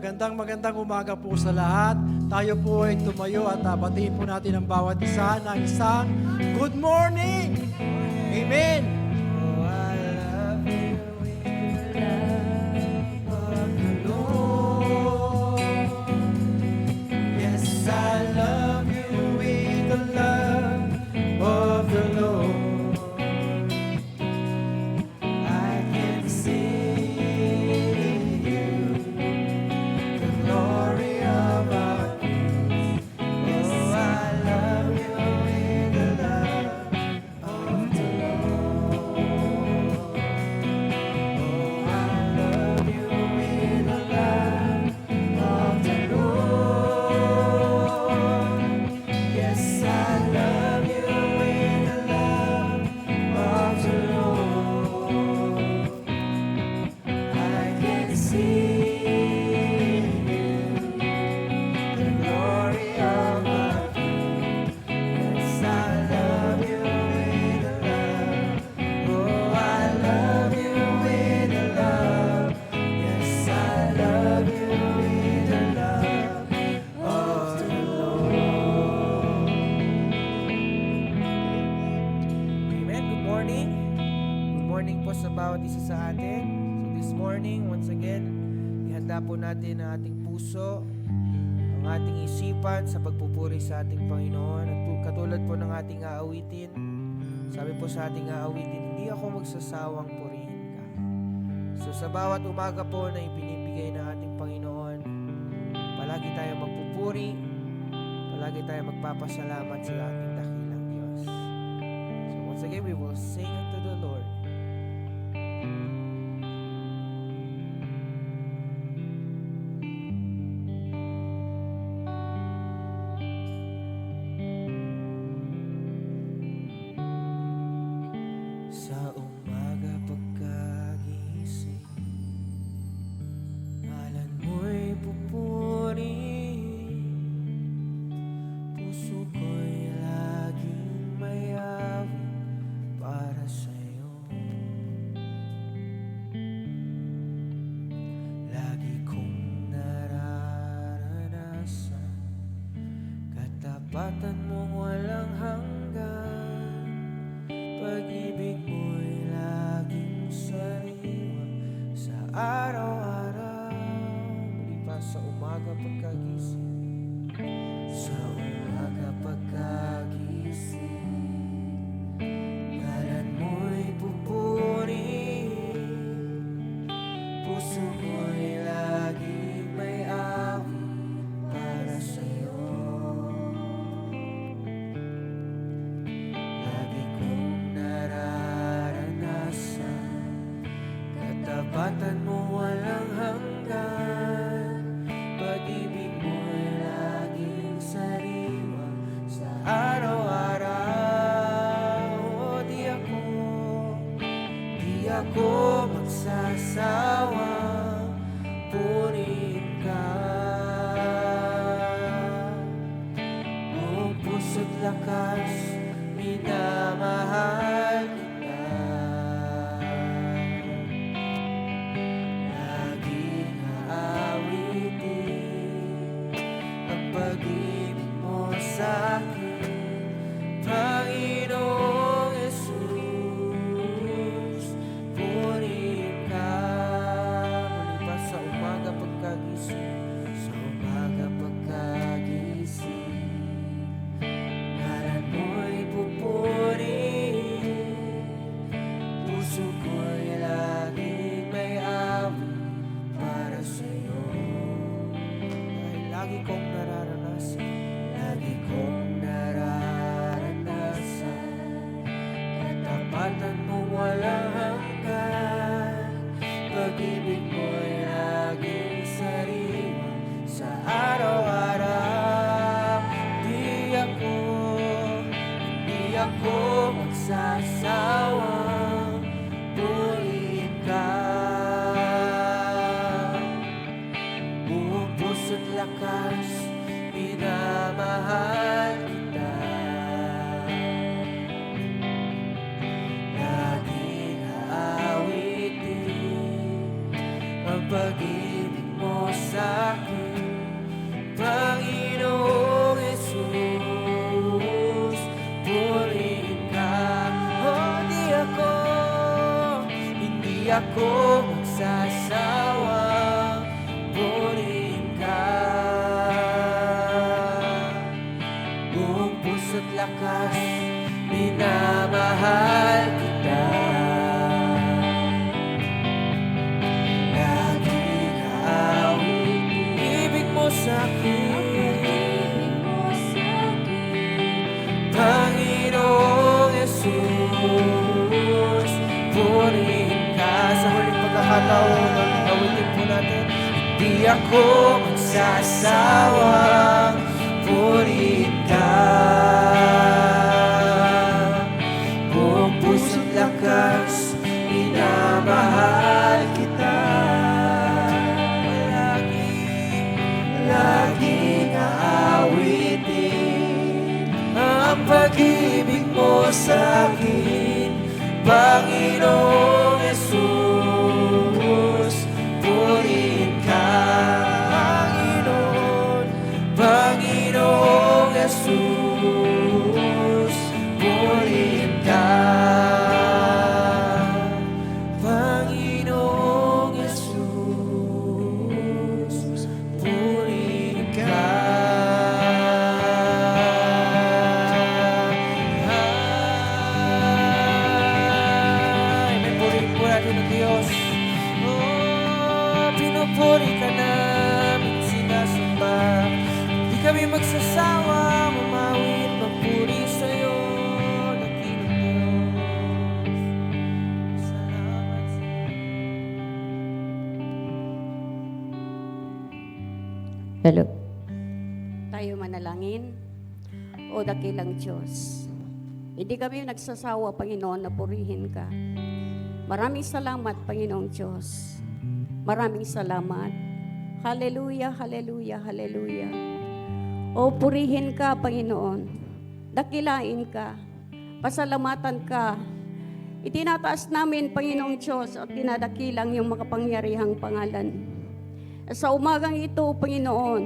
Magandang umaga po sa lahat. Tayo po ay tumayo at batiin po natin ang bawat isa ng isang good morning! Amen! Oh, I love you with the love of the Lord. Yes, I love you with the love of the Lord. I can see in you the glory of our King. Oh, I love you with the love of the Lord. Oh, I love you with the love of the Lord. Yes, I love you with the love of the Lord. I can see in you the glory of our King. Yes, I love you with the love. Oh, I love you with the love. Yes, I love you with the love of the Lord. Amen. Good morning. Good morning po sa bawat isa sa atin. So this morning, once again, ihanda po natin ang ating puso, ang ating isipan sa pagpupuri sa ating Panginoon. At katulad po ng ating aawitin, sabi po sa ating aawitin, hindi ako magsasawang purihin ka. So sa bawat umaga po na ibinibigay ng ating Panginoon, palagi tayo magpupuri, palagi tayo magpapasalamat sa ating dakilang Diyos. So once again, we will sing unto the Lord. Sa umaga pagkagising, ngalan mo'y pupurihin. Puso ko'y laging may awit para sa'yo. Lagi kong nararanasan katapatan mong walang hanggan. Pag-ibig mo'y laging sariwa sa araw-araw. Muli pa sa umaga pagkagising. Sa umaga pagkagising, ngalan mo'y pupurihin. Puso ko'y laging may awit para sa'yo. Lagi kong nararanasan katapatan mo walang hanggan. Pag-ibig mo'y laging sariwa sa araw-araw. Di ako magsasawang purihin ka. Buong puso't lakas, minamahal kita. Laging aawitin ang pag-ibig mo sa'kin, Panginoong Jesus. Purihin ka. Muli pa sa umaga pagkagising. Sa umaga pagkagising, ngalan mo'y pupurihin. Puso ko'y laging may awit para sa'yo. Dahil lagi kong nararanasan, lagi kong nararanasan katapatan mong walang hanggan. Pag-ibig mo'y laging sariwa sa araw-araw. Di ako magsasawang purihin ka. Buong puso't lakas, minamahal kita. Laging aawitin ang pag-ibig mo sa akin, Panginoong Jesus. Purihin ka, hindi ako magsasawang purihin ka. Buong puso't lakas, minamahal kita. Lagi kaawit, ibig mo sa'kin, Panginoong Jesus. Purihin ka. Sa huling pagkakataon, awitin po natin. Hindi ako magsasawang purihin ka. Buong puso't lakas, minamahal kita. Laging aawitin ang pag-ibig mo sa'kin, Panginoong Jesus. Purihin ka, Panginoong Jesus. Purihin ka, Panginoong Jesus. Purihin ka. May purihin po natin ng Diyos. Pinupuri ka namin, sinasamba. Di kami magsasawa, mamawit, magpuri sa'yo, dakilang Diyos. Salamat sa'yo. Hello. Tayo manalangin. O dakilang Diyos, hindi kami nagsasawa, Panginoon, na purihin ka. Maraming salamat, Panginoong Diyos. Maraming salamat. Hallelujah, hallelujah, hallelujah. O purihin ka, Panginoon. Dakilain ka. Pasalamatan ka. Itinataas namin, Panginoong Diyos, at dinadakilang yung makapangyarihang pangalan. Sa umagang ito, Panginoon,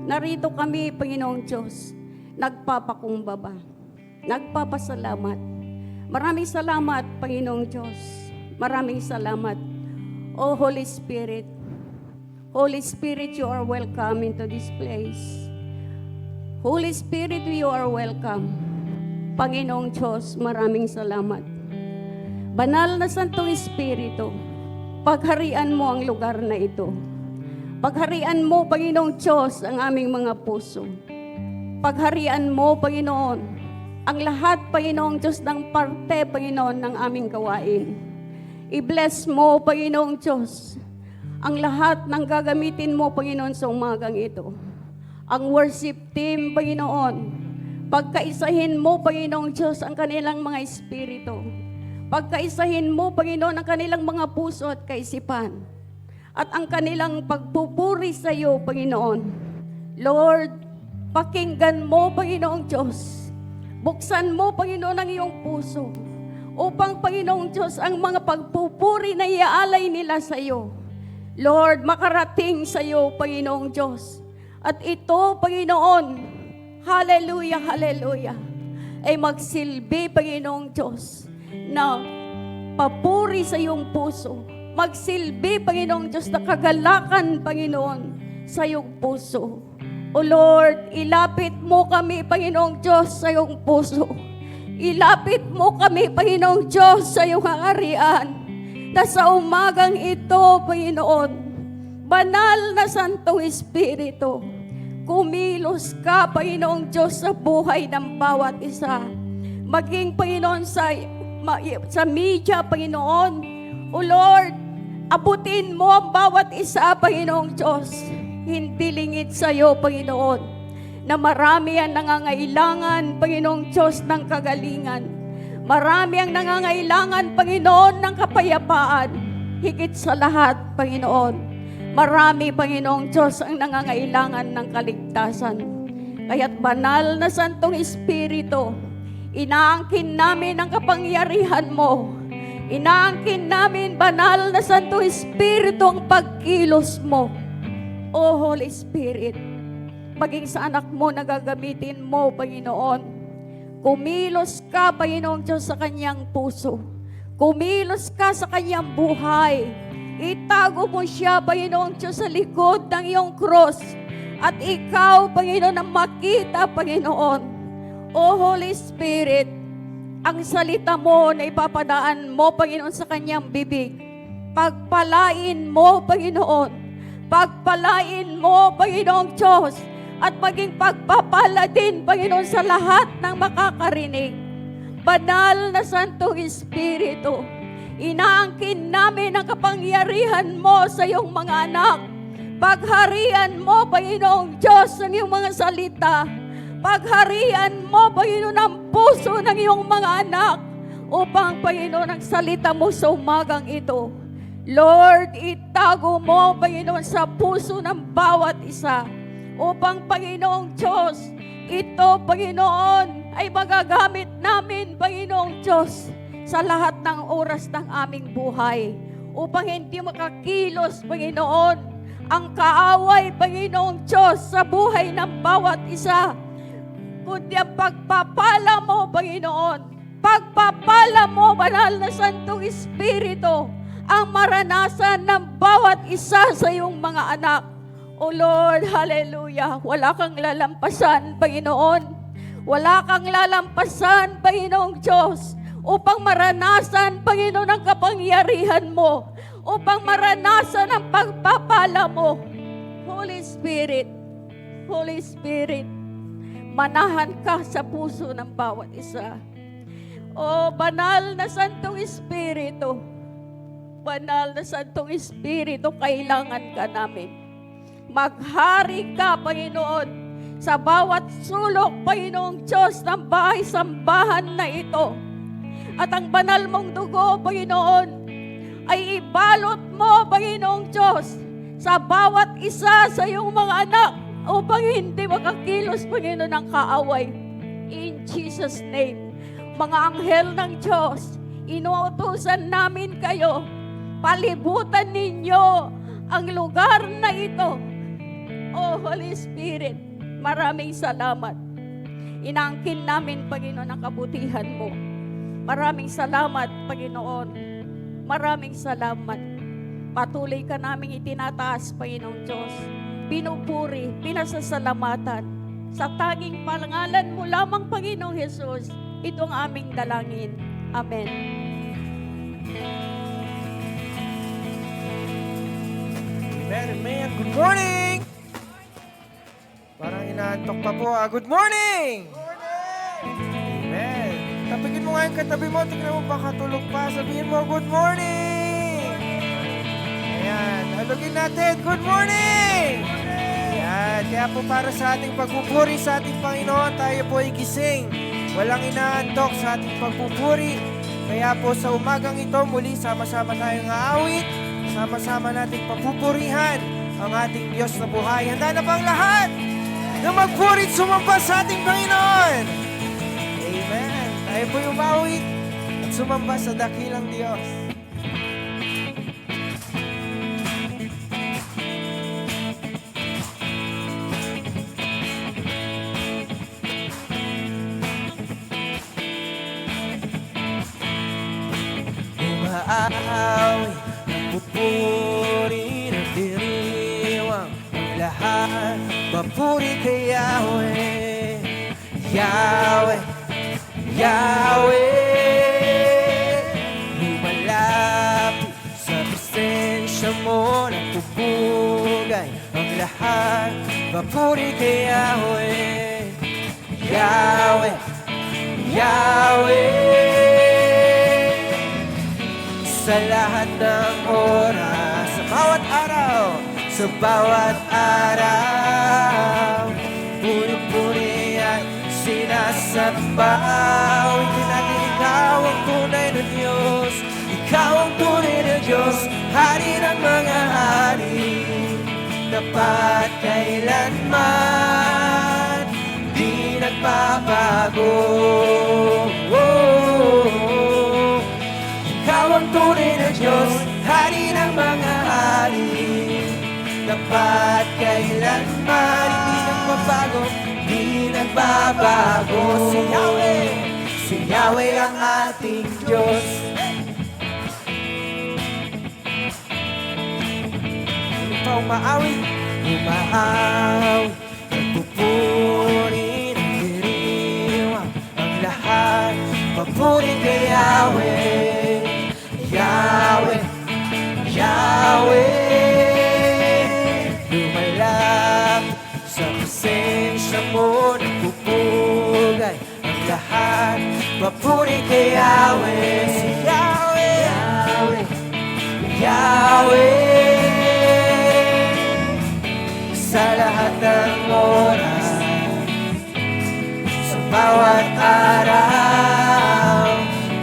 narito kami, Panginoong Diyos, nagpapakumbaba, nagpapasalamat. Maraming salamat, Panginoong Diyos. Maraming salamat. O Holy Spirit, Holy Spirit, you are welcome into this place. Holy Spirit, you are welcome. Panginoong Diyos, maraming salamat. Banal na Santong Espiritu, pagharian mo ang lugar na ito. Pagharian mo, Panginoong Diyos, ang aming mga puso. Pagharian mo, Panginoon, ang lahat, Panginoong Diyos, ng parte, Panginoon, ng aming gawain. I-bless mo, Panginoong Diyos, ang lahat ng gagamitin mo, Panginoon, sa umagang ito. Ang worship team, Panginoon, pagkaisahin mo, Panginoong Diyos, ang kanilang mga espiritu. Pagkaisahin mo, Panginoon, ang kanilang mga puso at kaisipan. At ang kanilang pagpupuri sa iyo, Panginoon. Lord, pakinggan mo, Panginoong Diyos. Buksan mo, Panginoon, ang iyong puso. Upang, Panginoong Diyos, ang mga pagpupuri na iaalay nila sa iyo, Lord, makarating sa iyo, Panginoong Diyos. At ito, Panginoon, hallelujah, hallelujah, ay magsilbi, Panginoong Diyos, na papuri sa iyong puso. Magsilbi, Panginoong Diyos, na kagalakan, Panginoon, sa iyong puso. O Lord, ilapit mo kami, Panginoong Diyos, sa iyong puso. Ilapit mo kami, Panginoong Diyos, sa iyong hangarian, na sa umagang ito, Panginoon, banal na Santong Espiritu, kumilos ka, Panginoong Diyos, sa buhay ng bawat isa. Maging, Panginoon, sa media, Panginoon. O Lord, abutin mo ang bawat isa, Panginoong Diyos. Hindi lingid sa iyo, Panginoon, na marami ang nangangailangan, Panginoong Diyos, ng kagalingan. Marami ang nangangailangan, Panginoon, ng kapayapaan. Higit sa lahat, Panginoon, marami, Panginoong Diyos, ang nangangailangan ng kaligtasan. Kaya't banal na Santong Espiritu, inaangkin namin ang kapangyarihan mo. Inaangkin namin, banal na Santong Espiritu, ang pagkilos mo. O Holy Spirit, maging sa anak mo na gagamitin mo, Panginoon. Kumilos ka, Panginoong Diyos, sa kanyang puso. Kumilos ka sa kanyang buhay. Itago mo siya, Panginoong Diyos, sa likod ng iyong cross. At ikaw, Panginoon, ang makita, Panginoon. O Holy Spirit, ang salita mo na ipapadaan mo, Panginoon, sa kanyang bibig. Pagpalain mo, Panginoon. Pagpalain mo, Panginoong Diyos. At maging pagpapala din, Panginoon, sa lahat ng makakarinig. Banal na Santong Espiritu, inaangkin namin ang kapangyarihan mo sa iyong mga anak. Pagharian mo, Panginoong Diyos, ang iyong mga salita. Pagharian mo, Panginoon, ang puso ng iyong mga anak. Upang, Panginoon, ang salita mo sa umagang ito. Lord, itago mo, Panginoon, sa puso ng bawat isa. Upang, Panginoong Diyos, ito, Panginoon, ay magagamit namin, Panginoong Diyos, sa lahat ng oras ng aming buhay. Upang hindi makakilos, Panginoon, ang kaaway, Panginoong Diyos, sa buhay ng bawat isa. Kundi ang pagpapala mo, Panginoon, pagpapala mo, Banal na Santong Espiritu, ang maranasan ng bawat isa sa iyong mga anak. O Lord, hallelujah, wala kang lalampasan, Panginoon. Wala kang lalampasan, Panginoong Diyos, upang maranasan, Panginoon, ang kapangyarihan mo, upang maranasan ang pagpapala mo. Holy Spirit, Holy Spirit, manahan ka sa puso ng bawat isa. O Banal na Santong Espiritu, Banal na Santong Espiritu, kailangan ka namin. Maghari ka, Panginoon, sa bawat sulok, Panginoong Diyos, ng bahay-sambahan na ito. At ang banal mong dugo, Panginoon, ay ibalot mo, Panginoong Diyos, sa bawat isa sa iyong mga anak upang hindi makakilos, Panginoon, ng kaaway. In Jesus' name, mga anghel ng Diyos, inuutusan namin kayo, palibutan ninyo ang lugar na ito. Oh, Holy Spirit, maraming salamat. Inaangkin namin, Panginoon, ang kabutihan mo. Maraming salamat, Panginoon. Maraming salamat. Patuloy ka naming itinataas, Panginoong Diyos. Pinupuri, pinasasalamatan. Sa tanging palangalan mo lamang, Panginoong Jesus, itong aming dalangin. Amen. Amen, amen. Good morning! Parang inaantok pa po. Good morning! Amen. Tapigin mo nga yung katabi mo. Tignan mo baka tulog pa. Sabihin mo, good morning! Ayan. Alugin natin. Good morning! Ayan. Kaya po para sa ating pagpupuri sa ating Panginoon, tayo po ay gising. Walang inaantok sa ating pagpupuri. Kaya po sa umagang ito, muli sama-sama tayong aawit. Sama-sama nating papupurihan ang ating Diyos na buhay. Handa na bang lahat na magpurit sumamba sa ating Panginoon? Amen. Tayo po yung mawit at sumamba sa dakilang Diyos. Umaawi, nagpupuri, nagdiriwang ang lahat. Papuri kay Yahweh, Yahweh, Yahweh. Lumalapit sa presensya mo, nagpupugay ang lahat. Papuri kay Yahweh, Yahweh, Yahweh. Sa lahat ng oras, sa bawat araw, sa bawat araw, puri-puri at sinasamba. Awitin natin, ikaw ang tunay na Diyos, ikaw ang tunay na Diyos, hari ng mga hari, tapat kailanman, di nagbabago. Ikaw ang tunay na Diyos, hari ng mga hari, Dapat kailanman hindi nagbabago, di nagbabago. Si Yahweh ang ating Diyos. Hindi pa umaawit, nagpupuri ng diriwang ang lahat. Papuri kay Yahweh, Yahweh, Yahweh. Lumalapit sa presensya mo, nagpupugay ang lahat. Papuri kay Yahweh, si Yahweh, Yahweh, Yahweh. Sa lahat ng oras, sa bawat araw,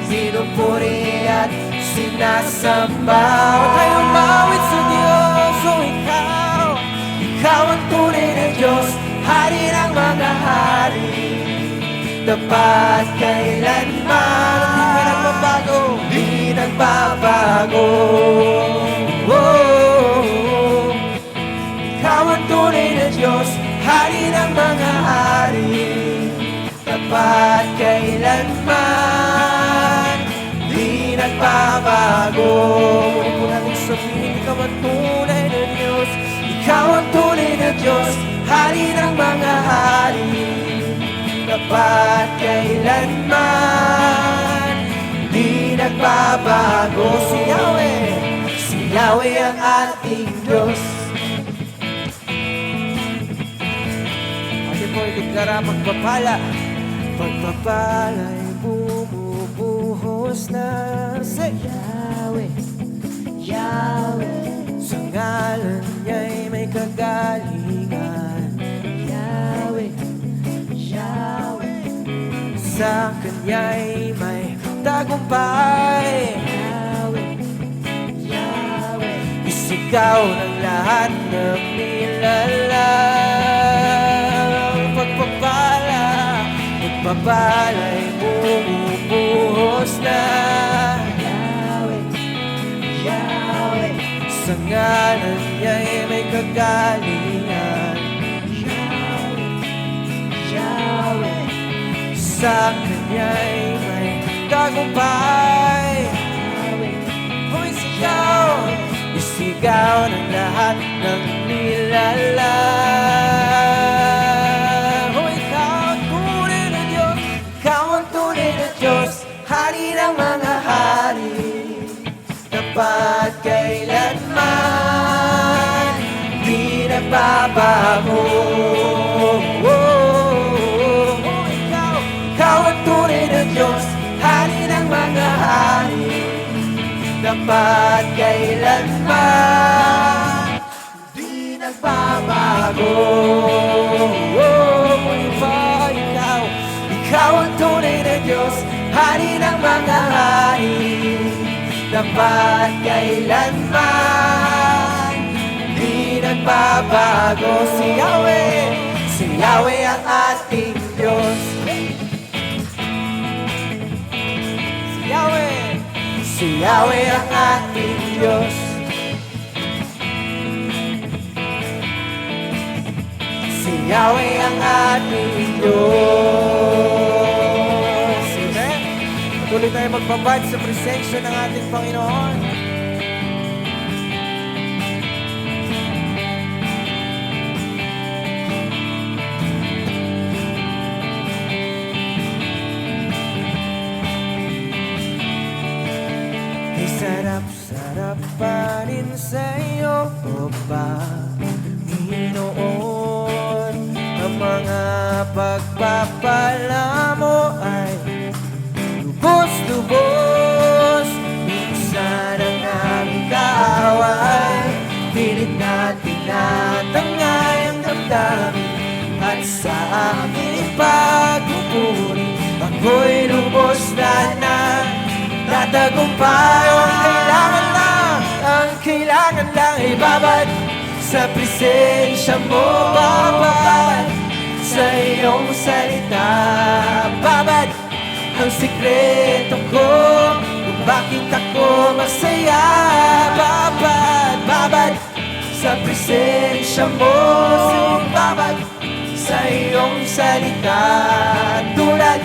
sinupuri at sinasamba. Huwag tayong mawit sa Diyos, o ikaw ang tunay na Diyos, hari ng mga hari. Dapat kailanman, di ka nagbabago, di nagbabago. Ikaw ang tunay na Diyos, hari ng mga hari. Dapat kailanman, di nagbabago. Muli po natin sabihin, ikaw ang tunay na Diyos, ikaw ang tunay na Diyos, hari ng mga hari. Dapat kailanman, di nagbabago. Si Yahweh ang ating Diyos. Atin po ideklara pagpapala. Pagpapala'y bumubuhos na sa Yahweh, Yahweh. Sa ngalan niya'y may kagalingan, Yahweh, Yahweh. Sa Kanya'y may tagumpay, Yahweh, Yahweh. Isigaw ng lahat ng nilalang. Pagpapala'y bumubuhos na, Yahweh, Yahweh. Sa ngalan niya'y may kagalingan, Yahweh, Yahweh. Sa Kanya'y may tagumpay, Yahweh. Isigaw ng lahat ng nilalang. Ikaw ang tunay na Diyos, ikaw ang tunay na Diyos, hari ng mga hari. Dapat kailanman, di nagbabago. Ikaw ang tunay na Diyos, hari ng mga hari. Dapat kailanman, di nagbabago. Ikaw ang tunay na Diyos, hari ng mga hari. Dapat kailanman, di nagbabago. Si Yahweh ang ating Diyos. Si Yahweh ang ating Diyos. Si Yahweh ang ating Diyos. Amen. Patuloy tayo magbabad sa presensya ng ating Panginoon. Sarap-sarap pa rin sa'yo, O Panginoon. Ang mga pagpapala mo ay lubos-lubos. Minsan ang aming kaaway, pilit na tinatangay ang damdamin. At sa aming pagpupuri, ako'y lubos na tatagumpay. Ang kailangan lang ibabad sa presensya mo, babad sa iyong salita, babad ang sikreto ko kung bakit ako masaya, babad sa presensya presensya mo. Babad sa iyong salita, tulad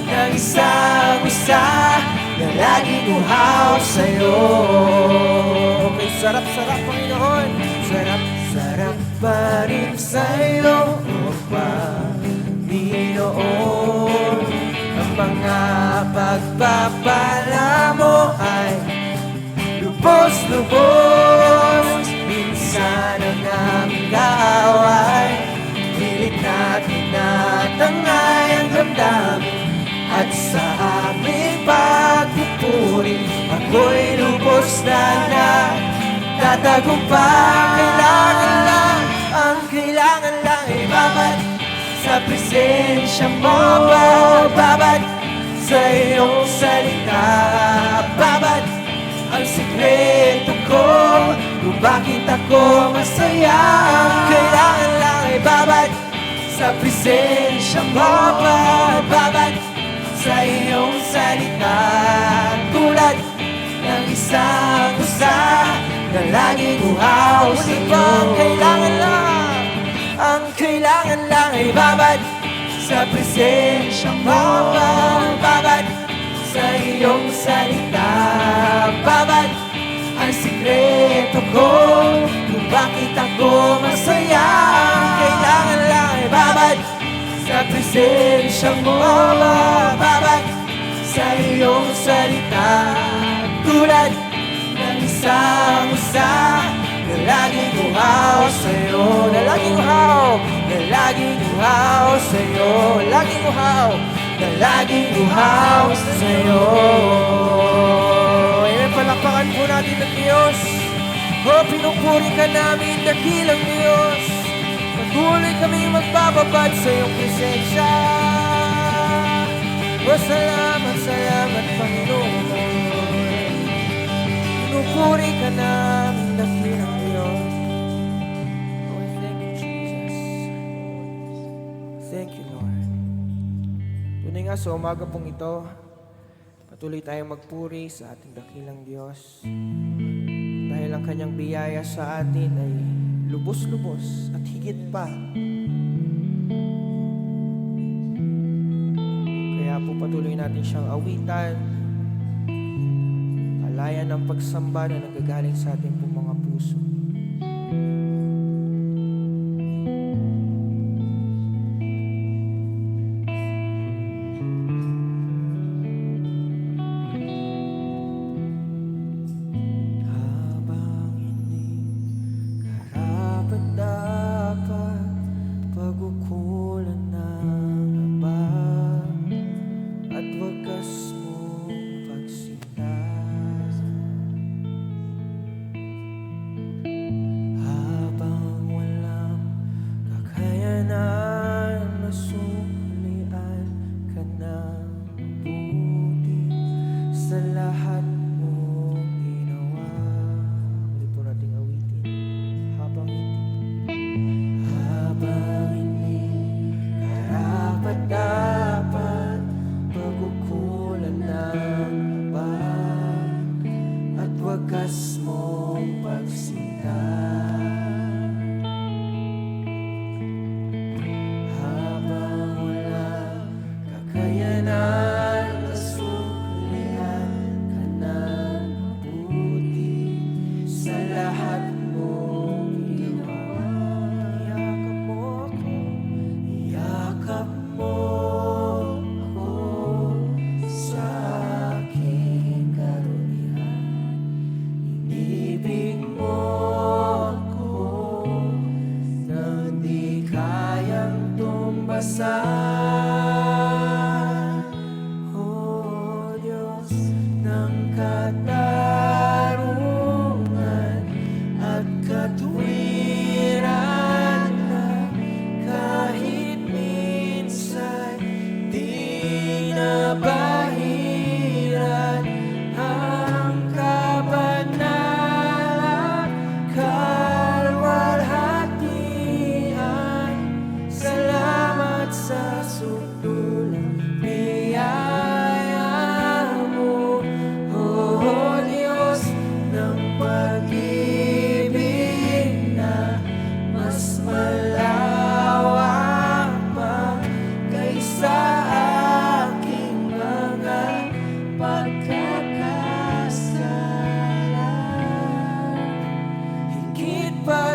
ng isang usa na laging uhaw sa'yo. Okay, sarap-sarap, Panginoon. Sarap-sarap pa rin sa'yo, O Panginoon. Ang mga pagpapala mo ay lubos-lubos. Minsan ang aming kaaway, pilit natin natangay ang damdamin. At sa aming pagpupuri, ako'y lubos na nagtatagumpay. Kailangan lang ibabad sa presensya mo. Babad sa iyong salita, babad ang sikreto ko kung bakit ako masaya. Kailangan lang ibabad sa presensya mo. Babad sa iyong salita, tulad ng isang usa na laging uhaw sa'yo. Ang kailangan lang ay babad sa presensya mo. Babad sa iyong salita, babad ang sikreto ko kung bakit ako masaya. Kailangan lang ay babad sa presensya mo. Babad sa iyong salita, tulad ng isang usa na laging uhaw sa'yo. Na laging uhaw, na laging uhaw sa'yo. Laging uhaw, na laging uhaw sa'yo. Amen, palakpakan po natin ng Diyos. O, pinupuri ka namin, dakilang Diyos. Patuloy kaming magbababad sa iyong presensya. O, salamat, salamat, Panginoon. Pinupuri ka namin, dakilang Diyos. Oh, thank you, Jesus. Thank you, Lord. Tunay nga sa umaga pong ito, patuloy tayong magpuri sa ating dakilang Diyos. Dahil ang kanyang biyaya sa atin ay lubos-lubos at higit pa. Kaya po patuloy natin siyang awitan, alayan ng pagsamba na nagagaling sa ating pong mga puso. Habang hindi karapat-dapat pag-ukulan ng aba at wagas mong pagsinta. Habang walang kakayanan, masuklian ka ng buti sa lahat mong ginawa. Ulit po nating awitin. Habang hindi karapat-dapat pag-ukulan ng aba at wagas mong pagsinta. Habang walang kakayanan, masuklian ka ng mabuti sa lahat mong ginawa. Iyakap mo ako sa aking karunihan. Inibig mo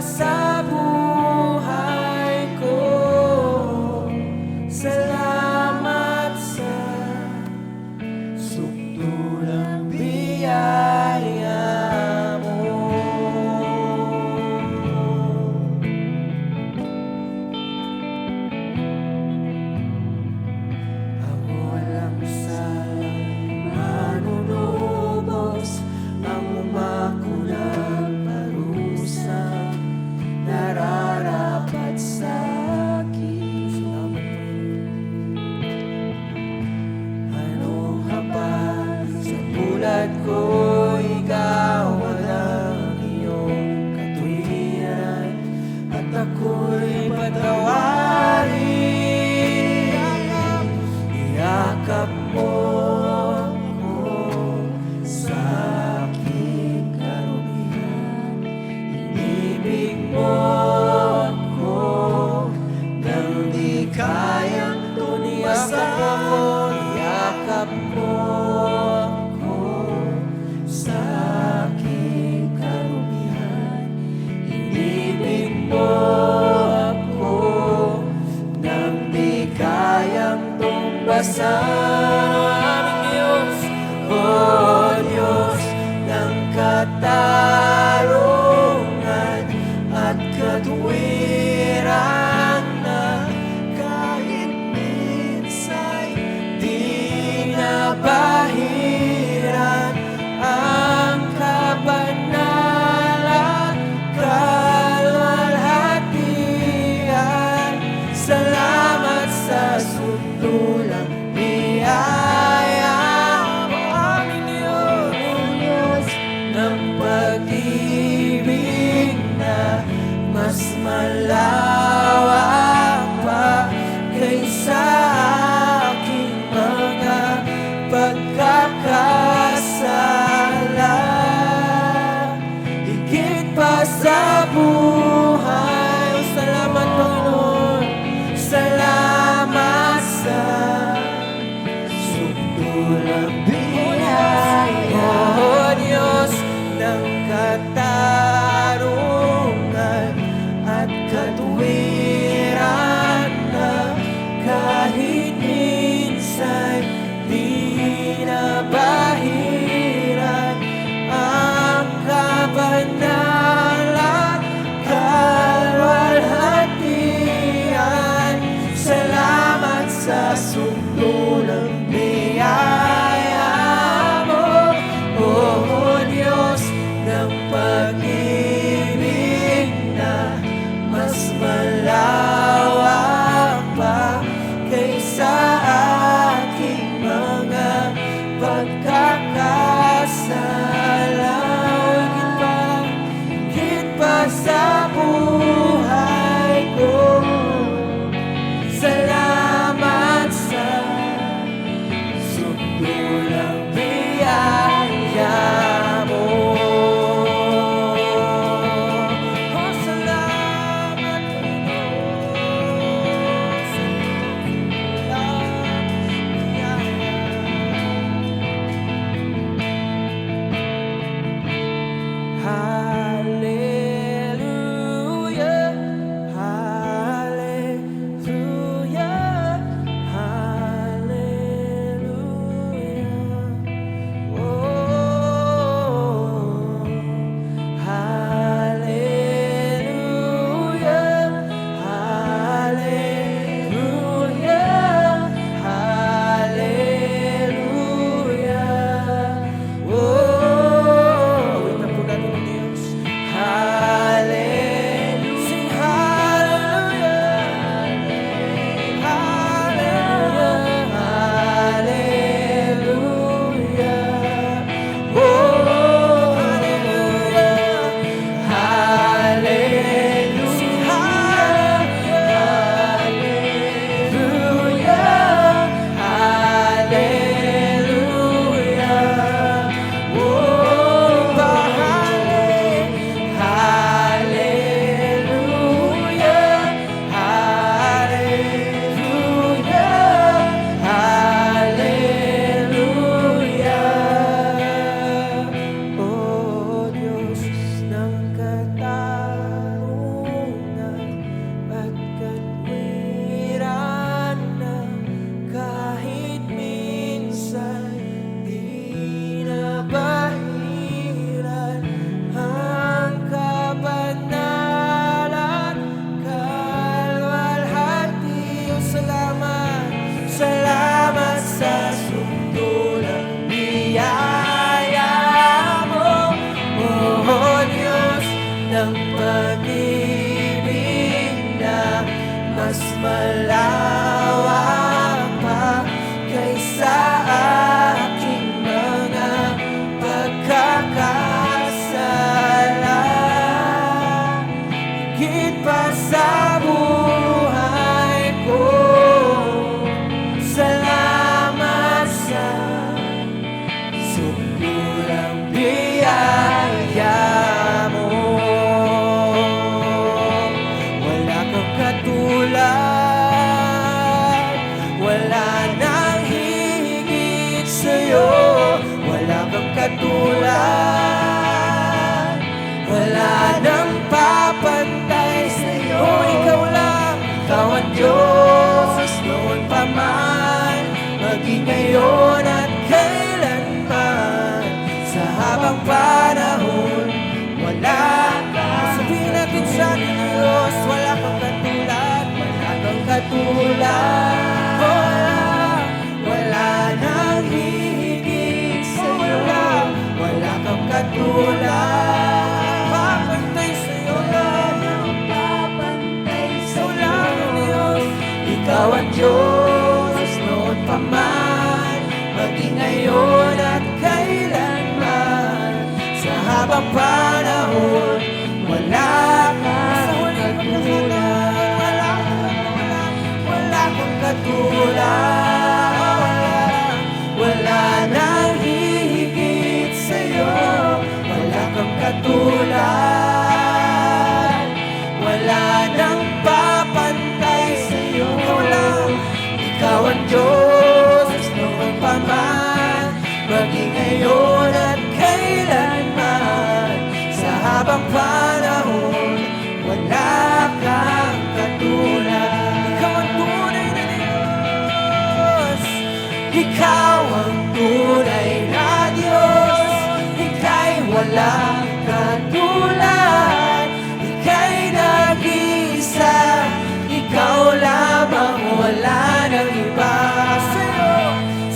sa buhay ko. Salamat sa sukdulang biyaya mo. Ang walang salang manunubos, ang umakulang parusang nararapat sa akin. Anong habang sa tulad ko, ikaw walang iyong katwiran, at ako'y patawarin. Iyakap mo ko sa aking karumihan, inibig mo ko nang di kayang tumasan. Iyakap mo ko sa aking karumihan, inibig mo ko nang di kayang tumbasan. Aming Diyos, oh Diyos ng katarungan at katuwiran, na kahit minsa'y di nabahiran ang kabanalan, kalwalhatian. Salamat sa sukdulang biyaya mo, aming Diyos, ng pag-ibig na mas malawak pa kaysa aking mga pagkakasala. Higit pa sa buhay, salamat Panginoon, salamat sa sukdulang biyaya. Oh Diyos ng katarungan at katuwiran, na kahit minsan di nabahiran ang kabanalan, kalwalhatian. Salamat sa sukdulang biyaya mo, oh Diyos ng pag-ibig na mas malawak pa kaysa aking mga pagkakasala. Higit pa sa buhay ko, salamat sa sukdulang biyaya mo. ng pag-ibig na mas malawak pa kaysa aking mga pagkakasala. Higit pa sa buhay ko, salamat sa sukulang biyaya mo. Wala kang katulad, wala nang hihigit sa'yo. Wala kang katulad, wala nang papantay sa'yo. Ikaw lang, ikaw ang Diyos noon pa man, maging ngayon at kailanman. Sa habang panahon, wala ka. Sabihin natin sa Diyos, wala kang katulad, wala kang katulad. Wala nang hihigit sa'yo. Wala kang katulad, papantay sa'yo. Wala nang papantay sa'yo. Diyos, ikaw ang Diyos noon pa man, maging ngayon at kailanman. Sa habang panahon, wala kang katulad. Wala kang katulad, wala nang hihigit sa'yo. Wala kang katulad, wala nang papantay sa'yo. Ikaw lang, ikaw ang Diyos noon pa man, maging ngayon at kailanman. Sa habang panahon, wala kang katulad. Ikaw ang tunay na Diyos, ikaw ang tunay na Diyos. Ika'y walang katulad, ika'y nag-iisa. Ikaw lamang, wala nang iba.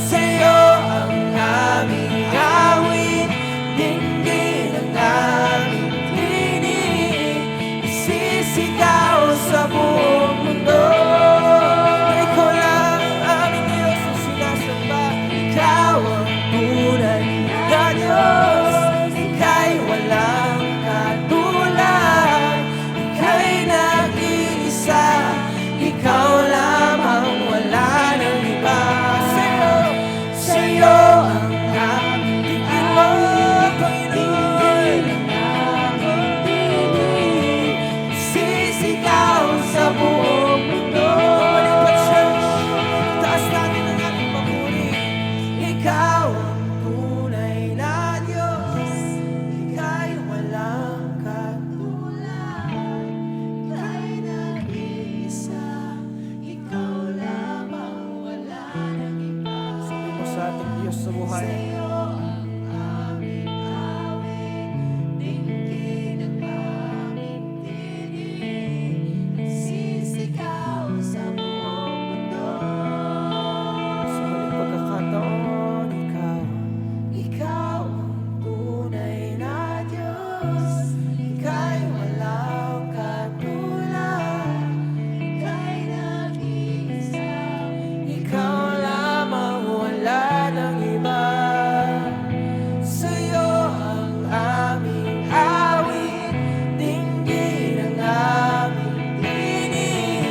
Sa'yo ang aming awit, dinggin ang aming tinig, isisigaw sa buong mundo. Ikaw lang ang aming Diyos na sinasamba. Ikaw ang tunay na Diyos, ika'y walang katulad, ika'y nag-iisa. Ikaw lamang, wala nang iba. Sa'yo ang aming tingin, Panginoon. Sisigaw sa buong mundo. Taas natin ang ating papuri. Ikaw ang tunay na Diyos, ika'y walang katulad, ika'y nag-iisa. Ikaw lamang, wala nang iba. Sabi mo sa ating Diyos sa buhay, sa'yo ang aming awit, dinggin ang aming tinig, sisigaw sa buong mundo. Sa huling pagkakataon, ikaw ang tunay na Diyos, ika'y walang katulad, ika'y nag-iisa. Ikaw lamang, wala nang iba. Sa'yo ang aming awit, dinggin ang aming tinig,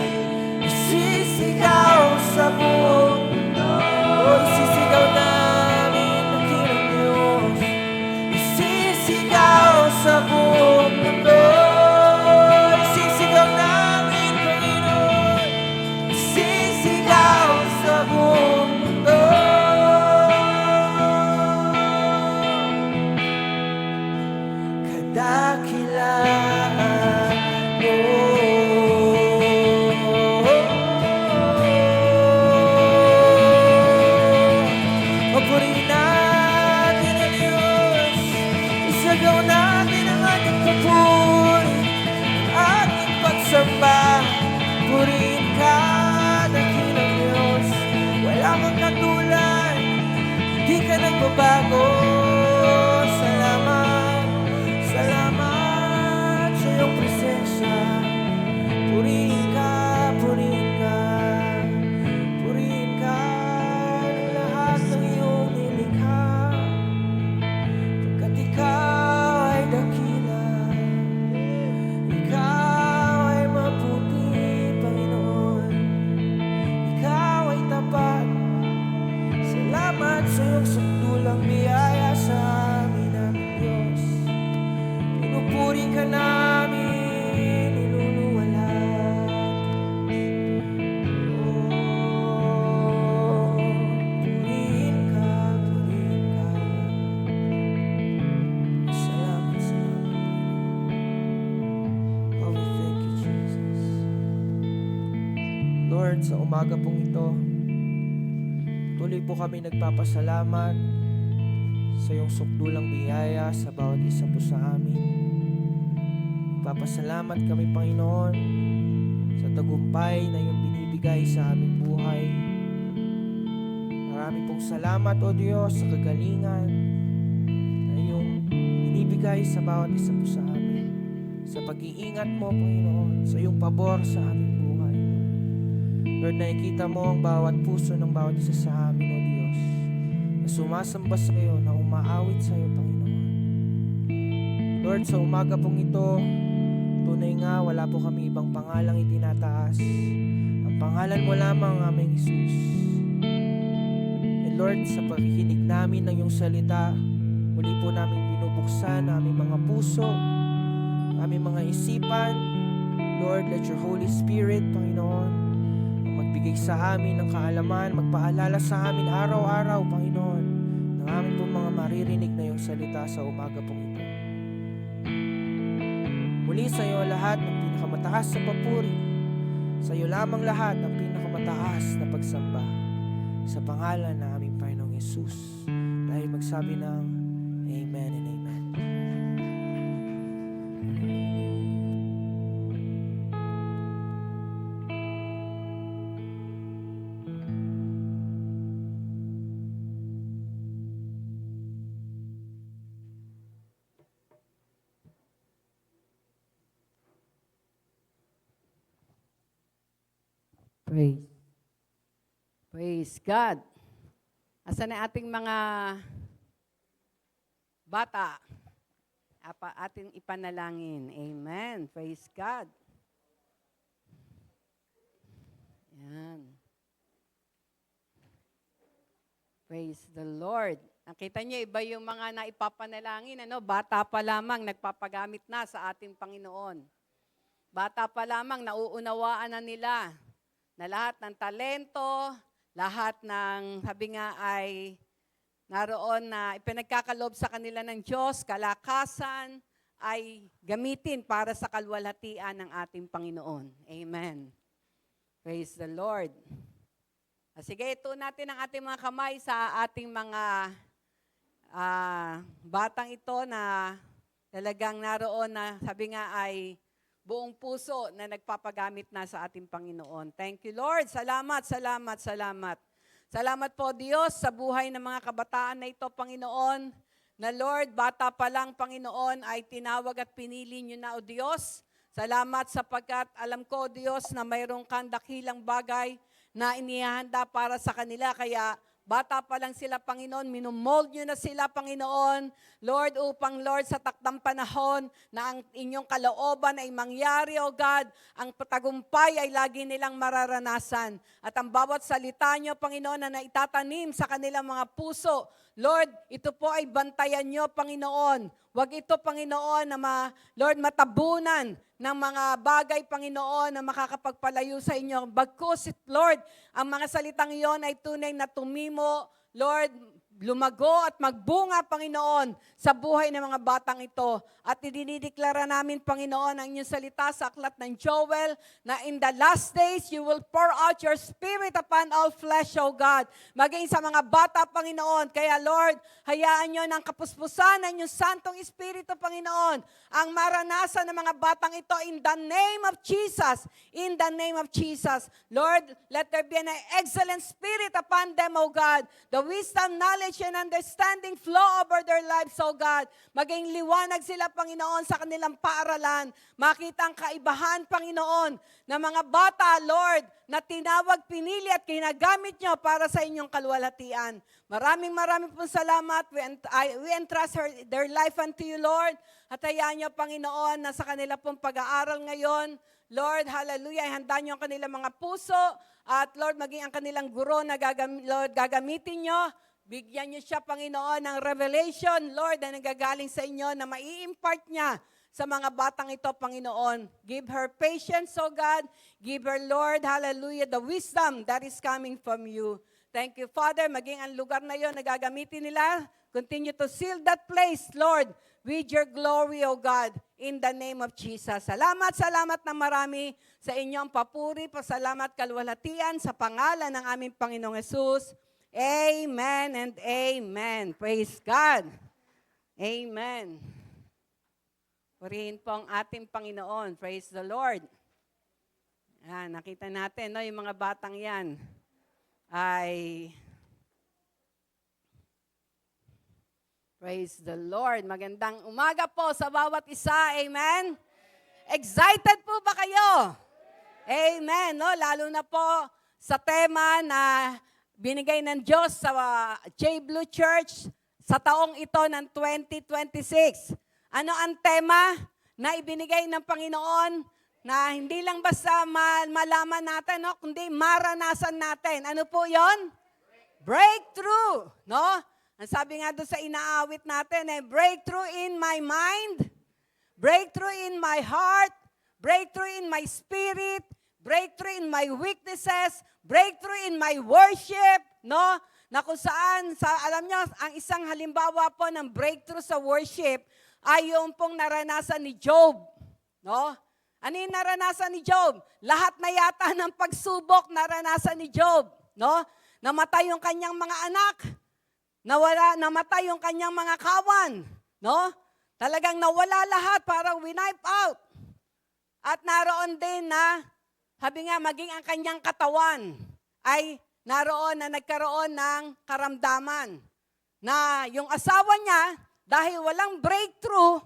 isisigaw sa buong mundo. Isisigaw namin ang kinang Diyos, isisigaw sa buong mundo. Isisigaw namin, Panginoon, isisigaw sa buong mundo. Kadakilaan mo. Papurihin natin ang Diyos, isagaw natin ang ating papuri, ang ating pagsamba. Purihin ka, dakilang Diyos, wala kang katulad, di ka nagbabago. Salamat, salamat, papuri ka namin, inuluwalat. Oh, purihin ka, purihin ka. Salamat, salamat. Oh, we thank you, Jesus. Lord, sa umaga pong ito, tuloy po kami nagpapasalamat sa iyong sukdulang biyaya sa bawat isa po sa amin. Nagpapasalamat kami, Panginoon, sa tagumpay na iyong binibigay sa aming buhay. Marami pong salamat, O Diyos, sa kagalingan na iyong binibigay sa bawat isa po sa amin. Sa pag-iingat mo, Panginoon, sa iyong pabor sa aming buhay. Lord, nakikita mo ang bawat puso ng bawat isa sa amin, O Diyos, na sumasamba sa iyo, na umaawit sa iyo, Panginoon. Lord, sa umaga pong ito, tunay nga wala po kami ibang pangalang itinataas. Ang pangalan mo lamang, aming Jesus. And Lord, sa pakikinig namin ng iyong salita, muli po namin binubuksan ang aming mga puso, aming mga isipan. Lord, let your Holy Spirit, Panginoon, ang magbigay sa amin ng kaalaman, magpaalala sa amin araw-araw, Panginoon, ng aming pong mga maririnig na iyong salita sa umaga pong ito. Muli sa iyo lahat ng pinakamataas sa papuri. Sa iyo lamang lahat ng pinakamataas na pagsamba. Sa pangalan na aming Panginoong Yesus. Dahil magsabi ng Amen and Amen. Praise. Praise God. Asan na ating mga bata? Ating ipanalangin. Amen. Praise God. Yan. Praise the Lord. Nakita niyo, iba yung mga naipapanalangin. Bata pa lamang, nagpapagamit na sa ating Panginoon. Bata pa lamang, nauunawaan na nila na lahat ng talento, lahat ng, sabi nga ay, naroon na ipinagkakalob sa kanila ng Diyos, kalakasan, ay gamitin para sa kalwalhatian ng ating Panginoon. Amen. Praise the Lord. Sige, ito natin ang ating mga kamay sa ating mga batang ito na talagang naroon na, sabi nga ay, buong puso na nagpapagamit na sa ating Panginoon. Thank you, Lord. Salamat, salamat, salamat. Salamat po, Diyos, sa buhay ng mga kabataan na ito, Panginoon, na Lord, bata pa lang, Panginoon, ay tinawag at pinili niyo na, O Diyos. Salamat sapagkat alam ko, Diyos, na mayroong kang dakilang bagay na inihanda para sa kanila. Kaya bata pa lang sila, Panginoon, minumold nyo na sila, Panginoon, Lord, upang, Lord, sa takdang panahon na ang inyong kalooban ay mangyari, O God, ang patagumpay ay lagi nilang mararanasan. At ang bawat salita nyo, Panginoon, na naitatanim sa kanilang mga puso, Lord, ito po ay bantayan nyo, Panginoon. Huwag ito, Panginoon, na Lord, matabunan ng mga bagay, Panginoon, na makakapagpalayo sa inyo. Bagkus, Lord, ang mga salitang iyon ay tunay na tumimo, Lord, lumago at magbunga, Panginoon, sa buhay ng mga batang ito. At idinideklara namin, Panginoon, ang inyong salita sa aklat ng Joel, na in the last days, you will pour out your spirit upon all flesh, O God. Maging sa mga bata, Panginoon. Kaya, Lord, hayaan nyo ng kapuspusan ng inyong Santong Espiritu, Panginoon, ang maranasan ng mga batang ito in the name of Jesus. In the name of Jesus. Lord, let there be an excellent spirit upon them, O God. The wisdom, knowledge, and understanding flow over their lives, O God. Maging liwanag sila, Panginoon, sa kanilang paaralan. Makita ang kaibahan, Panginoon, na mga bata, Lord, na tinawag, pinili at kinagamit nyo para sa inyong kalwalhatian. Maraming pong salamat. We entrust their life unto you, Lord. At hayaan nyo, Panginoon, na sa kanila pong pag-aaral ngayon, Lord, hallelujah, handa nyo ang kanilang mga puso. At Lord, maging ang kanilang guro na Lord, gagamitin nyo. Bigyan niyo siya, Panginoon, ng revelation, Lord, na nanggagaling sa inyo na mai-impart niya sa mga batang ito, Panginoon. Give her patience, O God. Give her, Lord, hallelujah, the wisdom that is coming from you. Thank you, Father. Maging ang lugar na yon na gagamitin nila, continue to seal that place, Lord, with your glory, O God, in the name of Jesus. Salamat, salamat na marami sa inyong papuri, pasalamat, kalwalhatian sa pangalan ng aming Panginoong Yesus. Amen and amen. Praise God. Amen. Purihin po ang ating Panginoon. Praise the Lord. Nakita natin, no, yung mga batang yan ay praise the Lord. Magandang umaga po sa bawat isa. Amen? Excited po ba kayo? Amen. No? Lalo na po sa tema na binigay ng Diyos sa J Blue Church sa taong ito ng 2026. Ano ang tema na ibinigay ng Panginoon na hindi lang basta malaman natin, no? Kundi maranasan natin. Ano po yon? Breakthrough. No? Ang sabi nga doon sa inaawit natin, breakthrough in my mind, breakthrough in my heart, breakthrough in my spirit, breakthrough in my weaknesses, breakthrough in my worship, no? Na kung saan, alam nyo, ang isang halimbawa po ng breakthrough sa worship ay yung pong naranasan ni Job, no? Ano yung naranasan ni Job? Lahat na yata ng pagsubok naranasan ni Job, no? Namatay yung kanyang mga anak, namatay yung kanyang mga kawan, no? Talagang nawala lahat, parang winipe out. At naroon din na, sabi nga, maging ang kanyang katawan ay naroon na nagkaroon ng karamdaman. Na yung asawa niya, dahil walang breakthrough,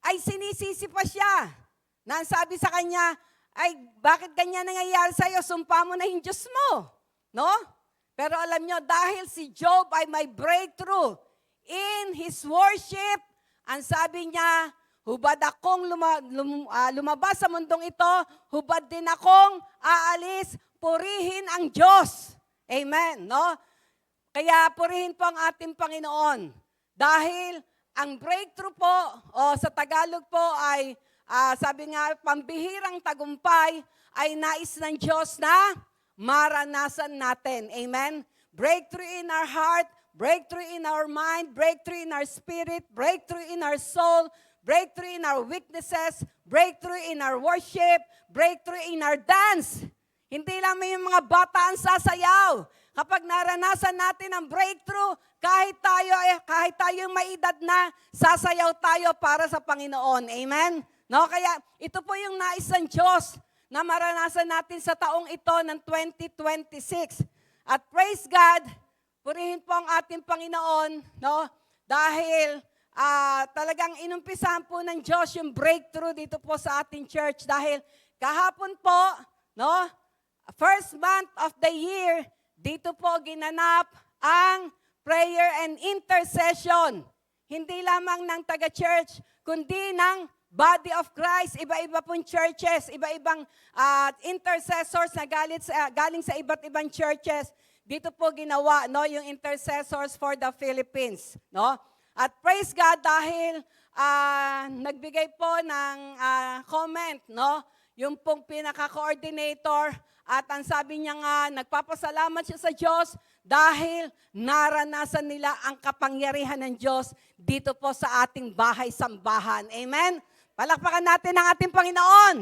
ay sinisisi pa siya. Na ang sabi sa kanya, ay bakit ganyan nangyayari sa'yo? Sumpa mo na yung Diyos mo. No? Pero alam nyo, dahil si Job ay may breakthrough in his worship, ang sabi niya, hubad akong lumabas sa mundong ito, hubad din akong aalis, purihin ang Diyos. Amen, no? Kaya purihin po ang ating Panginoon. Dahil ang breakthrough po, o sa Tagalog po ay, sabi nga, pambihirang tagumpay ay nais ng Diyos na maranasan natin. Amen? Breakthrough in our heart, breakthrough in our mind, breakthrough in our spirit, breakthrough in our soul, breakthrough in our weaknesses, breakthrough in our worship, breakthrough in our dance. Hindi lang yung mga bata ang sasayaw. Kapag naranasan natin ang breakthrough, kahit tayo may edad na, sasayaw tayo para sa Panginoon. Amen? No, kaya ito po yung nais ng Diyos na maranasan natin sa taong ito ng 2026. At praise God, purihin po ang ating Panginoon, no? Dahil talagang inumpisahan po ng Diyos yung breakthrough dito po sa ating church. Dahil kahapon po, no? First month of the year, dito po ginanap ang prayer and intercession. Hindi lamang ng taga-church, kundi ng body of Christ. Iba-iba pong churches, iba-ibang intercessors na galing sa iba't ibang churches. Dito po ginawa, no, yung intercessors for the Philippines, no? At praise God dahil nagbigay po ng comment, no? Yung pong pinaka-coordinator. At ang sabi niya nga, nagpapasalamat siya sa Diyos dahil naranasan nila ang kapangyarihan ng Diyos dito po sa ating bahay-sambahan. Amen? Palakpakan natin ang ating Panginoon.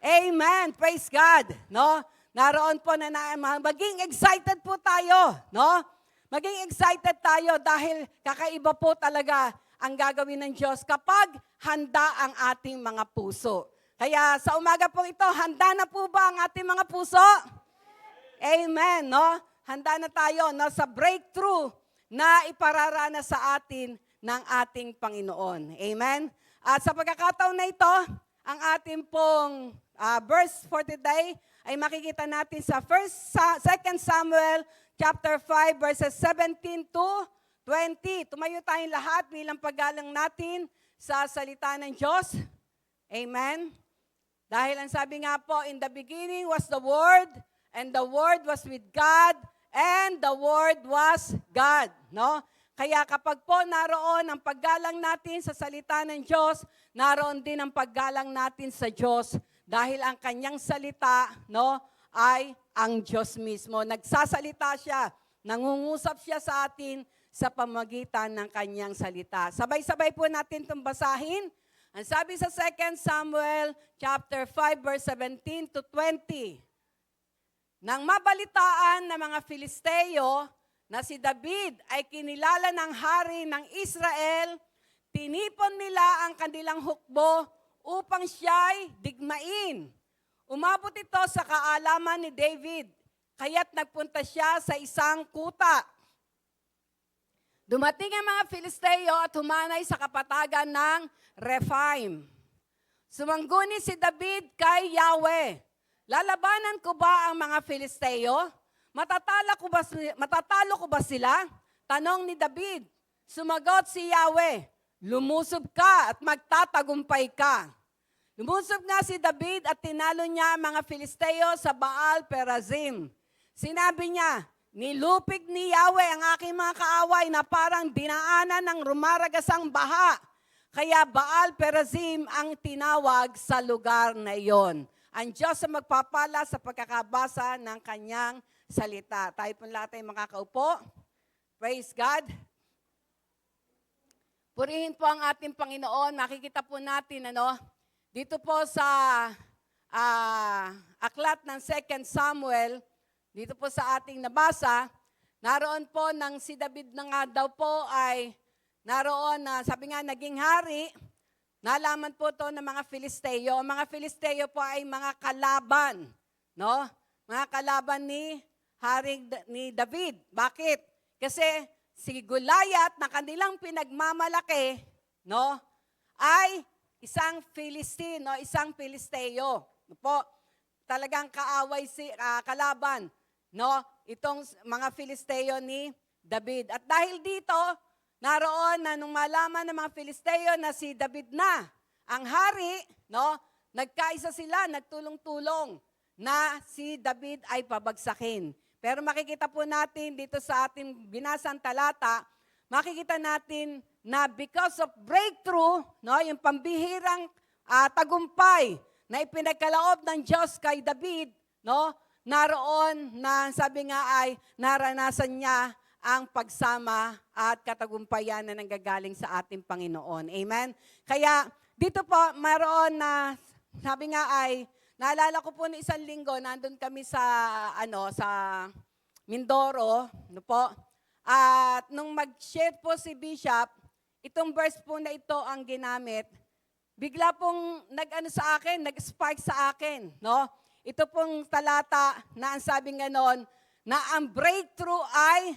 Amen. Praise God. No? Naroon po na maging excited po tayo. No? Maging excited tayo dahil kakaiba po talaga ang gagawin ng Diyos kapag handa ang ating mga puso. Kaya sa umaga po ito, handa na po ba ang ating mga puso? Amen, no? Handa na tayo, no, sa breakthrough na ipararana sa atin ng ating Panginoon. Amen? At sa pagkakataon na ito, ang ating pong verse for today ay makikita natin sa 2 Samuel chapter 5 verses 17 to 20. Tumayo tayong lahat bilang paggalang natin sa salita ng Diyos. Amen? Dahil ang sabi nga po, in the beginning was the Word, and the Word was with God, and the Word was God. No? Kaya kapag po naroon ang paggalang natin sa salita ng Diyos, naroon din ang paggalang natin sa Diyos dahil ang kanyang salita, no, ay ang Diyos mismo. Nagsasalita siya, nangungusap siya sa atin sa pamagitan ng kanyang salita. Sabay-sabay po natin itong basahin. Ang sabi sa 2 Samuel chapter 5 verse 17 to 20. Nang mabalitaan ng mga Filisteo na si David ay kinilala ng hari ng Israel, tinipon nila ang kanilang hukbo upang siya'y digmain. Umabot ito sa kaalaman ni David, kaya't nagpunta siya sa isang kuta. Dumating ang mga Filisteo at humanay sa kapatagan ng Rephaim. Sumangguni si David kay Yahweh. Lalabanan ko ba ang mga Filisteo? Matatalo ko ba sila? Tanong ni David. Sumagot si Yahweh, lumusob ka at magtatagumpay ka. Lumusob nga si David at tinalo niya ang mga Filisteo sa Baal Perazim. Sinabi niya, nilupig ni Yahweh ang aking mga kaaway na parang dinaanan ng rumaragasang baha. Kaya Baal Perazim ang tinawag sa lugar na iyon. Ang Diyos ang magpapala sa pagkakabasa ng kanyang salita. Tayo po lahat ay makakaupo. Praise God. Purihin po ang ating Panginoon. Makikita po natin, dito po sa aklat ng 2 Samuel, dito po sa ating nabasa, naroon po ng si David na nga daw po ay naroon na, sabi nga, naging hari. Nalaman po to ng mga Filisteo. Ang mga Filisteo po ay mga kalaban, no? Mga kalaban ni David. Bakit? Kasi si Goliath na kanilang pinagmamalaki, no, ay isang Filistine, no, isang Filisteo. No po, talagang kaaway kalaban, no, itong mga Filisteo ni David. At dahil dito, naroon na nung malaman ng mga Filisteo na si David na ang hari, no, nagkaisa sila, nagtulong-tulong na si David ay pabagsakin. Pero makikita po natin dito sa ating binasang talata, makikita natin na because of breakthrough, no, yung pambihirang tagumpay na ipinagkaloob ng Diyos kay David, no, naroon na sabi nga ay naranasan niya ang pagsama at katagumpayan na nanggagaling sa ating Panginoon. Amen? Kaya dito po, mayroon na, sabi nga ay, naalala ko po ng isang linggo, nandun kami sa Mindoro, no po. At nung mag-share po si Bishop, itong verse po na ito ang ginamit, bigla pong nag-spark sa akin, no? Ito pong talata na ang sabi nga noon, na ang breakthrough ay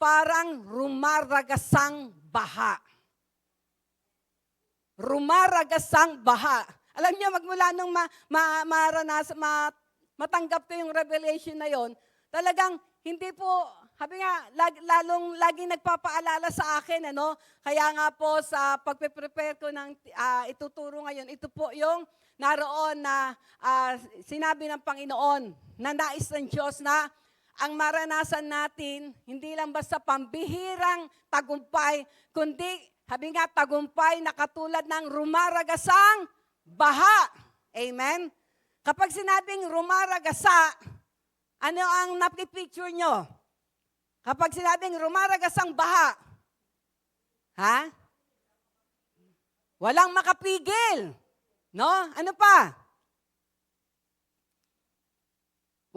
parang rumaragasang baha. Rumaragasang baha. Alam niyo, magmula nung matanggap ko yung revelation na yon, talagang hindi po, sabi nga, laging nagpapaalala sa akin, Kaya nga po sa pagpe-prepare ko ng ituturo ngayon, ito po yung naroon na sinabi ng Panginoon, na nais ng Diyos na ang maranasan natin, hindi lang basta pambihirang tagumpay, kundi, sabi nga, tagumpay na katulad ng rumaragasang baha. Amen? Kapag sinabing rumaragasa, ano ang napipicture nyo? Kapag sinabing rumaragasang baha, ha? Walang makapigil. No? Ano pa?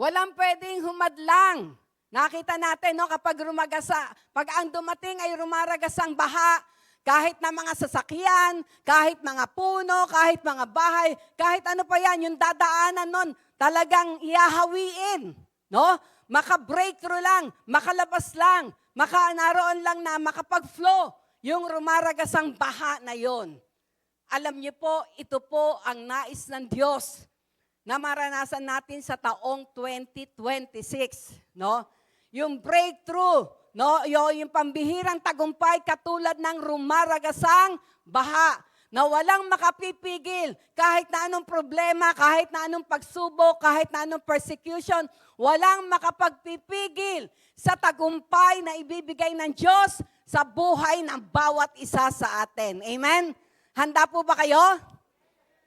Walang pwedeng humadlang. Nakita natin, no, kapag pag ang dumating ay rumaragasang baha, kahit na mga sasakyan, kahit mga puno, kahit mga bahay, kahit ano pa yan, yung dadaanan nun, talagang ihahawiin. No? Maka-breakthrough lang, makalabas lang, naroon lang na makapag-flow yung rumaragasang baha na yon. Alam niyo po, ito po ang nais ng Diyos na maranasan natin sa taong 2026. No? Yung breakthrough, no, yung pambihirang tagumpay katulad ng rumaragasang baha na walang makapipigil kahit na anong problema, kahit na anong pagsubok, kahit na anong persecution, walang makapagpipigil sa tagumpay na ibibigay ng Diyos sa buhay ng bawat isa sa atin. Amen? Handa po ba kayo?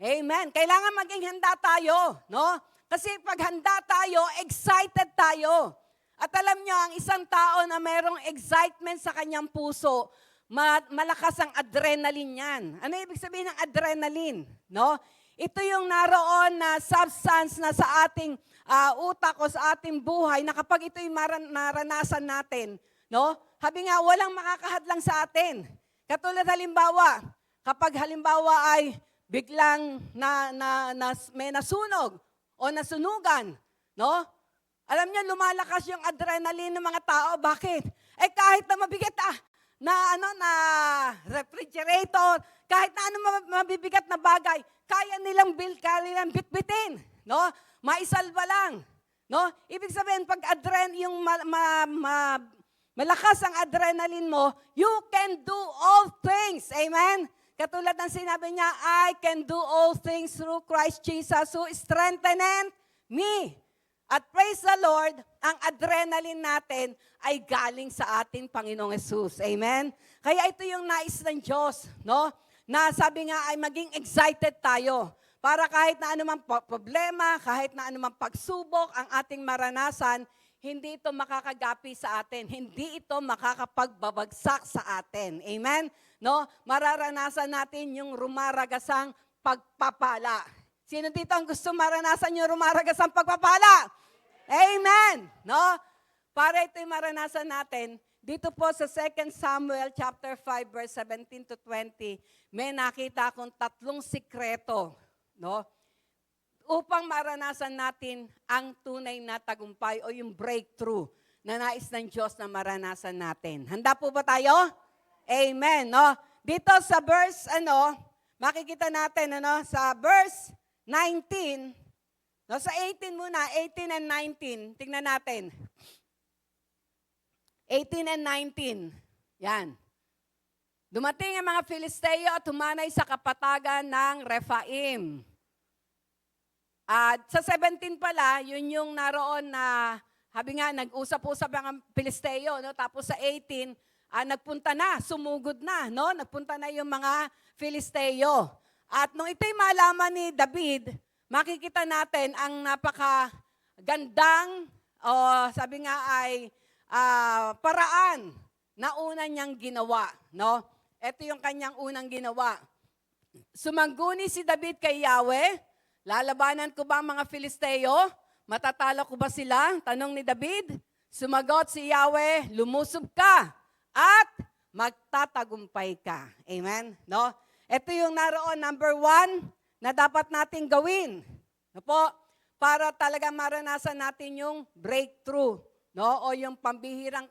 Amen. Kailangan maging handa tayo, no? Kasi pag handa tayo, excited tayo. At alam nyo, ang isang tao na mayroong excitement sa kanyang puso, malakas ang adrenaline yan. Ano ibig sabihin ng adrenaline? No? Ito yung naroon na substance na sa ating utak o sa ating buhay na kapag ito'y naranasan natin, no? Habi nga, walang makakahadlang sa atin. Katulad halimbawa, kapag halimbawa ay biglang may nasunog o nasunugan, no? Alam niyo, lumalakas yung adrenaline ng mga tao. Bakit? Eh kahit na mabigat na refrigerator, kahit na mabibigat na bagay, kaya nilang bitbitin, no? Maisalba lang, no? Ibig sabihin pag malakas ang adrenaline mo, you can do all things. Amen. Katulad ng sinabi niya, I can do all things through Christ Jesus who strengthened me. At praise the Lord, ang adrenaline natin ay galing sa ating Panginoong Yesus. Amen? Kaya ito yung nais ng Diyos, no? Na sabi nga ay maging excited tayo. Para kahit na anumang problema, kahit na anumang pagsubok ang ating maranasan, hindi ito makakagapi sa atin. Hindi ito makakapagbabagsak sa atin. Amen? No? Mararanasan natin yung rumaragasang pagpapala. Sino dito ang gusto maranasan yung rumaragasang pagpapala? Amen! No? Para ito'y maranasan natin, dito po sa 2 Samuel chapter 5 verse 17 to 20, may nakita akong 3 sikreto, no? Upang maranasan natin ang tunay na tagumpay o yung breakthrough na nais ng Diyos na maranasan natin. Handa po ba tayo? Amen, no? Dito sa verse, makikita natin, sa verse 19, no, sa 18 muna, 18 and 19, tingnan natin. 18 and 19, yan. Dumating ang mga Filisteo at humanay sa kapatagan ng Rephaim. At sa 17 pala, yun yung naroon na, habi nga, nag-usap-usap ang Filisteo, no? Tapos sa 18, nagpunta na, sumugod na, no? Nagpunta na yung mga Filisteo. At nung ito'y malaman ni David, makikita natin ang napakagandang, sabi nga ay, paraan na una niyang ginawa. No? Ito yung kanyang unang ginawa. Sumangguni si David kay Yahweh, lalabanan ko ba ang mga Filisteo? Matatalo ko ba sila? Tanong ni David. Sumagot si Yahweh, lumusob ka at magtatagumpay ka. Amen? No? Ito yung naroon, number 1, na dapat nating gawin. No po? Para talaga maranasan natin yung breakthrough, no? O yung pambihirang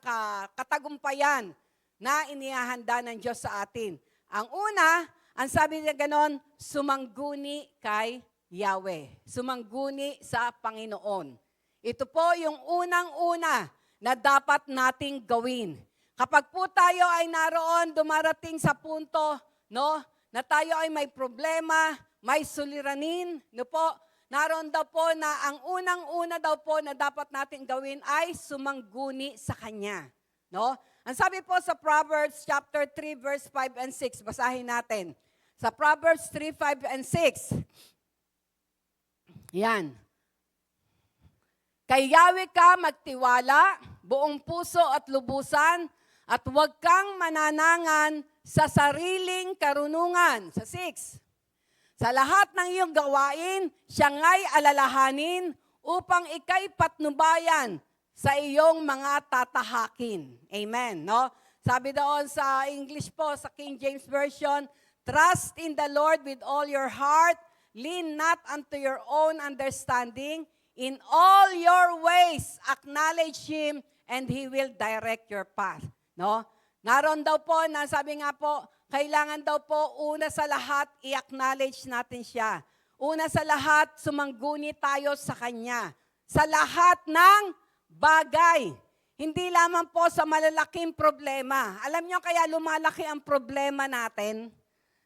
katagumpayan na inihahanda ng Diyos sa atin. Ang una, ang sabi niya ganon, sumangguni kay Yahweh. Sumangguni sa Panginoon. Ito po yung unang-una na dapat nating gawin. Kapag po tayo ay naroon, dumarating sa punto, no? Na tayo ay may problema, may suliranin, no po, naroon daw po na ang unang-una daw po na dapat natin gawin ay sumangguni sa Kanya. No? Ang sabi po sa Proverbs chapter 3 verse 5 and 6, basahin natin. Sa Proverbs 3, 5 and 6, yan. Kay Yahweh ka magtiwala, buong puso at lubusan, at huwag kang mananangan sa sariling karunungan. Sa 6, sa lahat ng iyong gawain, siya nga'y alalahanin upang ika'y patnubayan sa iyong mga tatahakin. Amen. No? Sabi doon sa English po, sa King James Version, trust in the Lord with all your heart, lean not unto your own understanding, in all your ways acknowledge Him, and He will direct your path. No? Naroon daw po, sabi nga po, kailangan daw po una sa lahat, i-acknowledge natin siya. Una sa lahat, sumangguni tayo sa Kanya. Sa lahat ng bagay. Hindi lamang po sa malalaking problema. Alam niyo kaya lumalaki ang problema natin?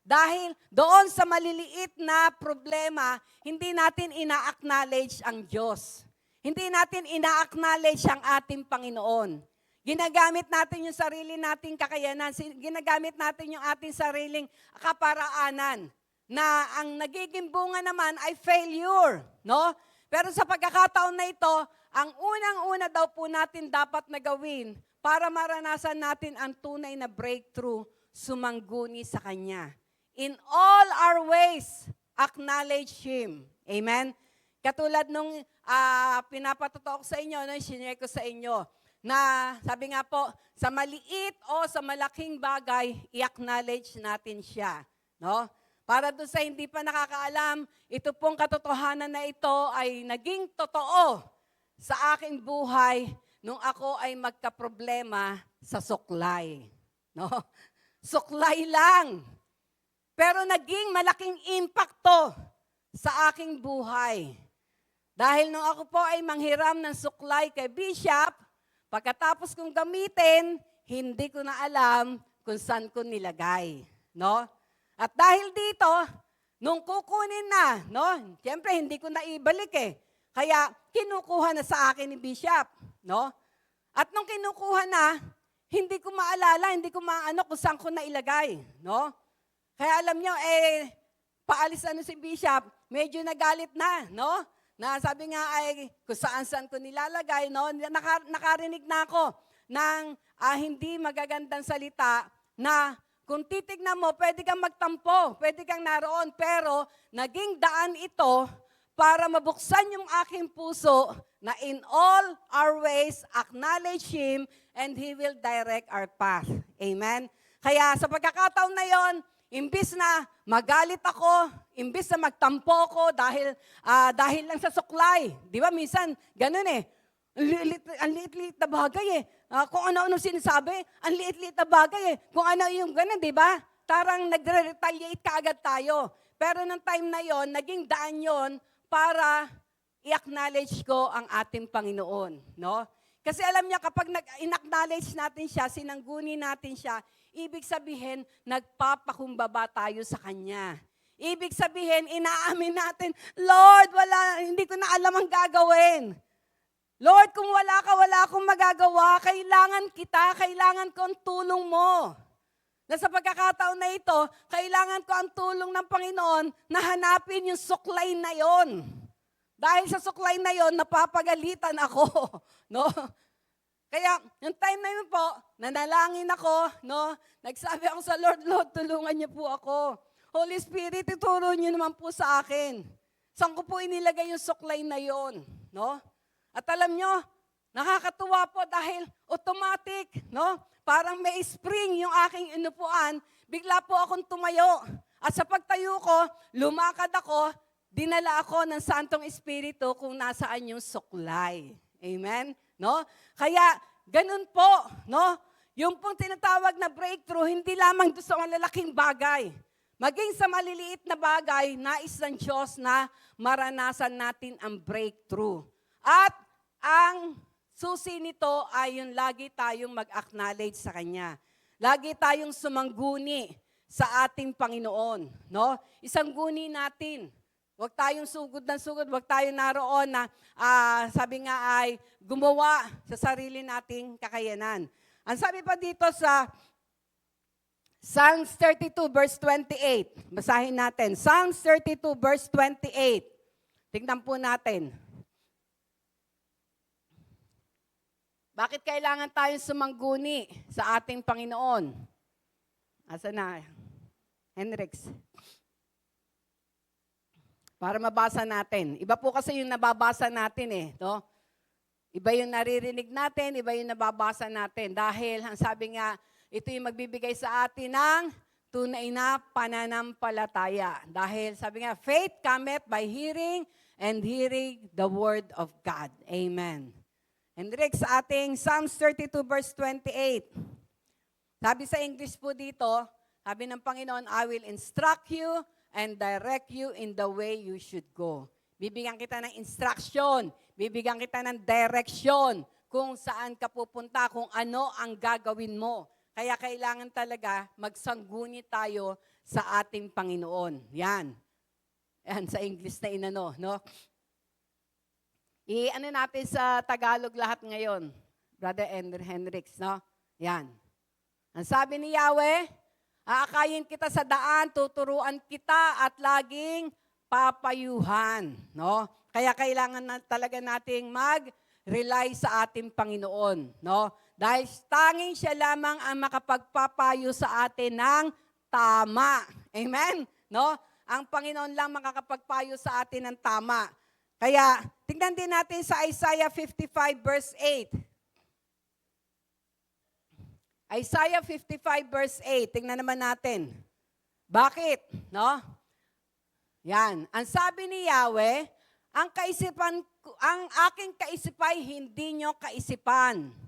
Dahil doon sa maliliit na problema, hindi natin ina-acknowledge ang Diyos. Hindi natin ina-acknowledge ang ating Panginoon. Ginagamit natin yung sarili nating kakayanan. Ginagamit natin yung ating sariling kaparaanan na ang nagiging bunga naman ay failure, no? Pero sa pagkakataon na ito, ang unang-una daw po natin dapat na gawin para maranasan natin ang tunay na breakthrough, sumangguni sa Kanya. In all our ways, acknowledge Him. Amen? Katulad nung pinapatutok ko sa inyo, nung sinare ko sa inyo, na sabi nga po, sa maliit o sa malaking bagay, i-acknowledge natin siya. No? Para doon sa hindi pa nakakaalam, ito pong katotohanan na ito ay naging totoo sa aking buhay nung ako ay magkaproblema sa suklay. No? Suklay lang. Pero naging malaking impacto sa aking buhay. Dahil nung ako po ay manghiram ng suklay kay Bishop, pagkatapos kong gamitin, hindi ko na alam kung saan ko nilagay. No? At dahil dito, nung kukunin na, no? Siyempre, hindi ko na ibalik eh. Kaya, kinukuha na sa akin ni Bishop, no? At nung kinukuha na, hindi ko maalala, hindi ko maano kung saan ko na ilagay, no? Kaya alam nyo, paalis na si Bishop, medyo nagalit na, no? Na sabi nga ay, kung saan-saan ko nilalagay, no? Nakarinig na ako ng hindi magagandang salita na kung titignan mo, pwede kang magtampo, pwede kang naroon, pero naging daan ito para mabuksan yung aking puso na in all our ways, acknowledge Him and He will direct our path. Amen? Kaya sa pagkakataon na yon, imbis na magalit ako, imbis na magtampo ko dahil lang sa suklay. Di ba minsan, ganun eh. Ang liit-liit na bagay eh. Kung ano-ano sinasabi, ang liit-liit na bagay eh. Kung ano yung ganun, di ba? Tarang nagre-retaliate kaagad tayo. Pero nung time na yon, naging daan yon para i-acknowledge ko ang ating Panginoon. No? Kasi alam niya, kapag in-acknowledge natin siya, sinangguni natin siya, ibig sabihin, nagpapakumbaba tayo sa Kanya. Ibig sabihin, inaamin natin, Lord, hindi ko na alam ang gagawin. Lord, kung wala ka, wala akong magagawa. Kailangan kita, kailangan ko ang tulong mo. Na sa pagkakataon na ito, kailangan ko ang tulong ng Panginoon na hanapin yung suklay na yon. Dahil sa suklay na yon, napapagalitan ako. No? Kaya, yung time na yun po, nanalangin ako, no? Nagsabi ako sa Lord, Lord, tulungan niyo po ako. Holy Spirit, ituro niyo naman po sa akin. Saan ko po inilagay yung suklay na yon? No? At alam nyo, nakakatuwa po dahil automatic, no? Parang may spring yung aking inupuan, bigla po akong tumayo. At sa pagtayo ko, lumakad ako, dinala ako ng Santong Espiritu kung nasaan yung suklay. Amen? No? Kaya, ganun po, no? Yung pong tinatawag na breakthrough, hindi lamang doon sa malalaking bagay. Maging sa maliliit na bagay, nais ng Diyos na maranasan natin ang breakthrough. At ang susi nito ay yung lagi tayong mag-acknowledge sa Kanya. Lagi tayong sumangguni sa ating Panginoon. No? Isang guni natin. Huwag tayong sugod ng sugod, huwag tayong naroon na sabi nga ay gumawa sa sarili nating kakayanan. Ang sabi pa dito sa Psalms 32 verse 28. Basahin natin. Psalms 32 verse 28. Tingnan po natin. Bakit kailangan tayong sumangguni sa ating Panginoon? Asa na? Henrix. Para mabasa natin. Iba po kasi yung nababasa natin eh. No? Iba yung naririnig natin, iba yung nababasa natin. Dahil, ang sabi nga, ito yung magbibigay sa atin ng tunay na pananampalataya. Dahil, sabi nga, faith cometh by hearing and hearing the word of God. Amen. Hendrik, sa ating Psalms 32 verse 28. Sabi sa English po dito, sabi ng Panginoon, I will instruct you and direct you in the way you should go. Bibigyan kita ng instruction, bibigyan kita ng direction kung saan ka pupunta, kung ano ang gagawin mo. Kaya kailangan talaga magsangguni tayo sa ating Panginoon. Yan. Yan sa English na inano, no? I-ano natin sa Tagalog lahat ngayon. Brother Hendricks, no? Yan. Ang sabi ni Yahweh, aakayin kita sa daan, tuturuan kita at laging papayuhan, no? Kaya kailangan na talaga nating mag-rely sa ating Panginoon, no? Dahil tanging siya lamang ang makapagpapayo sa atin ng tama. Amen? No? Ang Panginoon lang makakapagpayo sa atin ng tama. Kaya, tingnan din natin sa Isaiah 55 verse 8. Isaiah 55 verse 8. Tingnan naman natin. Bakit? No? Yan. Ang sabi ni Yahweh, ang aking kaisipay hindi nyo kaisipan.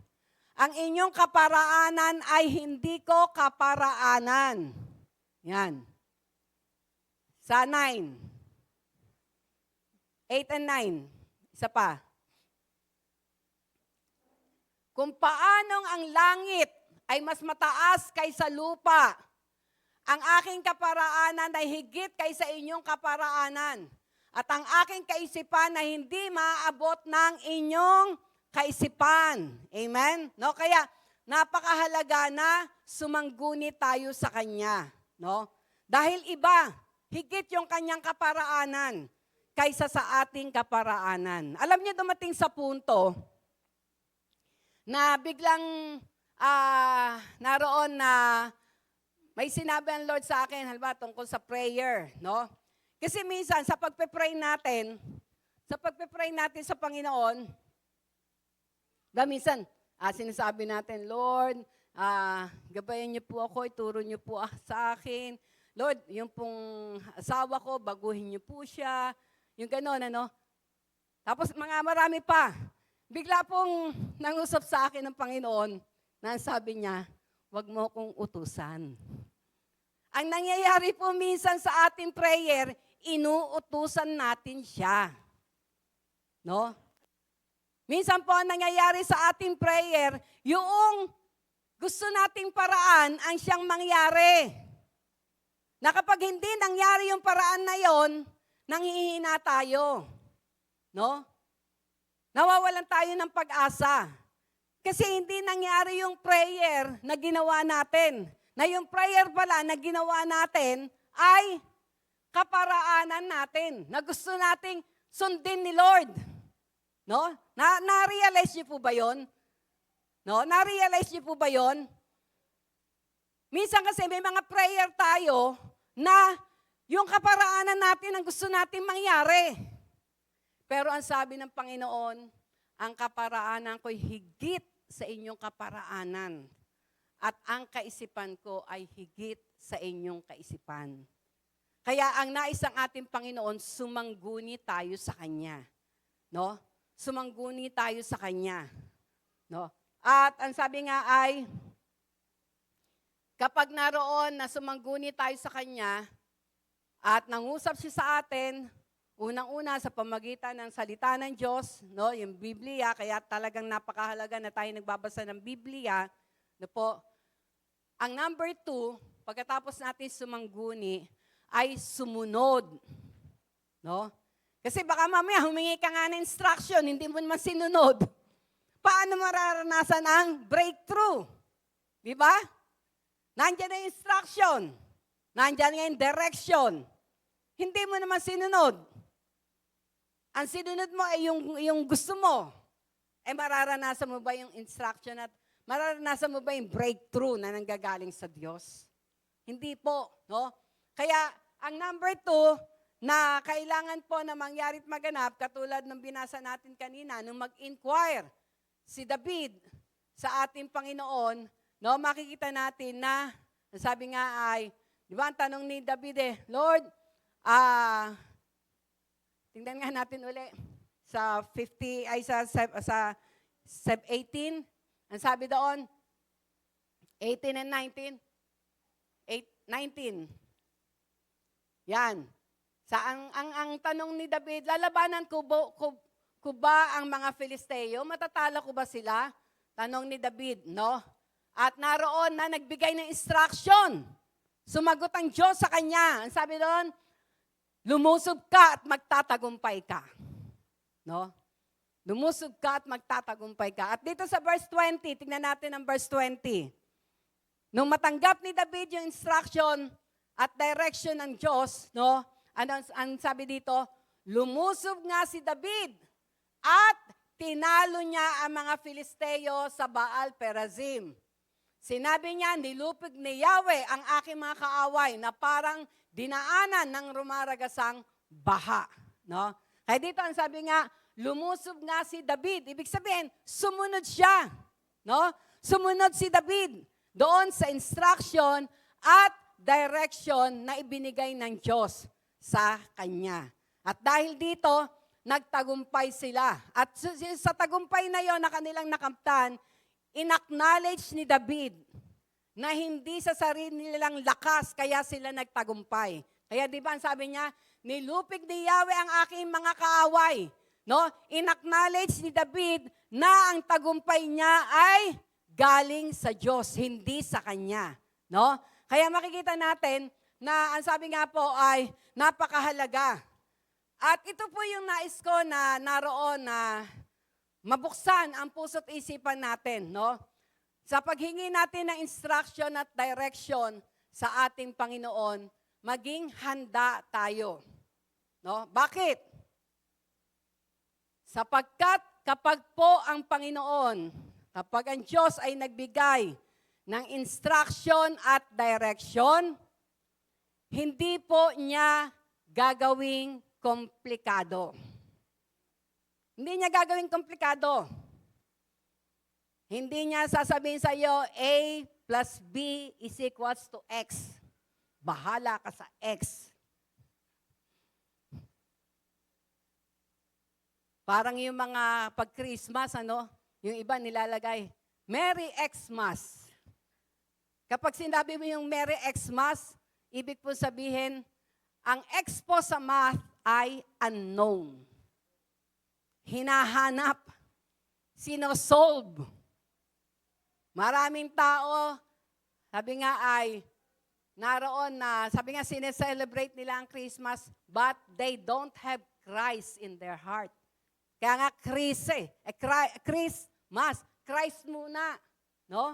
Ang inyong kaparaanan ay hindi ko kaparaanan. Yan. Sa 9. 8 and 9. Isa pa. Kung paanong ang langit ay mas mataas kaysa lupa, ang aking kaparaanan ay higit kaysa inyong kaparaanan. At ang aking kaisipan ay hindi maaabot ng inyong kaisipan. Amen? No? Kaya napakahalaga na sumangguni tayo sa Kanya. No? Dahil iba, higit yung Kanyang kaparaanan kaysa sa ating kaparaanan. Alam niyo, dumating sa punto na biglang naroon na may sinabi ang Lord sa akin, halimbawa tungkol sa prayer, no? Kasi minsan sa pagpe-pray natin sa Panginoon, minsan sinasabi natin, Lord, gabayan niyo po ako, ituro niyo po sa akin. Lord, yung pong asawa ko, baguhin niyo po siya. Yung gano'n, ano? Tapos marami pa. Bigla pong nangusap sa akin ng Panginoon na sabi niya, wag mo kong utusan. Ang nangyayari po minsan sa ating prayer, inuutusan natin siya. No? Minsan po ang nangyayari sa ating prayer, yung gusto nating paraan ang siyang mangyari. Na kapag hindi nangyari yung paraan na yon, nanghihina tayo. No? Nawawalan tayo ng pag-asa. Kasi hindi nangyari yung prayer na ginawa natin. Na yung prayer pala na ginawa natin ay kaparaanan natin. Na gusto nating sundin ni Lord. No? Na-realize niyo po ba yon? No? Na-realize niyo po ba yon? Minsan kasi may mga prayer tayo na yung kaparaanan natin ang gusto natin mangyari. Pero ang sabi ng Panginoon, ang kaparaanan ko'y higit sa inyong kaparaanan. At ang kaisipan ko ay higit sa inyong kaisipan. Kaya ang nais ng ating Panginoon, sumangguni tayo sa Kanya. No? Sumangguni tayo sa Kanya. No? At ang sabi nga ay, kapag naroon na sumangguni tayo sa Kanya, at nangusap siya sa atin, unang-una sa pamagitan ng salita ng Diyos, no, yung Biblia, kaya talagang napakahalaga na tayo nagbabasa ng Biblia, no po. Ang number 2, pagkatapos natin sumangguni, ay sumunod. No? Kasi baka mamaya humingi ka nga ng instruction, hindi mo naman sinunod. Paano mararanasan ang breakthrough? Di ba? Nandiyan na yung instruction. Nandiyan nga yung direction. Hindi mo naman sinunod. Ang sinunod mo ay yung gusto mo. Eh mararanasan mo ba yung instruction at mararanasan mo ba yung breakthrough na nanggagaling sa Diyos? Hindi po, no? Kaya ang number 2 na kailangan po na mangyarit maganap, katulad ng binasa natin kanina, nung mag-inquire si David sa ating Panginoon, no, makikita natin na, sabi nga ay, di ba ang tanong ni David Lord, tingnan nga natin uli sa 50 ay sa 18. Ang sabi doon 18 and 19. 19. Yan. Ang tanong ni David, lalabanan ko ba ang mga Filisteo? Matatalo ko ba sila? Tanong ni David, no? At naroon na nagbigay ng instruction. Sumagot ang Diyos sa kanya. Ang sabi doon, lumusob ka at magtatagumpay ka. No? Lumusog ka at magtatagumpay ka. At dito sa verse 20, tingnan natin ang verse 20. Nung matanggap ni David yung instruction at direction ng Diyos, no? Ang sabi dito, lumusob nga si David at tinalo niya ang mga Filisteo sa Baal Perazim. Sinabi niya, nilupig ni Yahweh ang aking mga kaaway na parang dinaanan ng rumaragasang baha. No? Kaya dito ang sabi nga, lumusob nga si David. Ibig sabihin, sumunod siya. No? Sumunod si David doon sa instruction at direction na ibinigay ng Diyos sa kanya. At dahil dito, nagtagumpay sila. At sa tagumpay na yon na kanilang nakamtan, inacknowledge ni David na hindi sa sarili nilang lakas kaya sila nagtagumpay. Kaya di ba ang sabi niya, nilupig ni Yahweh ang aking mga kaaway. No? Inacknowledge ni David na ang tagumpay niya ay galing sa Diyos, hindi sa kanya. No? Kaya makikita natin na ang sabi nga po ay napakahalaga. At ito po yung nais ko na naroon na mabuksan ang puso't isipan natin. No? Sa paghingi natin ng instruction at direction sa ating Panginoon, maging handa tayo. No? Bakit? Sapagkat kapag po ang Panginoon, kapag ang Diyos ay nagbigay ng instruction at direction, hindi po niya gagawing komplikado. Hindi niya gagawing komplikado. Hindi niya sasabihin sa iyo, A plus B is equals to X. Bahala ka sa X. Parang yung mga pag-Christmas, yung iba nilalagay, Merry Xmas. Kapag sinabi mo yung Merry Xmas, ibig po sabihin, ang X po sa math ay unknown. Hinahanap. Sinosolve. Maraming tao, sabi nga ay, naroon na, sabi nga sineselebrate nila ang Christmas, but they don't have Christ in their heart. Kaya nga Christmas, Christ muna, no?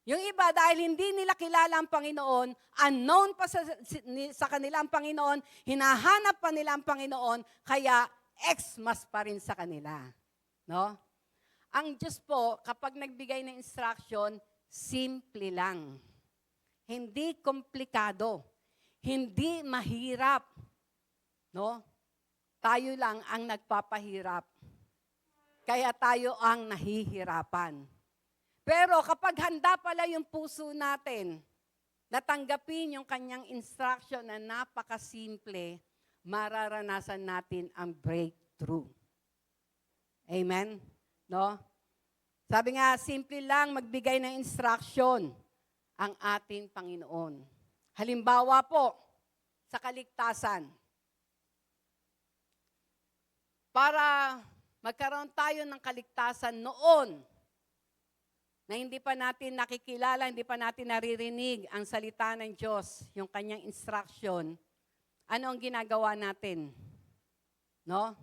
Yung iba dahil hindi nila kilala ang Panginoon, unknown pa sa kanila ang Panginoon, hinahanap pa nila ang Panginoon, kaya Xmas pa rin sa kanila, no? Ang Diyos po, kapag nagbigay ng instruction, simple lang. Hindi komplikado. Hindi mahirap, no? Tayo lang ang nagpapahirap. Kaya tayo ang nahihirapan. Pero kapag handa pala yung puso natin, natanggapin yung kanyang instruction na napakasimple, mararanasan natin ang breakthrough. Amen? No? Sabi nga, simple lang magbigay ng instruction ang ating Panginoon. Halimbawa po, sa kaligtasan. Para magkaroon tayo ng kaligtasan noon na hindi pa natin nakikilala, hindi pa natin naririnig ang salita ng Diyos, yung kanyang instruction, ano ang ginagawa natin? No?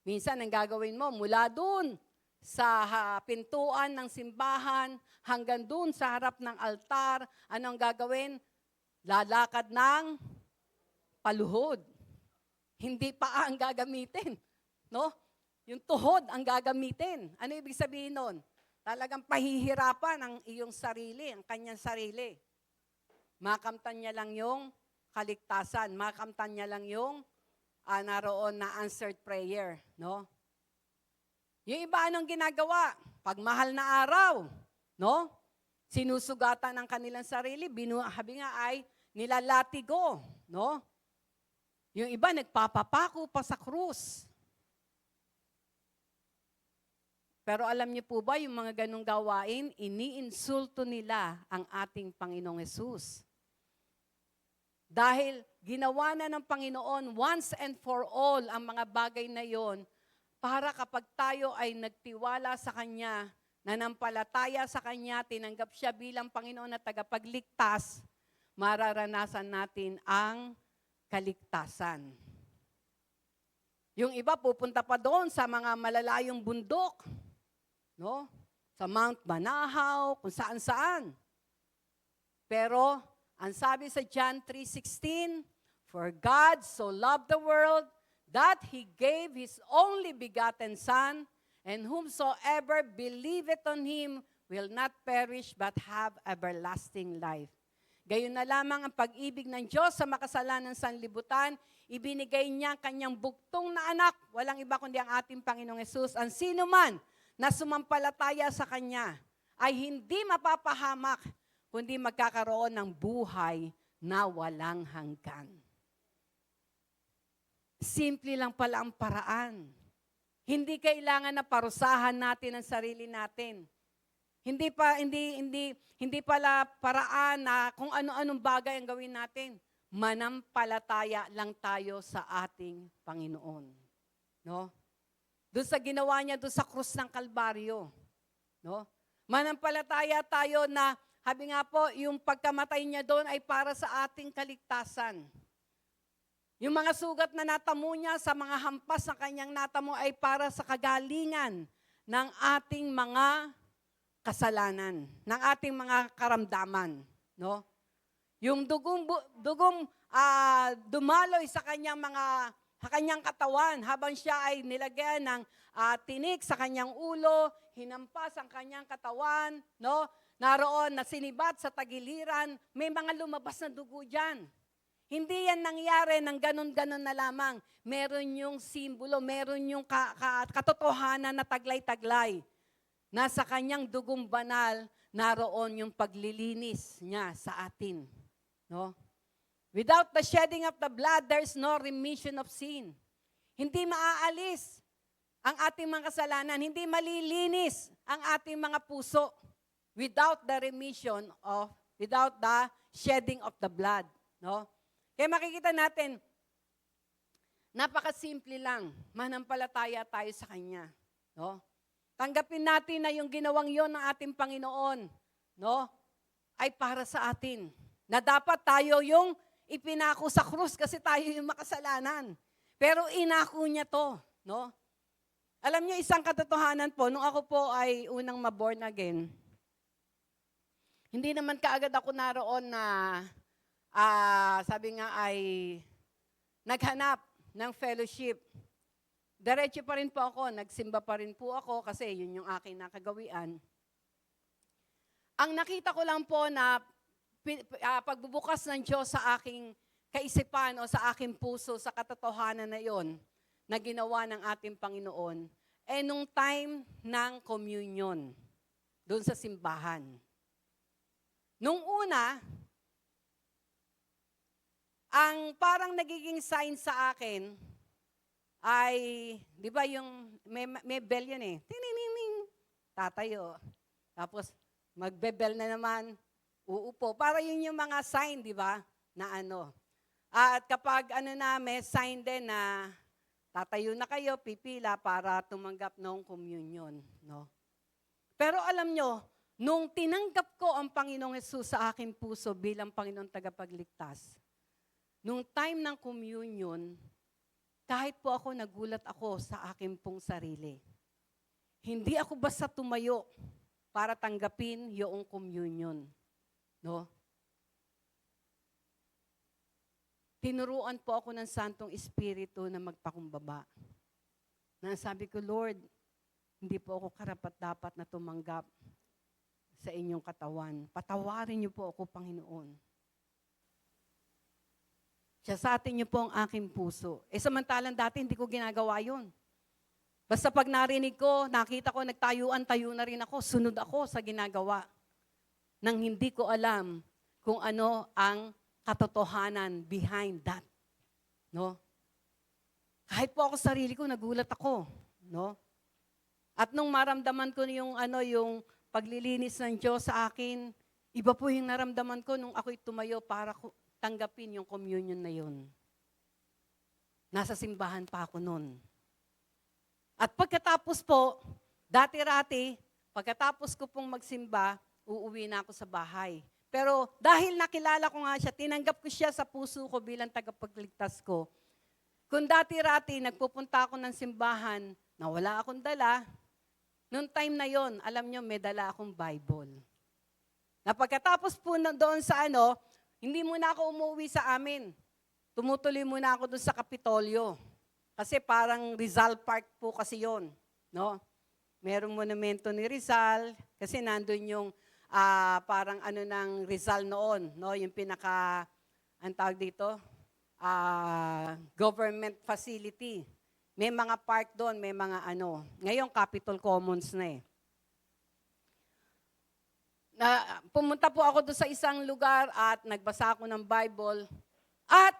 Minsan, ang gagawin mo, mula dun sa pintuan ng simbahan, hanggang dun sa harap ng altar, ano ang gagawin? Lalakad ng paluhod. Hindi pa ang gagamitin. No? Yung tuhod ang gagamitin. Ano ibig sabihin nun? Talagang pahihirapan ang iyong sarili, ang kanyang sarili. Makamtan niya lang yung kaligtasan. Makamtan niya lang yung naroon na answered prayer. No? Yung iba anong ginagawa? Pagmahal na araw, no? Sinusugatan ng kanilang sarili, habi nga ay nilalatigo, no? Yung iba nagpapapako pa sa krus. Pero alam niyo po ba, yung mga ganong gawain, iniinsulto nila ang ating Panginoong Hesus. Dahil ginawa na ng Panginoon once and for all ang mga bagay na yon para kapag tayo ay nagtiwala sa Kanya, nanampalataya sa Kanya, tinanggap siya bilang Panginoon at tagapagligtas, mararanasan natin ang kaligtasan. Yung iba pupunta pa doon sa mga malalayong bundok, no? Sa Mount Manahaw, kung saan-saan. Pero, ang sabi sa John 3:16, "For God so loved the world that He gave His only begotten Son, and whomsoever believeth on Him will not perish but have everlasting life." Gayon na lamang ang pag-ibig ng Diyos sa makasalanan sanlibutan, ibinigay niya ang kanyang buktong na anak, walang iba kundi ang ating Panginoong Hesus. Ang sino man na sumampalataya sa Kanya ay hindi mapapahamak, kundi magkakaroon ng buhay na walang hanggan. Simple lang pala ang paraan. Hindi kailangan na parusahan natin ang sarili natin. Hindi pala paraan na kung ano-anong bagay ang gawin natin. Manampalataya lang tayo sa ating Panginoon. No? Doon sa ginawa niya doon sa krus ng Kalbaryo. No? Manampalataya tayo na, sabi nga po, yung pagkamatay niya doon ay para sa ating kaligtasan. Yung mga sugat na natamo niya sa mga hampas na kanyang natamo ay para sa kagalingan ng ating mga kasalanan, ng ating mga karamdaman, no? Yung dugong dumaloy sa kanyang katawan habang siya ay nilagyan ng tinik sa kanyang ulo, hinampas ang kanyang katawan, no? Naroon na sinibat sa tagiliran, may mga lumabas na dugo diyan. Hindi yan nangyari ng ganun-ganun na lamang. Meron yung simbolo, meron yung katotohanan na taglay-taglay. Nasa kanyang dugong banal, naroon yung paglilinis niya sa atin. No? Without the shedding of the blood, there's no remission of sin. Hindi maaalis ang ating mga kasalanan, hindi malilinis ang ating mga puso without the without the shedding of the blood. No? Kaya makikita natin, napakasimple lang, manampalataya tayo sa Kanya. No? Tanggapin natin na yung ginawang yon ng ating Panginoon, no, ay para sa atin. Na dapat tayo yung ipinako sa krus kasi tayo yung makasalanan. Pero inako niya to, no? Alam niyo, isang katotohanan po, nung ako po ay unang ma-born again, hindi naman kaagad ako naroon na, sabi nga ay, naghanap ng fellowship. Diretso pa rin po ako, nagsimba pa rin po ako kasi yun yung aking nakagawian. Ang nakita ko lang po na pagbubukas ng Diyos sa aking kaisipan o sa aking puso, sa katotohanan na yon na ginawa ng ating Panginoon, nung time ng communion, doon sa simbahan. Nung una, ang parang nagiging sign sa akin, ay, di ba yung, may bell yun eh. Ting-ting-ting. Tatayo. Tapos, magbe-bell na naman, uupo. Para yun yung mga sign, di ba? Na ano. At kapag may sign din na tatayo na kayo, pipila para tumanggap ng communion. No? Pero alam nyo, nung tinanggap ko ang Panginoong Hesus sa aking puso bilang Panginoong tagapagligtas, nung time ng communion, kahit po ako, nagulat ako sa akin pong sarili. Hindi ako basta tumayo para tanggapin yung communion. No? Tinuruan po ako ng Santong Espiritu na magpakumbaba. Na sabi ko, Lord, hindi po ako karapat-dapat na tumanggap sa inyong katawan. Patawarin niyo po ako, Panginoon. Siya sa atin niyo po ang aking puso. Samantalang dati hindi ko ginagawa yun. Basta pag narinig ko, nakita ko, nagtayuan-tayo na rin ako, sunod ako sa ginagawa. Nang hindi ko alam kung ano ang katotohanan behind that. No? Kahit po ako sarili ko, nagulat ako. No? At nung maramdaman ko yung paglilinis ng Diyos sa akin, iba po yung naramdaman ko nung ako'y tumayo para tanggapin yung communion na yun. Nasa simbahan pa ako nun. At pagkatapos po, dati-rati, pagkatapos ko pong magsimba, uuwi na ako sa bahay. Pero dahil nakilala ko nga siya, tinanggap ko siya sa puso ko bilang tagapagligtas ko, Kung dati-rati nagpupunta ako ng simbahan na wala akong dala, noong time na yon, alam nyo, may dala akong Bible. Na pagkatapos po doon sa hindi muna ako umuwi sa amin. Tumutuloy muna ako doon sa Kapitolyo. Kasi parang Rizal Park po kasi yon, no? Merong monumento ni Rizal, kasi nandun yung parang ng Rizal noon, no? Yung ang tawag dito, government facility. May mga park doon, may mga Ngayon, Capitol Commons na eh. Pumunta po ako doon sa isang lugar at nagbasa ako ng Bible. At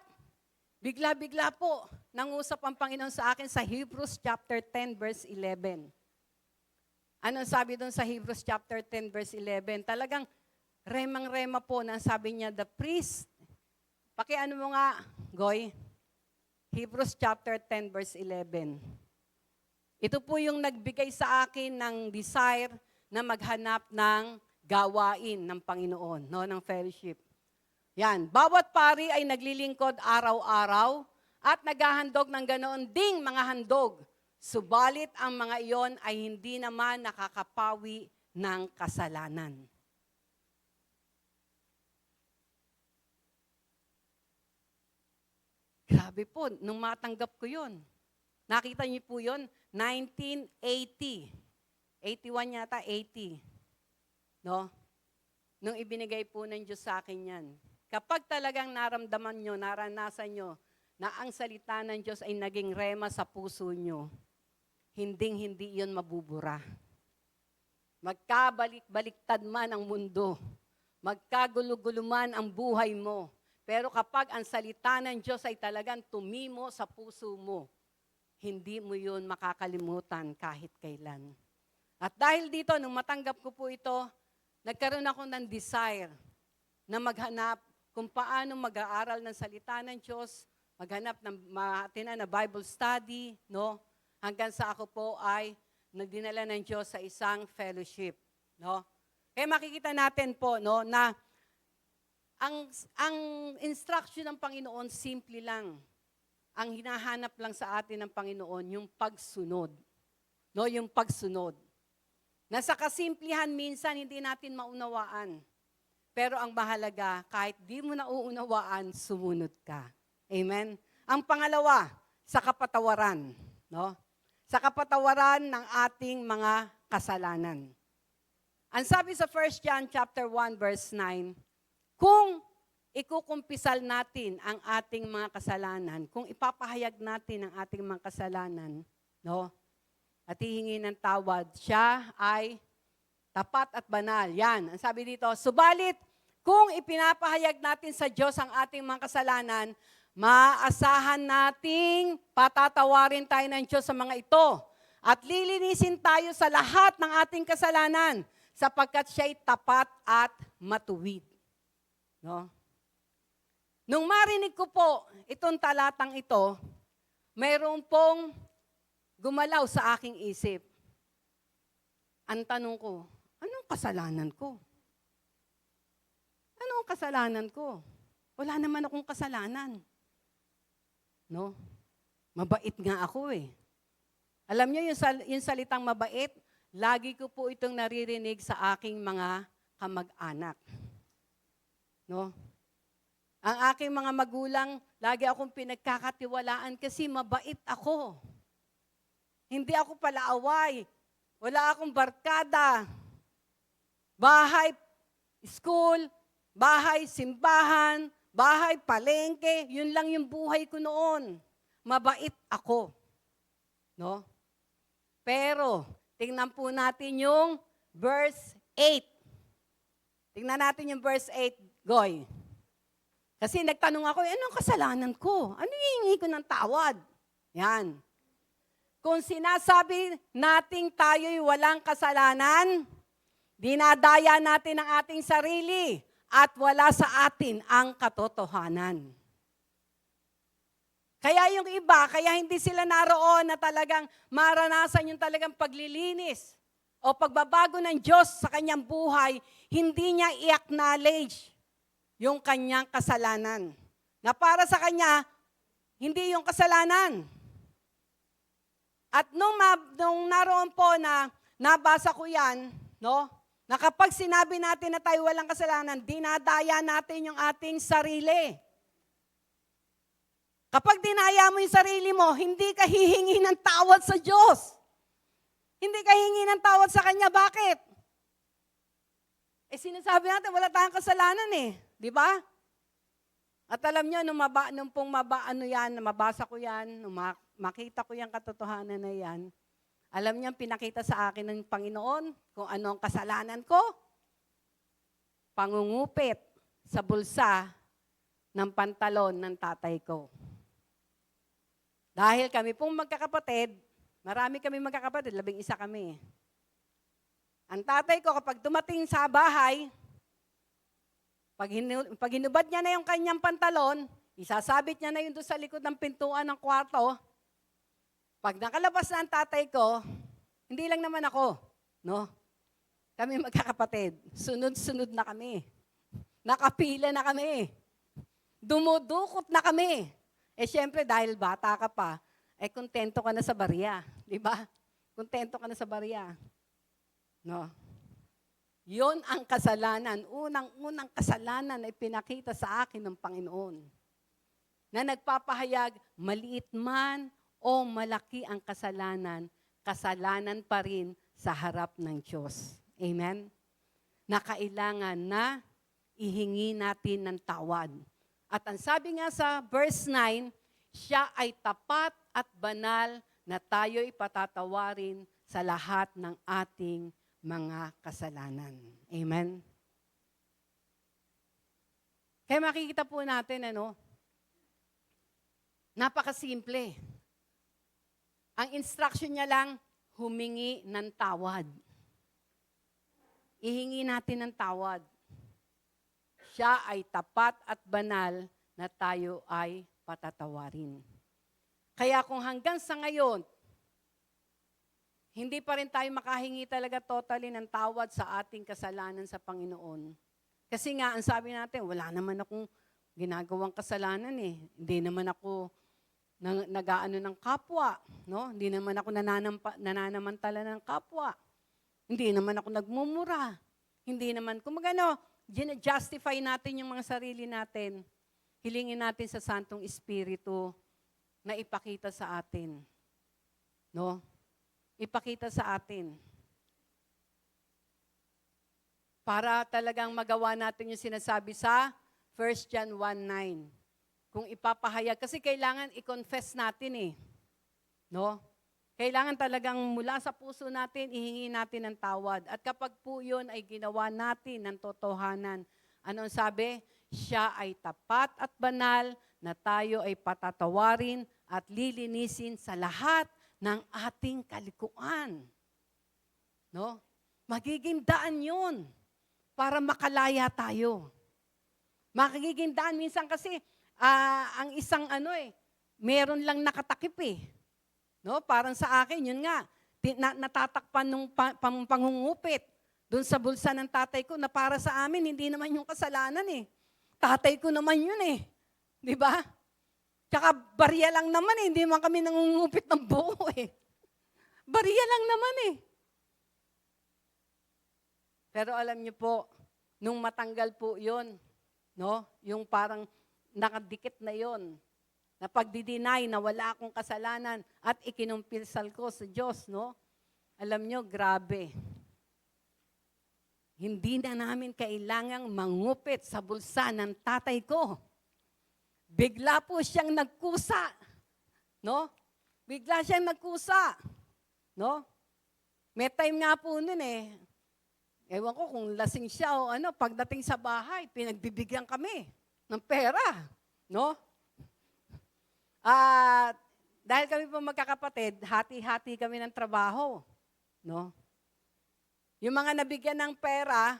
bigla-bigla po, nangusap ang Panginoon sa akin sa Hebrews chapter 10 verse 11. Anong sabi doon sa Hebrews chapter 10 verse 11? Talagang remang-rema po na sabi niya, the priest. Mo nga, Goy. Hebrews chapter 10 verse 11. Ito po yung nagbigay sa akin ng desire na maghanap ng gawain ng Panginoon, no, ng fellowship. Yan, bawat pari ay naglilingkod araw-araw at naghahandog ng ganoon ding mga handog. Subalit ang mga iyon ay hindi naman nakakapawi ng kasalanan. Grabe po, nung matanggap ko yun. Nakita niyo po yun, 1980. 81 yata, 80. No? Nung ibinigay po ng Diyos sa akin yan. Kapag talagang naramdaman nyo, naranasan nyo, na ang salita ng Diyos ay naging rema sa puso nyo, hinding-hindi yun mabubura. Magkabalik-baliktad man ang mundo, magkagulo-gulo man ang buhay mo, pero kapag ang salita ng Diyos ay talagang tumimo sa puso mo, hindi mo yun makakalimutan kahit kailan. At dahil dito, nung matanggap ko po ito, nagkaroon ako ng desire na maghanap kung paano mag-aaral ng salita ng Diyos, maghanap ng matina na Bible study, no? Hanggang sa ako po ay nagdinala ng Diyos sa isang fellowship, no? Kaya makikita natin po, no, na ang instruction ng Panginoon, simple lang. Ang hinahanap lang sa atin ng Panginoon, yung pagsunod. No, yung pagsunod. Na sa kasimplihan, minsan hindi natin maunawaan. Pero ang mahalaga, kahit di mo nauunawaan, sumunod ka. Amen? Ang pangalawa, sa kapatawaran. No? Sa kapatawaran ng ating mga kasalanan. Ang sabi sa 1 John chapter 1 verse 9, kung ikukumpisal natin ang ating mga kasalanan, kung ipapahayag natin ang ating mga kasalanan, no? At hihingi ng tawad, siya ay tapat at banal. Yan, ang sabi dito, subalit, kung ipinapahayag natin sa Diyos ang ating mga kasalanan, maasahan nating patatawarin tayo ng Diyos sa mga ito. At lilinisin tayo sa lahat ng ating kasalanan, sapagkat siya'y tapat at matuwid. No? Nung marinig ko po itong talatang ito, mayroon pong gumalaw sa aking isip. Ang tanong ko, anong kasalanan ko? Anong kasalanan ko? Wala naman akong kasalanan. No? Mabait nga ako eh. Alam niyo yung salitang mabait, lagi ko po itong naririnig sa aking mga kamag-anak. No? Ang aking mga magulang, lagi akong pinagkakatiwalaan kasi mabait ako. Hindi ako palaaway. Wala akong barkada. Bahay, school, bahay, simbahan, bahay, palengke. Yun lang yung buhay ko noon. Mabait ako. No? Pero, tingnan po natin yung verse 8. Tingnan natin yung verse 8, Goy. Kasi nagtanong ako, anong kasalanan ko? Ano hihingi ko ng tawad? Yan. Kung sinasabi nating tayo'y walang kasalanan, dinadaya natin ang ating sarili at wala sa atin ang katotohanan. Kaya yung iba, kaya hindi sila naroon na talagang maranasan yung talagang paglilinis o pagbabago ng Diyos sa kanyang buhay, hindi niya i-acknowledge yung kanyang kasalanan. Na para sa kanya, hindi yung kasalanan. At nung naroon po na nabasa ko yan, no? Na kapag sinabi natin na tayo walang kasalanan, dinadaya natin yung ating sarili. Kapag dinaya mo yung sarili mo, hindi ka hihingi ng tawad sa Diyos. Hindi ka hihingi ng tawad sa Kanya. Bakit? Sinasabi natin, wala tayong kasalanan Di ba? At alam nyo, nung mabasa ko yan, nung makita ko yung katotohanan na yan, alam niyo, pinakita sa akin ng Panginoon kung ano ang kasalanan ko. Pangungupit sa bulsa ng pantalon ng tatay ko. Dahil kami pong magkakapatid, marami kami magkakapatid, 11 kami. Ang tatay ko kapag dumating sa bahay, pag hinubad niya na yung kanyang pantalon, isasabit niya na yun doon sa likod ng pintuan ng kwarto. Pag nakalabas na ang tatay ko, hindi lang naman ako, no? Kami magkakapatid, sunod-sunod na kami. Nakapila na kami. Dumudukot na kami. Siyempre, dahil bata ka pa, kontento ka na sa barya. Di ba? Kontento ka na sa barya. No? Yon ang kasalanan. Unang kasalanan ay pinakita sa akin ng Panginoon. Na nagpapahayag, maliit man o malaki ang kasalanan, kasalanan pa rin sa harap ng Diyos. Amen? Na kailangan na ihingi natin ng tawad. At ang sabi nga sa verse 9, siya ay tapat at banal na tayo'y patatawarin sa lahat ng ating mga kasalanan. Amen? Kaya makikita po natin, napakasimple. Ang instruction niya lang, humingi ng tawad. Ihingi natin ng tawad. Siya ay tapat at banal na tayo ay patatawarin. Kaya kung hanggang sa ngayon, hindi pa rin tayo makahingi talaga totally ng tawad sa ating kasalanan sa Panginoon. Kasi nga, ang sabi natin, wala naman akong ginagawang kasalanan Hindi naman ako nag-aano ng kapwa. No? Hindi naman ako nananamantala ng kapwa. Hindi naman ako nagmumura. Hindi naman, justify natin yung mga sarili natin. Hilingin natin sa Santong Espiritu na ipakita sa atin. No? Ipakita sa atin. Para talagang magawa natin yung sinasabi sa 1 John 1:9. Kung ipapahayag, kasi kailangan i-confess natin No? Kailangan talagang mula sa puso natin, ihingi natin ng tawad. At kapag po yun ay ginawa natin ng totohanan, ano ang sabi? Siya ay tapat at banal na tayo ay patatawarin at lilinisin sa lahat ng ating kalikuan. No? Magiging daan yun para makalaya tayo. Magiging daan. Minsan kasi, ang isang meron lang nakatakip No? Parang sa akin, yun nga, natatakpan ng pangungupit doon sa bulsa ng tatay ko na para sa amin, hindi naman yung kasalanan Tatay ko naman yun Di ba? Tsaka barya lang naman hindi man kami nangungupit ng buo Barya lang naman Pero alam niyo po, nung matanggal po yun, no? Yung parang nakadikit na yun, na pagdi-deny na wala akong kasalanan at ikinumpilsal ko sa Diyos, no? Alam nyo, grabe. Hindi na namin kailangang mangupit sa bulsa ng tatay ko. Bigla po siyang nagkusa, no? Bigla siyang nagkusa, no? May time nga po nun ewan ko kung lasing siya o pagdating sa bahay, pinagbibigyan kami ng pera, no? Dahil kami po magkakapatid, hati-hati kami ng trabaho. No? Yung mga nabigyan ng pera,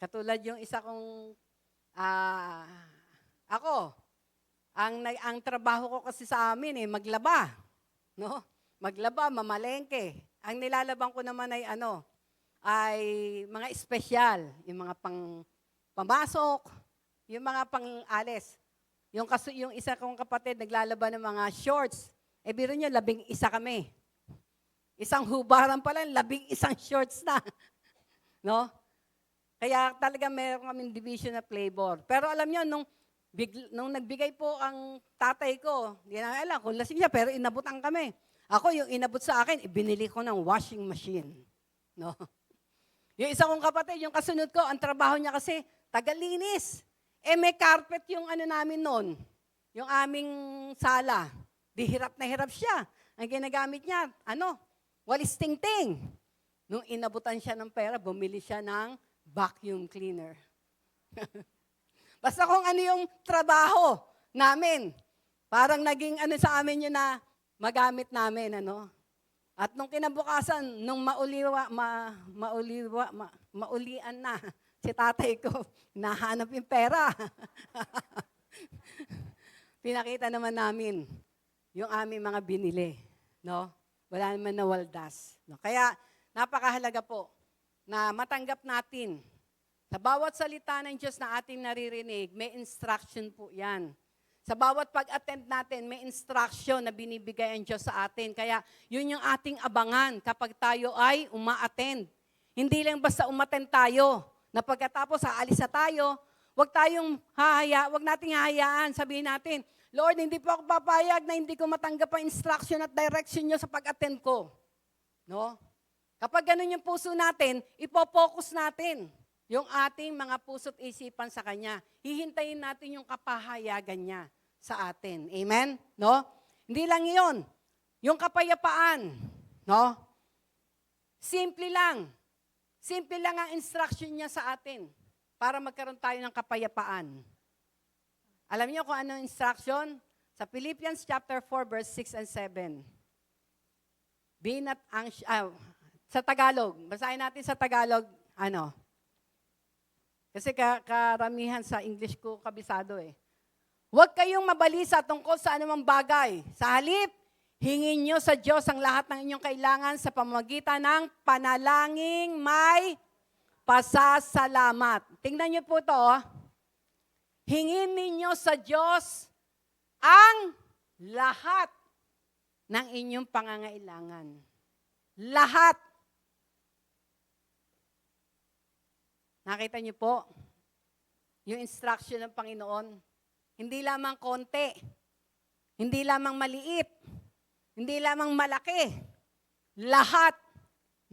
katulad yung isa kong, ako, ang trabaho ko kasi sa amin maglaba. No? Maglaba, mamalengke. Ang nilalaban ko naman ay ay mga espesyal, yung mga pamasok, yung mga pang-alis. yung isa kong kapatid naglalaban ng mga shorts. Eh, biro niyo, 11 kami. Isang hubaran pa lang, 11 shorts na. No? Kaya talaga meron kaming division na flavor. Pero alam niyo, nung nagbigay po ang tatay ko, hindi na alam kung lasing siya, pero inabutan kami. Ako, yung inabot sa akin, ibinili ko ng washing machine. No? Yung isa kong kapatid, yung kasunod ko, ang trabaho niya kasi, tagalinis. Eh, may carpet yung ano namin noon, yung aming sala. Di hirap na hirap siya. Ang ginagamit niya, walis ting-ting. Nung inabutan siya ng pera, bumili siya ng vacuum cleaner. Basta kung ano yung trabaho namin, parang naging sa amin yun na magamit namin, At nung kinabukasan, nung maulian na, si tatay ko, nahanap yung pera. Pinakita naman namin yung aming mga binili, no? Wala naman nawaldas. No? Kaya, napakahalaga po na matanggap natin sa bawat salita ng Diyos na ating naririnig, may instruction po yan. Sa bawat pag-attend natin, may instruction na binibigay ang Diyos sa atin. Kaya yun yung ating abangan kapag tayo ay uma-attend. Hindi lang basta umattend tayo, na pagkatapos aalis na tayo, wag nating hahayaan, sabihin natin, Lord, hindi po ako papayag na hindi ko matanggap ang instruction at direction nyo sa pag-attend ko. No? Kapag ganun yung puso natin, ipopokus natin yung ating mga puso't isipan sa Kanya. Hihintayin natin yung kapahayagan niya sa atin. Amen? No? Hindi lang iyon. Yung kapayapaan. No? Simple lang. Simple lang ang instruction niya sa atin para magkaroon tayo ng kapayapaan. Alam niyo kung ano ang instruction? Sa Philippians chapter 4, verse 6 and 7. Be not anxious. Sa Tagalog. Basahin natin sa Tagalog. Kasi karamihan sa English ko kabisado eh. Huwag kayong mabalisa tungkol sa anumang bagay. Sa halip, hingin nyo sa Diyos ang lahat ng inyong kailangan sa pamamagitan ng panalangin may pasasalamat. Tingnan nyo po ito. Hingin ninyo sa Diyos ang lahat ng inyong pangangailangan. Lahat. Nakita niyo po, yung instruction ng Panginoon, hindi lamang konti, hindi lamang maliit, hindi lamang malaki, lahat.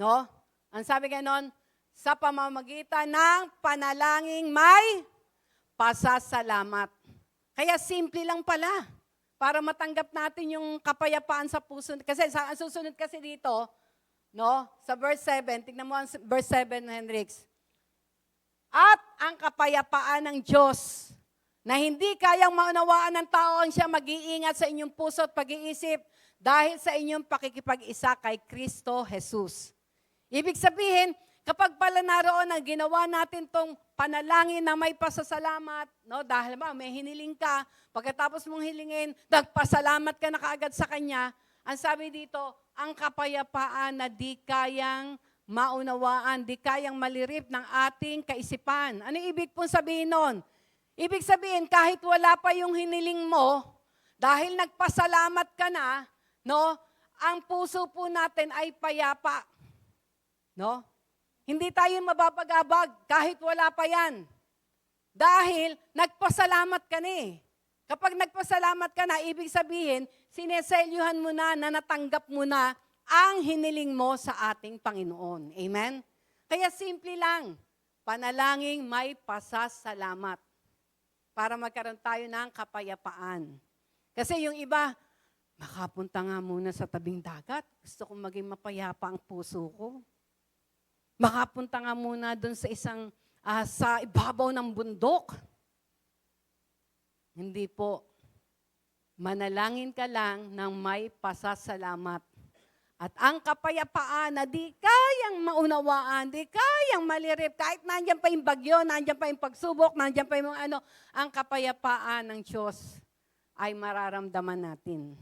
No? Ang sabi ganon, sa pamamagitan ng panalangin may pasasalamat. Kaya simple lang pala, para matanggap natin yung kapayapaan sa puso. Kasi ang susunod kasi dito, no, sa verse 7, tignan mo ang verse 7, Hendrix. At ang kapayapaan ng Diyos na hindi kayang maunawaan ng tao ang siya mag-iingat sa inyong puso at pag-iisip dahil sa inyong pakikipag-isa kay Kristo Jesus. Ibig sabihin, kapag pala naroon na ginawa natin tong panalangin na may pasasalamat, no, dahil may hiniling ka, pagkatapos mong hilingin, nagpasalamat ka na kaagad sa Kanya, ang sabi dito, ang kapayapaan na di kayang maunawaan, di kayang malirip ng ating kaisipan. Ano ibig pong sabihin nun? Ibig sabihin, kahit wala pa yung hiniling mo, dahil nagpasalamat ka na, no, ang puso po natin ay payapa. No? Hindi tayo mababagabag kahit wala pa yan. Dahil nagpasalamat ka na eh. Kapag nagpasalamat ka na, ibig sabihin, sineselyuhan mo na natanggap mo na ang hiniling mo sa ating Panginoon. Amen? Kaya simple lang, panalangin may pasasalamat para magkaroon tayo ng kapayapaan. Kasi yung iba, makapunta nga muna sa tabing dagat. Gusto kong maging mapayapa ang puso ko. Makapunta nga muna doon sa sa ibabaw ng bundok. Hindi po. Manalangin ka lang ng may pasasalamat. At ang kapayapaan na di kayang maunawaan, di kayang malirip, kahit nandiyan pa yung bagyo, nandiyan pa yung pagsubok, nandiyan pa yung ang kapayapaan ng Diyos ay mararamdaman natin.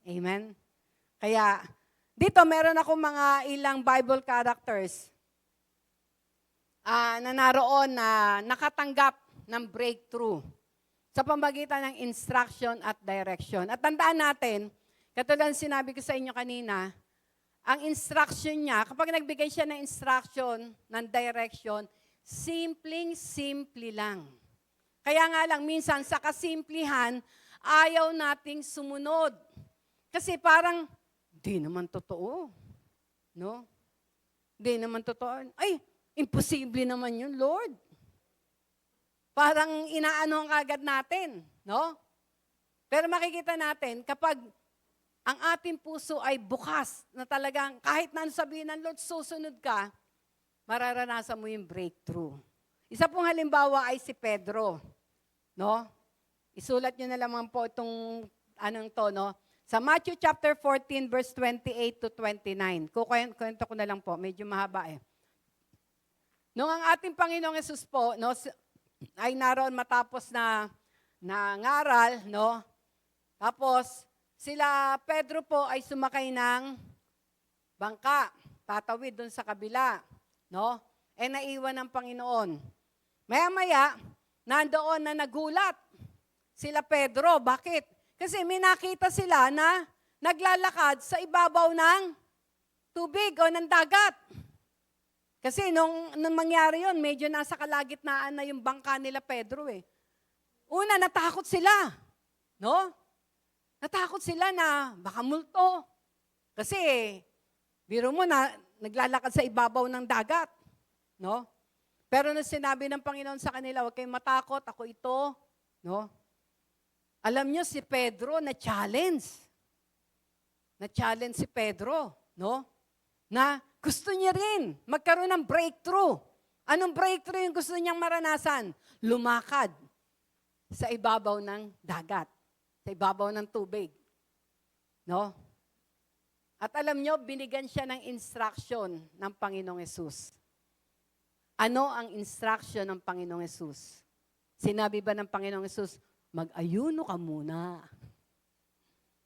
Amen? Kaya, dito meron ako mga ilang Bible characters na naroon na nakatanggap ng breakthrough. sa pamagitan ng instruction at direction. At tandaan natin, katulad ng sinabi ko sa inyo kanina, ang instruction niya, kapag nagbigay siya ng instruction, ng direction, simpleng-simple lang. Kaya nga lang, minsan sa kasimplihan, ayaw nating sumunod. Kasi parang, di naman totoo. No? Di naman totoo. Ay, imposible naman yun, Lord. Parang inaano ang kagad natin, no? Pero makikita natin, kapag ang ating puso ay bukas, na talagang kahit na ano sabihin ng Lord, susunod ka, mararanasan mo yung breakthrough. Isa pong halimbawa ay si Pedro, no? Isulat nyo na lamang po itong anong to, no? Sa Matthew chapter 14, verse 28 to 29. Kwento ko na lang po, medyo mahaba eh. Nung ang ating Panginoong Yesus po, no, ay naroon matapos na nangaral, no? Tapos, sila Pedro po ay sumakay ng bangka, tatawid doon sa kabila, no? Eh naiwan ng Panginoon. Maya-maya, nandoon na nagulat sila Pedro. Bakit? Kasi may nakita sila na naglalakad sa ibabaw ng tubig o ng dagat. Kasi nung mangyari yun, medyo nasa kalagitnaan na yung bangka nila Pedro eh. Una, natakot sila. No? Natakot sila na baka multo. Kasi, biro mo na, naglalakad sa ibabaw ng dagat. No? Pero nung sinabi ng Panginoon sa kanila, huwag kayong matakot, ako ito. No? Alam nyo, si Pedro na-challenge. Na-challenge si Pedro. No? Na gusto niya rin magkaroon ng breakthrough. Anong breakthrough yung gusto niyang maranasan? Lumakad sa ibabaw ng dagat, sa ibabaw ng tubig. No? At alam niyo, binigyan siya ng instruction ng Panginoong Yesus. Ano ang instruction ng Panginoong Yesus? Sinabi ba ng Panginoong Yesus, mag-ayuno ka muna.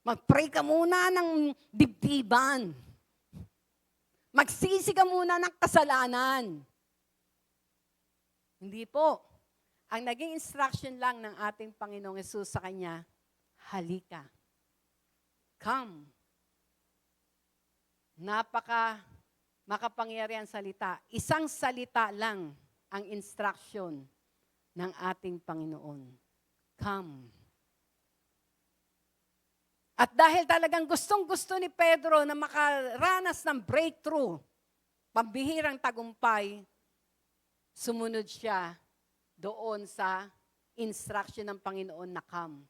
Mag-pray ka muna ng dibdiban. Magsisi ka muna ng kasalanan. Hindi po. Ang naging instruction lang ng ating Panginoong Yesus sa kanya, halika. Come. Napaka makapangyarihan salita. Isang salita lang ang instruction ng ating Panginoon. Come. At dahil talagang gustong-gusto ni Pedro na makaranas ng breakthrough, pambihirang tagumpay, sumunod siya doon sa instruction ng Panginoon na come.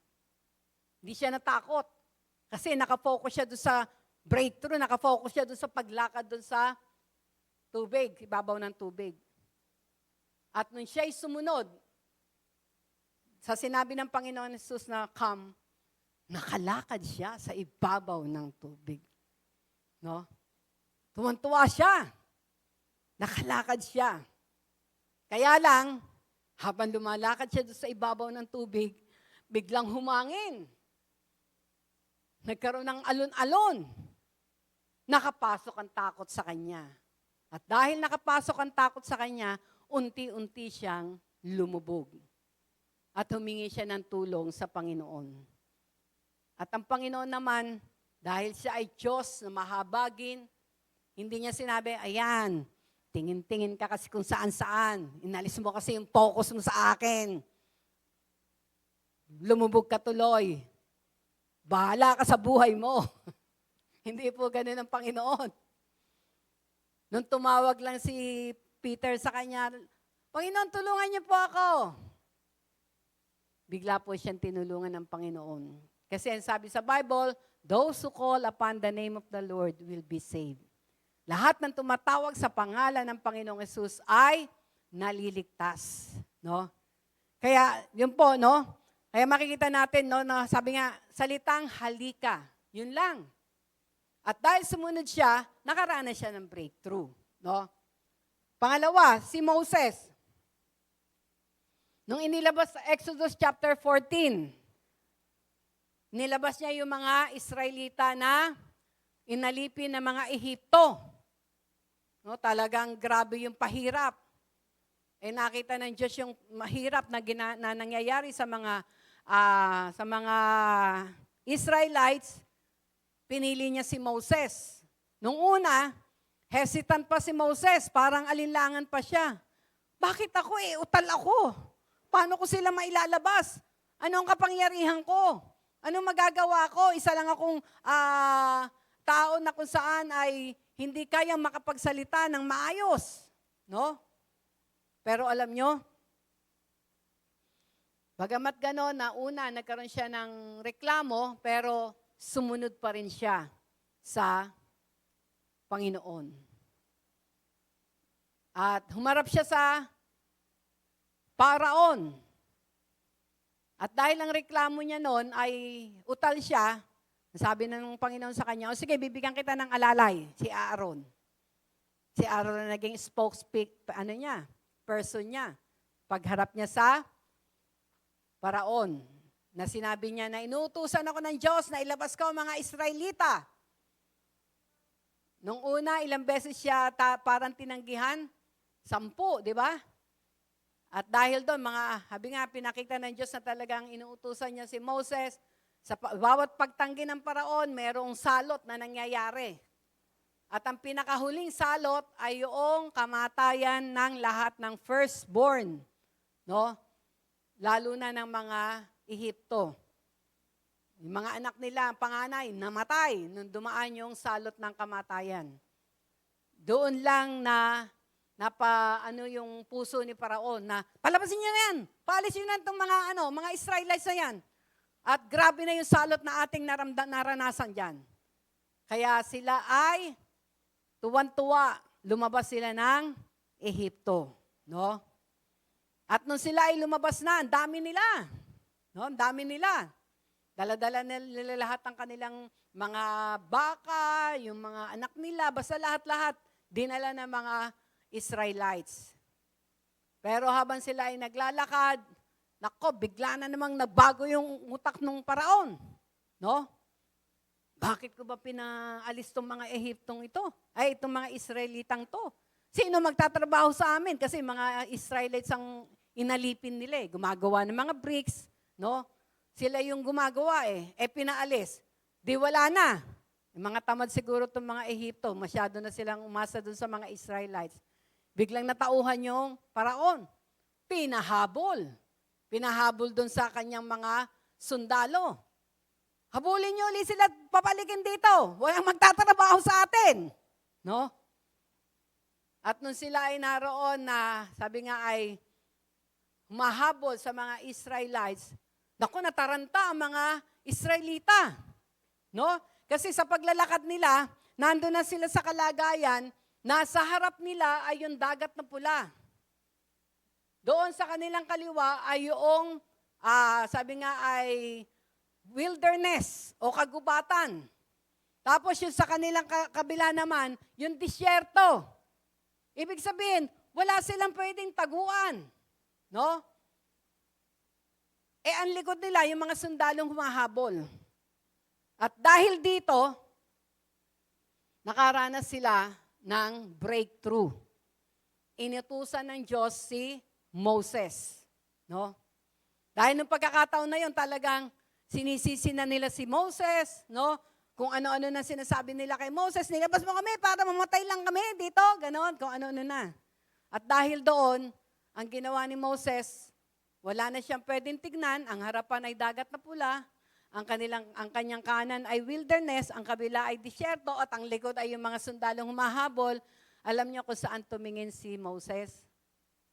Hindi siya natakot kasi nakafocus siya doon sa breakthrough, nakafocus siya doon sa paglakad doon sa tubig, ibabaw ng tubig. At nung siya'y sumunod, sa sinabi ng Panginoon Jesus na come, nakalakad siya sa ibabaw ng tubig. No? Tuwan-tuwa siya. Nakalakad siya. Kaya lang, habang lumalakad siya doon sa ibabaw ng tubig, biglang humangin. Nagkaroon ng alon-alon. Nakapasok ang takot sa kanya. At dahil nakapasok ang takot sa kanya, unti-unti siyang lumubog. At humingi siya ng tulong sa Panginoon. At ang Panginoon naman, dahil siya ay Diyos na mahabagin, hindi niya sinabi, ayan, tingin-tingin ka kasi kung saan-saan. Inalis mo kasi yung focus mo sa akin. Lumubog ka tuloy. Bahala ka sa buhay mo. Hindi po ganun ang Panginoon. Nung tumawag lang si Peter sa kanya, Panginoon, tulungan niyo po ako. Bigla po siyang tinulungan ng Panginoon. Kasi ang sabi sa Bible, those who call upon the name of the Lord will be saved. Lahat ng tumatawag sa pangalan ng Panginoong Yesus ay naliligtas. No? Kaya, yun po, no? Kaya makikita natin, no, na sabi nga, salitang halika. Yun lang. At dahil sumunod siya, nakaranas siya ng breakthrough. No? Pangalawa, si Moses. Nung inilabas sa Exodus chapter 14, nilabas niya yung mga Israelita na inalipin ng mga Ehipto. No, talagang grabe yung pahirap. Eh nakita ng Diyos yung mahirap na nangyayari sa mga sa mga Israelites, pinili niya si Moses. Nung una, hesitant pa si Moses, parang alinlangan pa siya. Bakit ako utal ako? Paano ko sila mailalabas? Anong kapangyarihan ko? Anong magagawa ko? Isa lang akong tao na kung saan ay hindi kayang makapagsalita ng maayos. No? Pero alam nyo, bagamat gano'n na una, nagkaroon siya ng reklamo, pero sumunod pa rin siya sa Panginoon. At humarap siya sa Paraon. At dahil ang reklamo niya noon ay utal siya, sabi ng Panginoon sa kanya, o sige, bibigyan kita ng alalay, si Aaron. Si Aaron na naging person niya. Pagharap niya sa Paraon, na sinabi niya na inuutusan ako ng Diyos na ilabas ko ang mga Israelita. Nung una, ilang beses siya parang tinanggihan? 10, di ba? At dahil doon, habi nga, pinakita ng Diyos na talagang inuutusan niya si Moses, sa bawat pagtanggi ng Paraon, mayroong salot na nangyayari. At ang pinakahuling salot ay yung kamatayan ng lahat ng firstborn. No? Lalo na ng mga Ehipto. Yung mga anak nila, ang panganay, namatay nung dumaan yung salot ng kamatayan. Doon lang na yung puso ni Paraon na palabasin niyo na yan, paalisin niyo na itong mga Israelites na yan. At grabe na yung salot na ating naranasan dyan. Kaya sila ay tuwan-tuwa, lumabas sila ng Ehipto. No? At nung sila ay lumabas na, ang dami nila. No? Ang dami nila. Dala-dala nila lahat ng kanilang mga baka, yung mga anak nila, basta lahat-lahat, dinala ng mga Israelites. Pero habang sila ay naglalakad, nako, bigla na namang nagbago yung utak ng Paraon. No? Bakit ko ba pinaalis tong mga Ehiptong ito? Ay, itong mga Israelitang to. Sino magtatrabaho sa amin? Kasi mga Israelites ang inalipin nila eh. Gumagawa ng mga bricks, no? Sila yung gumagawa eh. Pinaalis. Di wala na. Yung mga tamad siguro itong mga Ehipto, masyado na silang umasa dun sa mga Israelites. Biglang natauhan yung Paraon. Pinahabol. Pinahabol dun sa kanyang mga sundalo. Habulin niyo ulit sila, papaligin dito. Walang magtatrabaho sa atin. No? At nung sila ay naroon na, sabi nga ay, humahabol sa mga Israelites, naku, nataranta ang mga Israelita. No? Kasi sa paglalakad nila, nandun na sila sa kalagayan, nasa harap nila ay yung dagat na pula. Doon sa kanilang kaliwa ay yung, sabi nga ay, wilderness o kagubatan. Tapos yung sa kanilang kabila naman, yung disyerto. Ibig sabihin, wala silang pwedeng taguan. No? Ang likod nila, yung mga sundalong humahabol. At dahil dito, nakaranas sila ng breakthrough. Inutusan ng Diyos si Moses. No? Dahil nung pagkakataon na yun, talagang sinisisi na nila si Moses, no? Kung ano-ano na sinasabi nila kay Moses, nilabas mo kami para mamatay lang kami dito, ganon, kung ano-ano na. At dahil doon, ang ginawa ni Moses, wala na siyang pwedeng tignan, ang harapan ay dagat na pula, ang kanyang kanan ay wilderness, ang kabila ay disyerto, at ang likod ay yung mga sundalong humahabol. Alam niyo kung saan tumingin si Moses?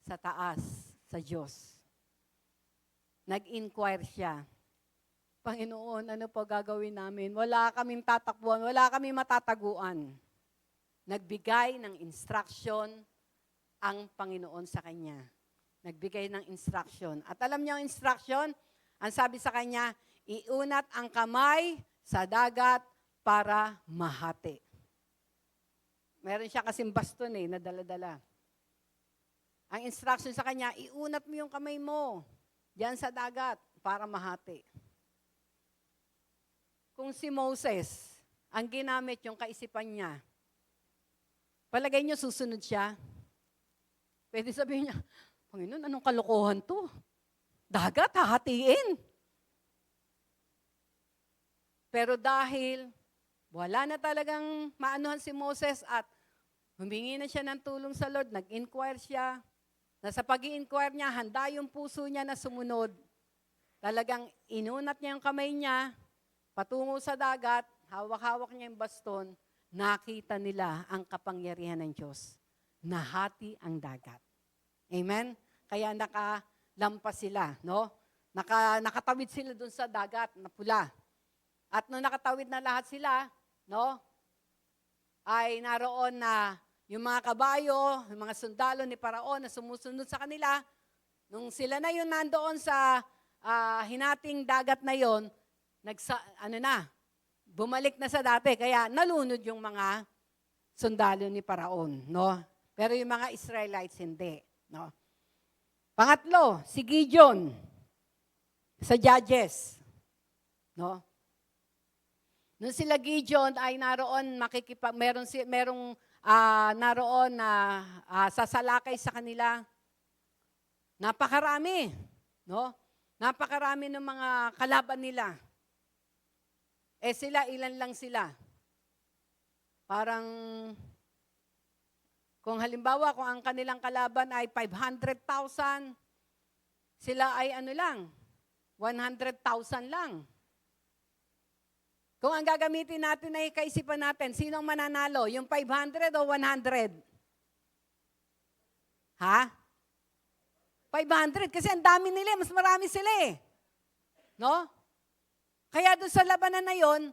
Sa taas, sa Diyos. Nag-inquire siya. Panginoon, ano po gagawin namin? Wala kaming tatakbuhan, wala kaming matataguan. Nagbigay ng instruction ang Panginoon sa kanya. Nagbigay ng instruction. At alam niyo ang instruction? Ang sabi sa kanya, iunat ang kamay sa dagat para mahati. Meron siya kasing baston na dala-dala. Ang instruction sa kanya, iunat mo yung kamay mo diyan sa dagat para mahati. Kung si Moses, ang ginamit yung kaisipan niya, palagay niyo susunod siya? Pwede sabihin niya, Panginoon, anong kalokohan to? Dagat, hahatiin. Pero dahil wala na talagang maanuhan si Moses at humingi na siya ng tulong sa Lord, nag-inquire siya, na sa pag-i-inquire niya, handa yung puso niya na sumunod. Talagang inunat niya yung kamay niya, patungo sa dagat, hawak-hawak niya yung baston, nakita nila ang kapangyarihan ng Diyos. Nahati ang dagat. Amen? Kaya nakalampas sila, no? Nakatawid sila dun sa dagat na pula. At nung nakatawid na lahat sila, no? Ay naroon na yung mga kabayo, yung mga sundalo ni Paraon na sumusunod sa kanila. Nung sila na yun nandoon sa hinating dagat na yon, bumalik na sa dati. Kaya nalunod yung mga sundalo ni Paraon, no? Pero yung mga Israelites hindi, no? Pangatlo, si Gideon sa Judges, no? Nung sila Gideon ay naroon merong naroon na sasalakay sa kanila. Napakarami, no? Napakarami ng mga kalaban nila. Sila, ilan lang sila? Parang, kung halimbawa, kung ang kanilang kalaban ay 500,000, sila ay 100,000 lang. Kung ang gagamitin natin ay kaisipan natin, sinong mananalo? Yung 500 o 100? Ha? 500 kasi ang dami nila, mas marami sila eh. No? Kaya doon sa labanan na yon,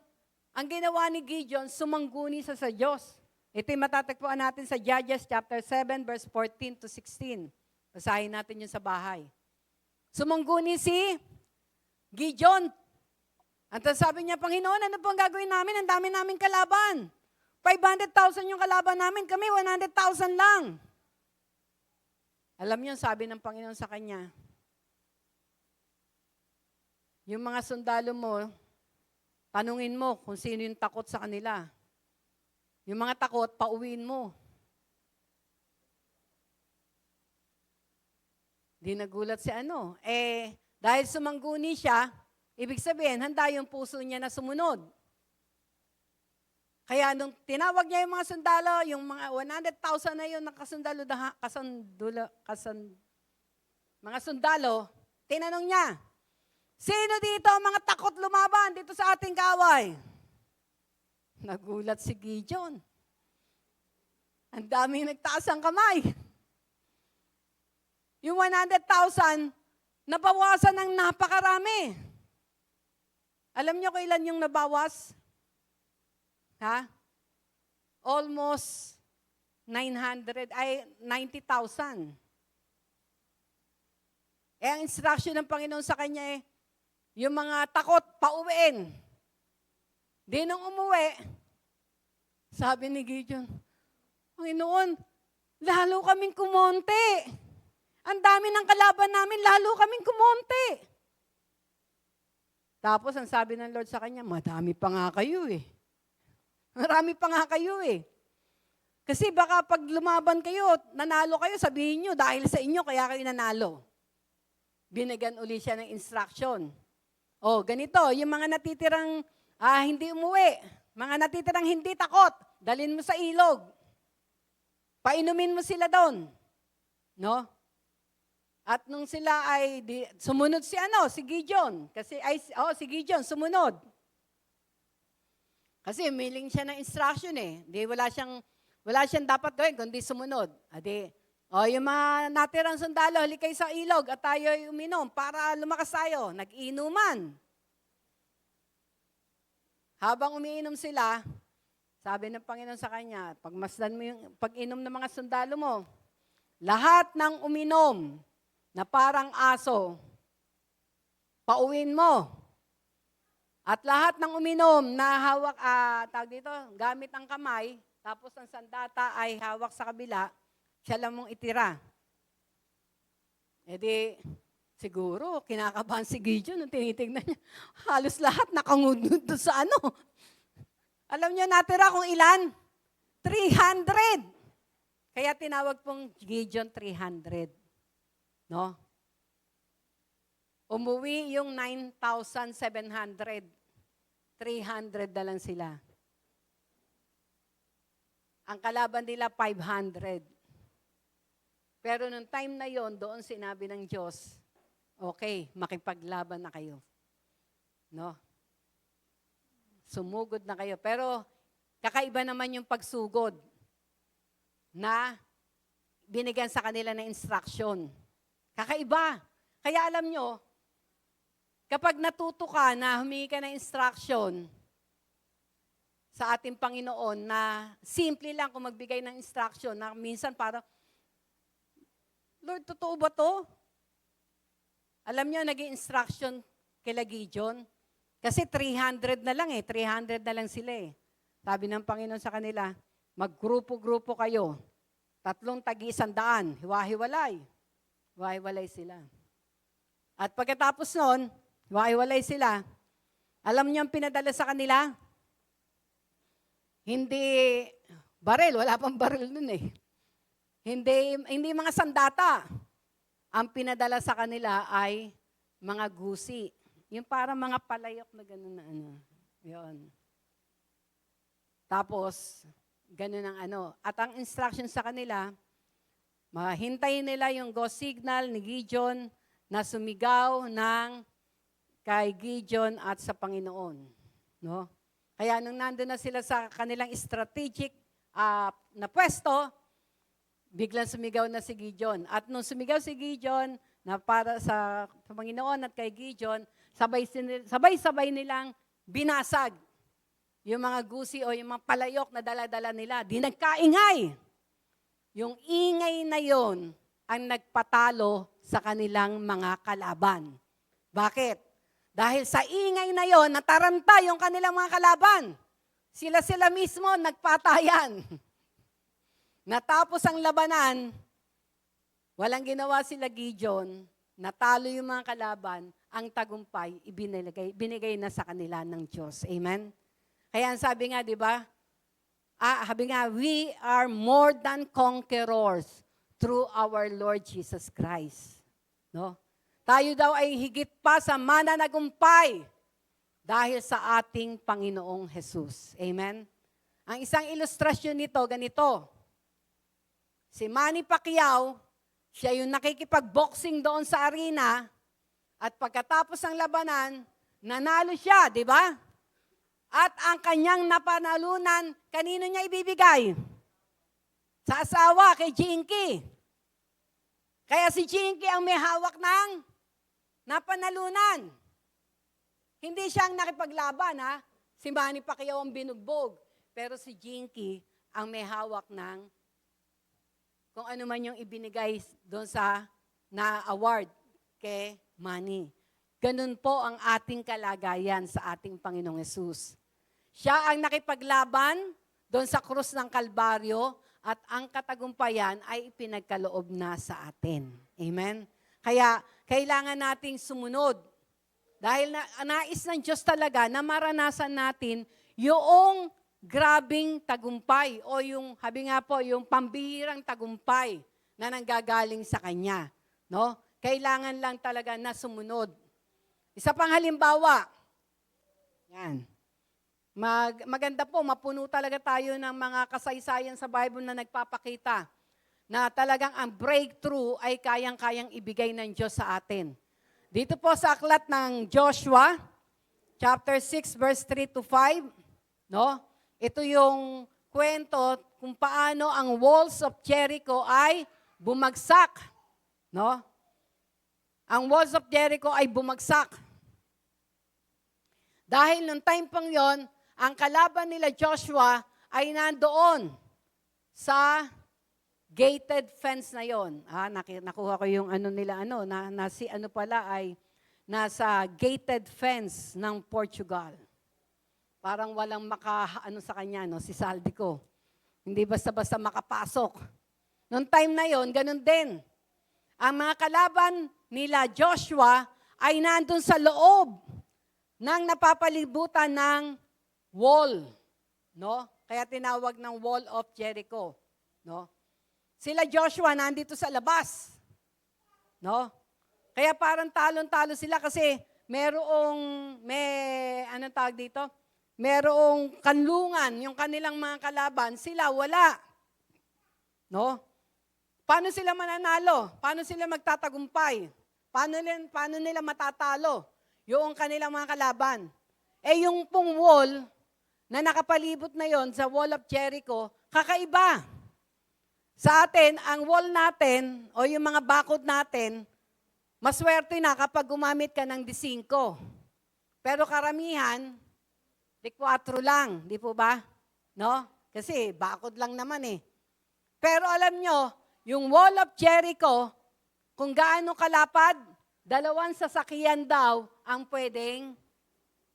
ang ginawa ni Gideon, sumangguni sa Diyos. Ito'y matatagpuan natin sa Judges chapter 7, verse 14 to 16. Basahin natin yun sa bahay. Sumangguni si Gideon. At sabi niya, Panginoon, ano pong gagawin namin? Ang dami naming kalaban. 500,000 yung kalaban namin, kami 100,000 lang. Alam niyo, sabi ng Panginoon sa kanya, yung mga sundalo mo, tanungin mo kung sino yung takot sa kanila. Yung mga takot, pauwiin mo. Di nagulat si dahil sumangguni siya, ibig sabihin, handa yung puso niya na sumunod. Kaya nung tinawag niya yung mga sundalo, yung mga 100,000 na yun na mga sundalo, tinanong niya, sino dito ang mga takot lumaban dito sa ating kaway? Nagulat si Gideon. Ang daming nagtaas ang kamay. Yung 100,000, nabawasan ng napakarami. Alam niyo kung ilan yung nabawas? Ha? Almost 90,000. Ang instruction ng Panginoon sa kanya yung mga takot, pauwiin. Di nung umuwi, sabi ni Gideon, Panginoon, lalo kaming kumonte. Ang dami ng kalaban namin, lalo kaming kumonte. Tapos ang sabi ng Lord sa kanya, madami pa nga kayo eh. Marami pa nga kayo eh. Kasi baka pag lumaban kayo, nanalo kayo, sabihin nyo, dahil sa inyo, kaya kayo nanalo. Binigyan uli siya ng instruction. Ganito, yung mga natitirang hindi umuwi, mga natitirang hindi takot, dalhin mo sa ilog. Painumin mo sila doon. No? At nung sila ay sumunod si Gideon. Si Gideon sumunod. Kasi humiling siya ng instruction eh. Wala siyang dapat gawin kundi sumunod. Yung mga natirang sundalo, halikay sa ilog at tayo ay uminom para lumakas tayo. Nag-inuman. Habang umiinom sila, sabi ng Panginoon sa kanya, pagmasdan mo yung pag-inom ng mga sundalo mo, lahat ng uminom na parang aso, pauwin mo. At lahat ng uminom na hawak, gamit ang kamay, tapos ang sandata ay hawak sa kabila, siya lang mong itira. Siguro, kinakabahan si Gideon nung tinitignan niya. Halos lahat nakangudod doon sa Alam niyo natira kung ilan? 300. Kaya tinawag pong Gideon 300. No? Umuwi yung 9,700. 300 na lang sila. Ang kalaban nila, 500. Pero nung time na yon, doon sinabi ng Diyos, okay, makipaglaban na kayo. No? Sumugod na kayo. Pero kakaiba naman yung pagsugod na binigyan sa kanila ng instruction. Kakaiba. Kaya alam nyo, kapag natuto ka na humingi ka ng instruction sa ating Panginoon na simple lang kung magbigay ng instruction na minsan parang, Lord, totoo ba to? Alam nyo, naging instruction kila Gideon. Kasi 300 na lang 300 na lang sila Sabi ng Panginoon sa kanila, maggrupo-grupo kayo. 3 tagi-100, hiwa-hiwalay. Hiwa-hiwalay sila. At pagkatapos nun, hiwa-hiwalay sila. Alam niyo ang pinadala sa kanila? Hindi baril, wala pang baril nun Hindi mga sandata. Ang pinadala sa kanila ay mga gusi. Yung para mga palayok na gano'n na Yun. Tapos, gano'n ang At ang instruction sa kanila, mahintay nila yung go signal ni Gideon na sumigaw ng kay Gideon at sa Panginoon. No? Kaya nung nandun na sila sa kanilang strategic na pwesto, biglang sumigaw na si Gideon. At nung sumigaw si Gideon na para sa Panginoon at kay Gideon, sabay-sabay nilang binasag yung mga gusi o yung mga palayok na dala-dala nila. Di nagkaingay. Yung ingay na yon ang nagpatalo sa kanilang mga kalaban. Bakit? Dahil sa ingay na yon, nataranta yung kanilang mga kalaban. Sila mismo nagpatayan. Natapos ang labanan, walang ginawa sila Gideon, natalo yung mga kalaban, ang tagumpay binigay na sa kanila ng Diyos. Amen? Kaya ang sabi nga, di ba? Sabi nga, we are more than conquerors through our Lord Jesus Christ. No? Tayo daw ay higit pa sa mananagumpay dahil sa ating Panginoong Jesus. Amen? Ang isang ilustrasyon nito, ganito. Si Manny Pacquiao, siya yung nakikipag-boxing doon sa arena at pagkatapos ng labanan, nanalo siya, di ba? At ang kanyang napanalunan, kanino niya ibibigay? Sa asawa, kay Jinky. Kaya si Jinky ang may hawak ng napanalunan. Hindi siya ang nakipaglaban, Si Manny Pacquiao ang binugbog. Pero si Jinky ang may hawak ng kung ano man yung ibinigay doon sa na-award kay Manny. Ganun po ang ating kalagayan sa ating Panginoong Yesus. Siya ang nakipaglaban doon sa krus ng Kalbaryo at ang katagumpayan ay ipinagkaloob na sa atin. Amen? Kaya kailangan nating sumunod. Dahil nais ng Diyos talaga na maranasan natin yung grabing tagumpay o yung, habi nga po, yung pambihirang tagumpay na nanggagaling sa Kanya. No? Kailangan lang talaga na sumunod. Isa pang halimbawa, yan. Maganda po, mapuno talaga tayo ng mga kasaysayan sa Bible na nagpapakita na talagang ang breakthrough ay kayang-kayang ibigay ng Diyos sa atin. Dito po sa aklat ng Joshua, chapter 6, verse 3 to 5, no? Ito yung kwento kung paano ang walls of Jericho ay bumagsak. No? Ang walls of Jericho ay bumagsak. Dahil nung time pang yon, ang kalaban nila Joshua ay nandoon sa gated fence na yon. Nakuha ko yung nila, nasa gated fence ng Portugal. Parang walang sa kanya, si Saldico. Hindi basta-basta makapasok. Noong time na yon, ganun din. Ang mga kalaban nila Joshua ay nandun sa loob ng napapalibutan ng wall. No? Kaya tinawag ng Wall of Jericho. No? Sila Joshua nandito sa labas. No? Kaya parang talon-talo sila kasi anong tawag dito? merong kanlungan, yung kanilang mga kalaban, sila wala. No? Paano sila mananalo? Paano sila magtatagumpay? Paano nila matatalo yung kanilang mga kalaban? Eh yung pong wall na nakapalibot na yon sa Wall of Jericho, kakaiba. Sa atin, ang wall natin o yung mga bakod natin, maswerte na kapag gumamit ka ng D5. Pero karamihan, D4 lang, di po ba? No? Kasi bakod lang naman eh. Pero alam nyo, yung Wall of Jericho, kung gaano kalapad, 2 sasakyan daw ang pwedeng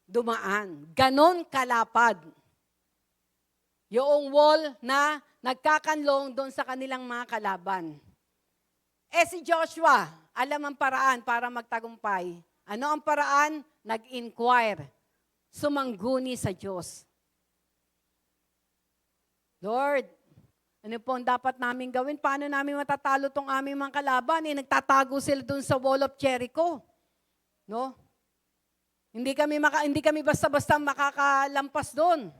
dumaan. Ganon kalapad. Yung wall na nagkakanlong doon sa kanilang mga kalaban. Eh si Joshua, alam ang paraan para magtagumpay. Ano ang paraan? Nag-inquire. Sumangguni sa Diyos. Lord, ano po ang dapat namin gawin? Paano namin matatalo tong aming mga kalaban? Nagtatago sila doon sa Wall of Jericho. No? Hindi kami basta-basta makakalampas doon.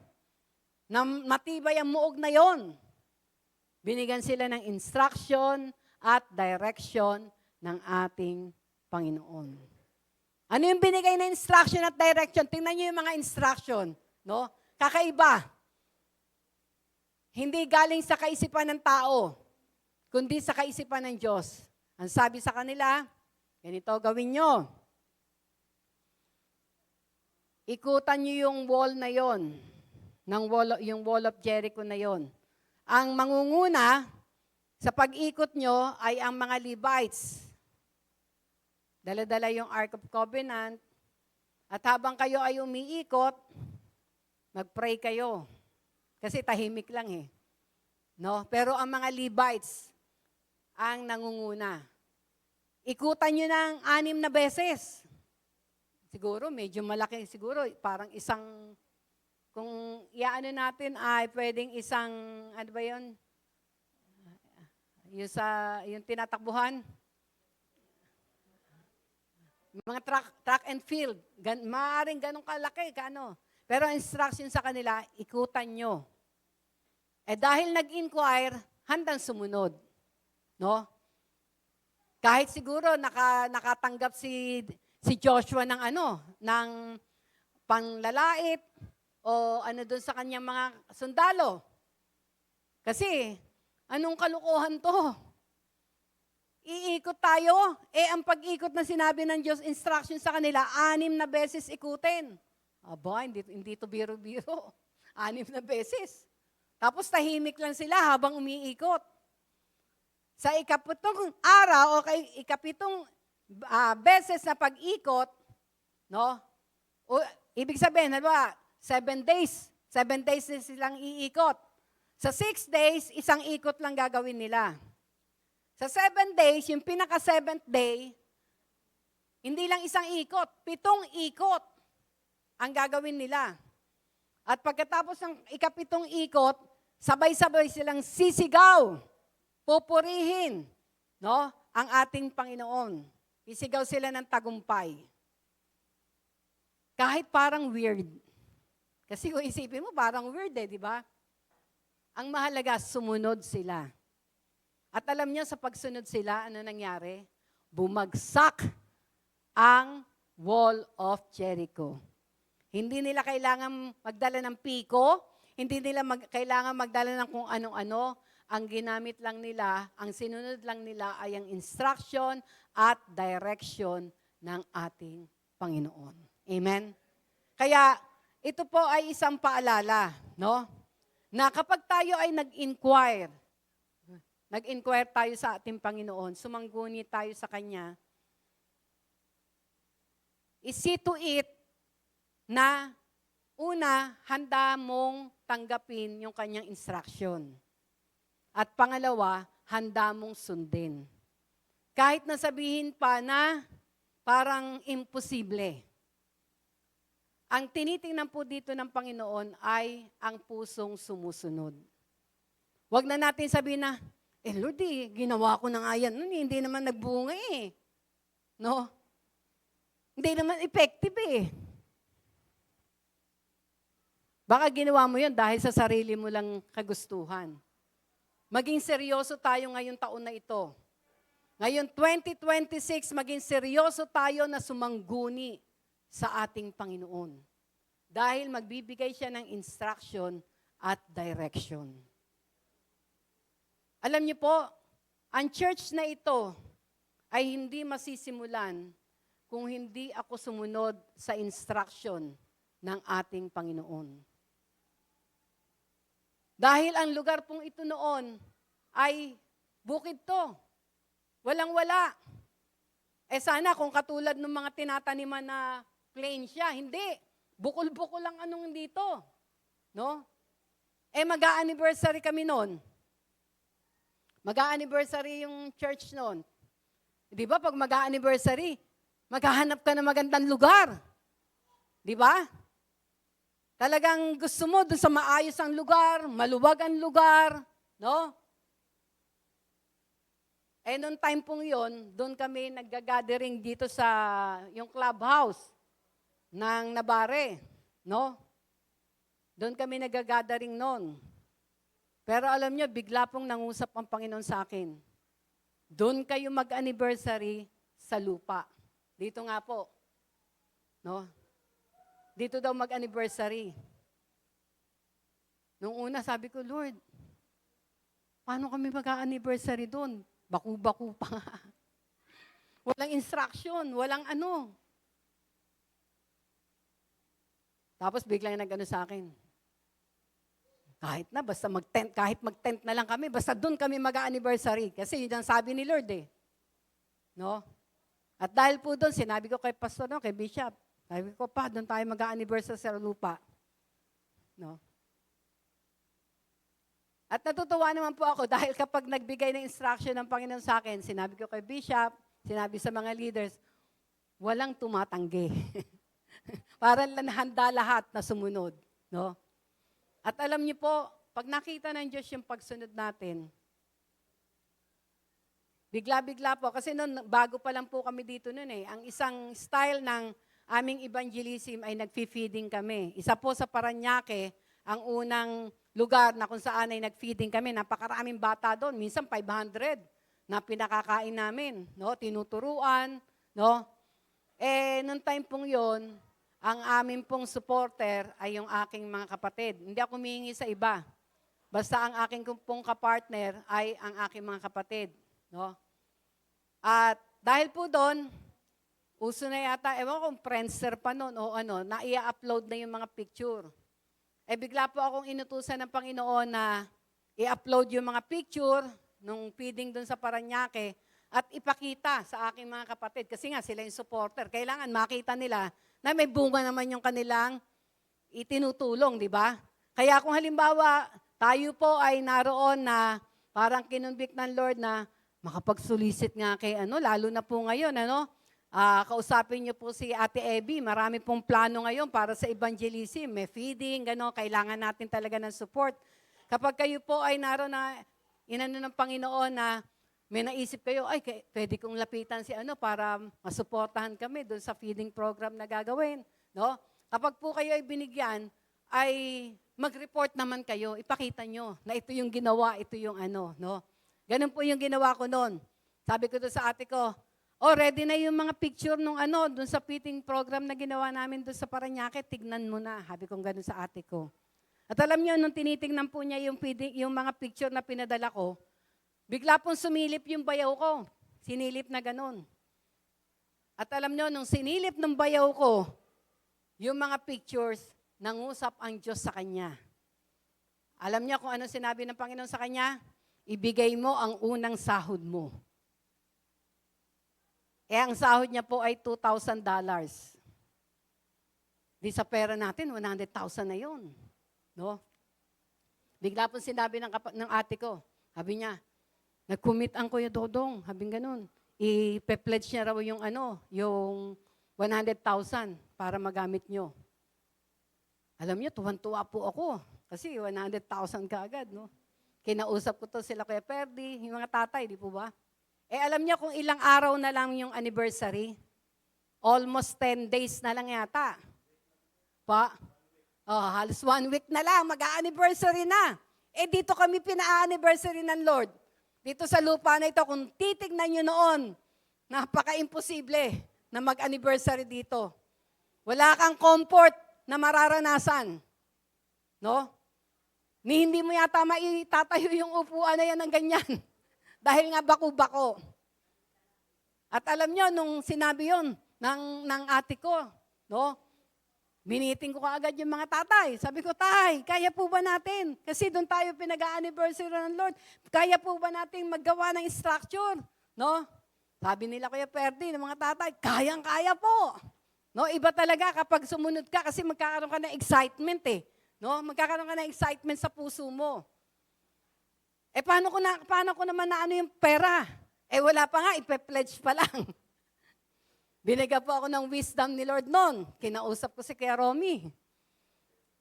Na matibay ang muog na yon. Binigyan sila ng instruction at direction ng ating Panginoon. Ano yung binigay na instruction at direction? Tingnan niyo yung mga instruction. No? Kakaiba. Hindi galing sa kaisipan ng tao, kundi sa kaisipan ng Diyos. Ang sabi sa kanila, ganito gawin nyo. Ikutan nyo yung wall na yon, yung wall of Jericho na yon. Ang mangunguna sa pag-ikot nyo ay ang mga Levites. Dala-dala yung Ark of Covenant. At habang kayo ay umiikot, mag-pray kayo. Kasi tahimik lang eh. No? Pero ang mga Levites ang nangunguna. Ikutan nyo ng 6 na beses. Siguro, medyo malaki. Siguro, parang isang, kung iaano natin ay pwedeng isang, ano ba yun? Yung tinatakbuhan. Mga track and field. Maaaring ganun kalaki, kano. Pero ang instruction sa kanila, ikutan nyo. Eh dahil nag-inquire, handang sumunod. No? Kahit siguro nakatanggap si Joshua ng panglalait o ano doon sa kanyang mga sundalo. Kasi, anong kalukuhan to? Iikot tayo, ang pag-ikot na sinabi ng Diyos, instruction sa kanila, 6 na beses ikutin. Aba, hindi to biro-biro. 6 na beses. Tapos tahimik lang sila habang umiikot. Sa ikapitong araw o ikapitong beses na pag-ikot, no? Ibig sabihin, 7 days. 7 days na silang iikot. Sa 6 days, isang ikot lang gagawin nila. Sa 7 days, yung pinaka-7th day, hindi lang isang ikot, 7 ikot ang gagawin nila. At pagkatapos ng ikapitong ikot, sabay-sabay silang sisigaw, pupurihin, no? Ang ating Panginoon. Sisigaw sila ng tagumpay. Kahit parang weird. Kasi kung isipin mo, parang weird di ba? Ang mahalaga, sumunod sila. At alam niyo, sa pagsunod sila, ano nangyari? Bumagsak ang Wall of Jericho. Hindi nila kailangan magdala ng piko, hindi nila kailangan magdala ng kung anong-ano. Ang ginamit lang nila, ang sinunod lang nila ay ang instruction at direction ng ating Panginoon. Amen? Kaya ito po ay isang paalala, no? Na kapag tayo ay nag-inquire tayo sa ating Panginoon, sumangguni tayo sa Kanya, see to it na una, handa mong tanggapin yung kanyang instruction. At pangalawa, handa mong sundin. Kahit nasabihin pa na parang imposible. Ang tinitingnan po dito ng Panginoon ay ang pusong sumusunod. Huwag na natin sabihin na, Lord, ginawa ko na nga yan. Hindi naman nagbunga eh. No? Hindi naman effective eh. Baka ginawa mo yun dahil sa sarili mo lang kagustuhan. Maging seryoso tayo ngayong taon na ito. Ngayon 2026, maging seryoso tayo na sumangguni sa ating Panginoon. Dahil magbibigay siya ng instruction at direction. Alam niyo po, ang church na ito ay hindi masisimulan kung hindi ako sumunod sa instruction ng ating Panginoon. Dahil ang lugar pong ito noon ay bukid to. Walang-wala. Sana kung katulad ng mga tinataniman na plain siya, hindi. Bukol-bukol lang anong dito. No? Mag-a-anniversary kami noon. Mag-a-anniversary yung church noon. Di ba pag mag-a-anniversary, maghahanap ka ng magandang lugar. Di ba? Talagang gusto mo doon sa maayos ang lugar, maluwag ang lugar, no? Noong time pong yon, doon kami nag-gathering dito sa yung clubhouse ng Nabare, no? Doon kami nag-gathering noon. Pero alam nyo, bigla pong nangusap ang Panginoon sa akin. Doon kayo mag-anniversary sa lupa. Dito nga po, no? Dito daw mag-anniversary. Nung una, sabi ko, Lord, paano kami mag-anniversary doon? Baku-baku pa nga. Walang instruction, walang ano. Tapos biglang nag-ano sa akin. Kahit na, basta mag-tent, kahit mag-tent na lang kami, basta doon kami mag-anniversary. Kasi yun ang sabi ni Lord eh. No? At dahil po doon, sinabi ko kay pastor, no, kay bishop, sabi ko pa, doon tayo mag-a-anniversary sa lupa. No? At natutuwa naman po ako dahil kapag nagbigay ng instruction ng Panginoon sa akin, sinabi ko kay bishop, sinabi sa mga leaders, walang tumatanggi. Parang handa lahat na sumunod. No? At alam niyo po, pag nakita ng Diyos yung pagsunod natin, bigla-bigla po, kasi noon, bago pa lang po kami dito noon eh, ang isang style ng aming evangelism ay nag-feeding kami. Isa po sa Parañaque, ang unang lugar na kung saan ay nag-feeding kami. Napakaraming bata doon, minsan 500 na pinakakain namin, no? Tinuturuan, no? Noong time pong yon, ang aming pong supporter ay yung aking mga kapatid. Hindi ako humihingi sa iba. Basta ang aking pong kapartner ay ang aking mga kapatid, no? At dahil po doon, uso na yata, ewan kung Friendster pa noon o ano, na i-upload na yung mga picture. Bigla po akong inutusan ng Panginoon na i-upload yung mga picture nung feeding doon sa Parañaque at ipakita sa aking mga kapatid. Kasi nga, sila yung supporter. Kailangan makita nila na may bunga naman yung kanilang itinutulong, di ba? Kaya kung halimbawa, tayo po ay naroon na parang kinonvict ng Lord na makapag-solicit nga kay lalo na po ngayon, kausapin niyo po si Ate Abby. Marami pong plano ngayon para sa evangelism. May feeding, kailangan natin talaga ng support. Kapag kayo po ay naroon na inano ng Panginoon na may naisip kayo, ay pwede kong lapitan si para masuportahan kami doon sa feeding program na gagawin. No? Kapag po kayo ay binigyan, ay mag-report naman kayo, ipakita nyo na ito yung ginawa, ito yung no? Ganun po yung ginawa ko noon. Sabi ko doon sa ate ko, ready na yung mga picture nung doon sa feeding program na ginawa namin doon sa Parañaque, tignan mo na. Sabi kong ganun sa ate ko. At alam niyo, nung tinitingnan po niya yung mga picture na pinadala ko, bigla pong sumilip yung bayaw ko. Sinilip na ganun. At alam niyo, nung sinilip ng bayaw ko, yung mga pictures, nangusap ang Diyos sa kanya. Alam niya kung ano sinabi ng Panginoon sa kanya? Ibigay mo ang unang sahod mo. Ang sahod niya po ay $2,000. Di sa pera natin, 100,000 na yun. No? Bigla po sinabi ng ate ko, sabi niya, nag-commit ang Kuya Dodong, sabi ganun. I-pledge niya raw yung yung 100,000 para magamit nyo. Alam niyo, tuwan-tuwa po ako. Kasi 100,000 kaagad, no? Kinausap ko to sila Kuya Perdi, yung mga tatay, di po ba? Alam niyo kung ilang araw na lang yung anniversary? Almost 10 days na lang yata. Oh, halos 1 week na lang, mag-anniversary na. Eh dito kami pina-anniversary ng Lord. Dito sa lupa na ito, kung titignan nyo noon, napaka-imposible na mag-anniversary dito. Wala kang comfort na mararanasan. No? Ni hindi mo yata maitatayo yung upuan na yan ng ganyan. Dahil nga bako-bako. At alam nyo, nung sinabi yon ng ate ko, no? Miniting ko kaagad yung mga tatay. Sabi ko, tay, kaya po ba natin? Kasi doon tayo pinag-anniversary ng Lord. Kaya po ba natin maggawa ng structure? No? Sabi nila, Kuya Perdi, ng mga tatay, kayang-kaya po. No, iba talaga kapag sumunod ka kasi magkakaroon ka ng excitement eh. No? Magkakaroon ka ng excitement sa puso mo. Eh paano ko naman na ano yung pera? Eh wala pa nga, ipe-pledge pa lang. Binigyan po ako ng wisdom ni Lord noon. Kinausap ko si Kuya Romy.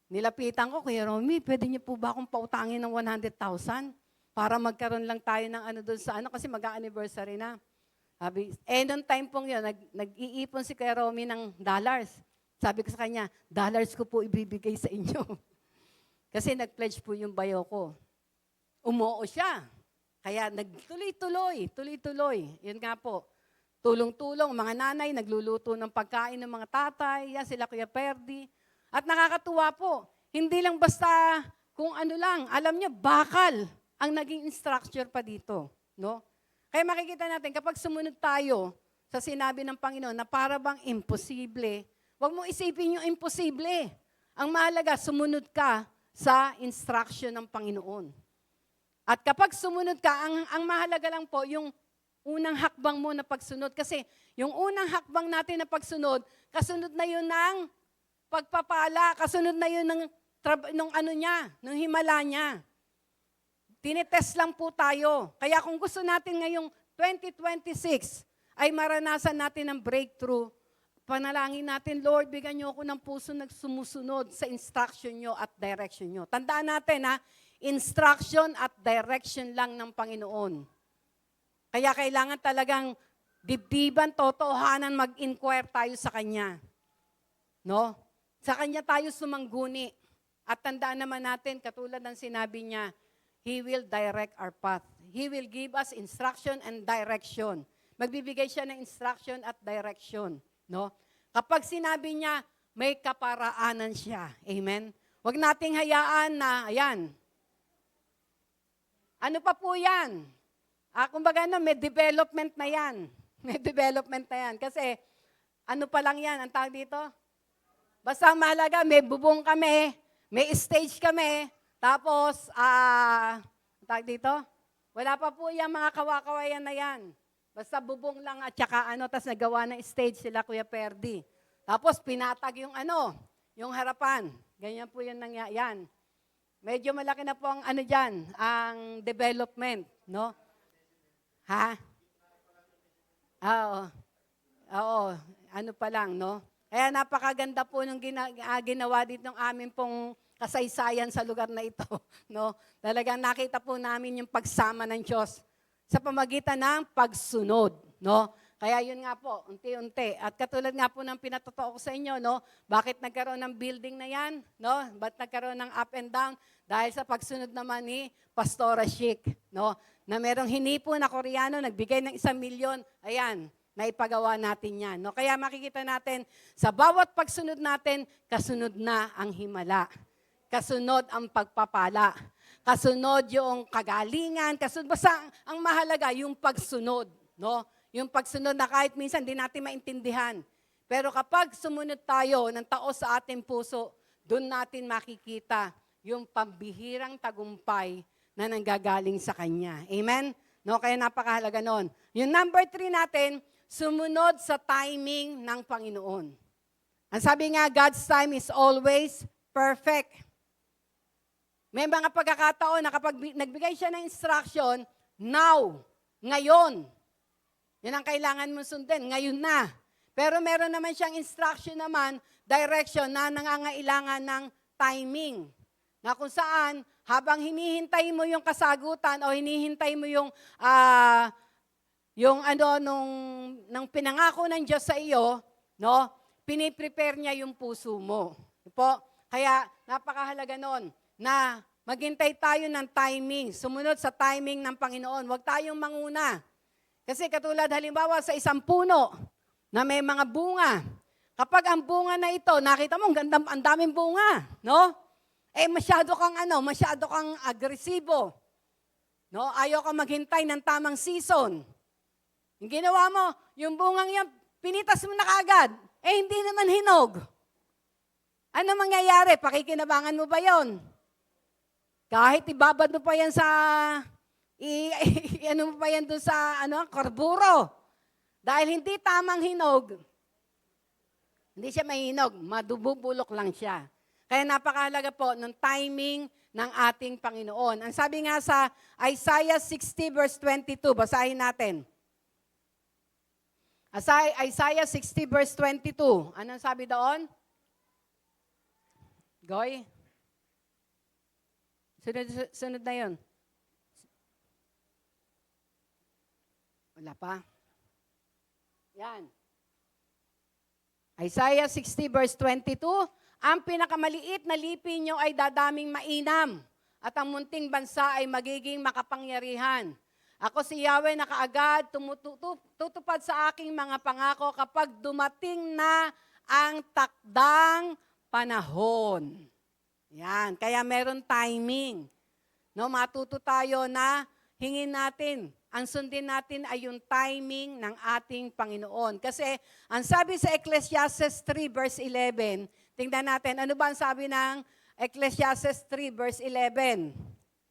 Nilapitan ko, Kuya Romy, pwede niyo po ba akong pautangin ng 100,000 para magkaroon lang tayo ng ano doon sa ano kasi mag-anniversary na. Sabi, noong time pong yun, nag-iipon si Kuya Romy ng dollars. Sabi ko sa kanya, dollars ko po ibibigay sa inyo. Kasi nag-pledge po yung bayo ko. Umuo siya. Kaya tuloy-tuloy. Yun nga po. Tulong-tulong, mga nanay, nagluluto ng pagkain ng mga tatay, yan sila Kuya Perdi. At nakakatuwa po, hindi lang basta kung ano lang, alam niyo, bakal ang naging structure pa dito. No? Kaya makikita natin, kapag sumunod tayo sa sinabi ng Panginoon na para bang imposible, huwag mo isipin yung imposible. Ang mahalaga, sumunod ka sa instruction ng Panginoon. At kapag sumunod ka, ang mahalaga lang po, yung unang hakbang mo na pagsunod. Kasi yung unang hakbang natin na pagsunod, kasunod na yun ng pagpapala, kasunod na yun ng ano niya, ng himala niya. Tinitest lang po tayo. Kaya kung gusto natin ngayong 2026 ay maranasan natin ang breakthrough, panalangin natin, Lord, bigyan niyo ako ng puso na sumusunod sa instruction niyo at direction niyo. Tandaan natin instruction at direction lang ng Panginoon. Kaya kailangan talagang dibdiban, totohanan, mag-inquire tayo sa Kanya. No? Sa Kanya tayo sumangguni. At tandaan naman natin, katulad ng sinabi niya, He will direct our path. He will give us instruction and direction. Magbibigay siya ng instruction at direction. No? Kapag sinabi niya, may kaparaanan siya. Amen? Huwag nating hayaan na, ayan. Ano pa po yan? Kumbaga may development na yan. May development na yan. Kasi, ano pa lang yan, ang tawag dito? Basta mahalaga, may bubong kami, may stage kami, tapos, ang tawag dito? Wala pa po yung mga kawakawayan na yan. Basta bubong lang at saka tapos nagawa ng stage sila Kuya Perdi. Tapos pinatag yung yung harapan. Ganyan po yung yan. Medyo malaki na po ang dyan, ang development, no? Ha? Oo, ano pa lang, no? Kaya napakaganda po nung ginawa dito ng amin pong kasaysayan sa lugar na ito, no? Talagang nakita po namin yung pagsama ng Diyos sa pamagitan ng pagsunod, no? Kaya yun nga po, unti-unti. At katulad nga po ng pinatotoo ko sa inyo, no? Bakit nagkaroon ng building na yan, no? Bakit nagkaroon ng up and down? Dahil sa pagsunod naman ni Pastora Chic, no? Na merong hinipo na Koreano, nagbigay ng 1 milyon, ayan, naipagawa natin yan. No? Kaya makikita natin, sa bawat pagsunod natin, kasunod na ang himala. Kasunod ang pagpapala. Kasunod yung kagalingan. Kasunod, basta ang mahalaga, yung pagsunod. No? Yung pagsunod na kahit minsan di natin maintindihan. Pero kapag sumunod tayo ng taos sa ating puso, doon natin makikita yung pambihirang tagumpay na nanggagaling sa Kanya. Amen? No, kaya napakahalaga nun. Yung number 3 natin, sumunod sa timing ng Panginoon. Ang sabi nga, God's time is always perfect. May mga pagkakataon na kapag nagbigay siya ng instruction, now, ngayon. Yan ang kailangan mo sundin, ngayon na. Pero meron naman siyang instruction naman, direction na nangangailangan ng timing. Na kung saan, habang hinihintay mo yung kasagutan o hinihintay mo yung nung pinangako ng Diyos sa iyo, no? Piniprepare niya yung puso mo. Po? Kaya napakahalaga nun na maghintay tayo ng timing, sumunod sa timing ng Panginoon. Huwag tayong manguna. Kasi katulad halimbawa sa isang puno na may mga bunga. Kapag ang bunga na ito, nakita mo, ang daming bunga, no? Masyado kang agresibo. No? Ayaw kang maghintay ng tamang season. Yung ginawa mo, yung bungang yan, pinitas mo na kaagad. Hindi naman hinog. Ano mangyayari? Pakikinabangan mo ba yon? Kahit ibabad mo pa yan sa, ano mo pa yan doon sa, karburo. Dahil hindi tamang hinog, hindi siya mahinog, madububulok lang siya. Kaya napakahalaga po ng timing ng ating Panginoon. Ang sabi nga sa Isaiah 60 verse 22, basahin natin. Isaiah 60 verse 22. Anong sabi doon? Goy? Sunod na yun. Wala pa. Yan. Isaiah 60 verse 22, ang pinakamaliit na lipi nyo ay dadaming mainam, at ang munting bansa ay magiging makapangyarihan. Ako si Yahweh na kaagad tutupad sa aking mga pangako kapag dumating na ang takdang panahon. Yan, kaya meron timing. No, matuto tayo na hingin natin, ang sundin natin ay yung timing ng ating Panginoon. Kasi ang sabi sa Ecclesiastes 3 verse 11, tingnan natin, ano ba ang sabi ng Ecclesiastes 3 verse 11?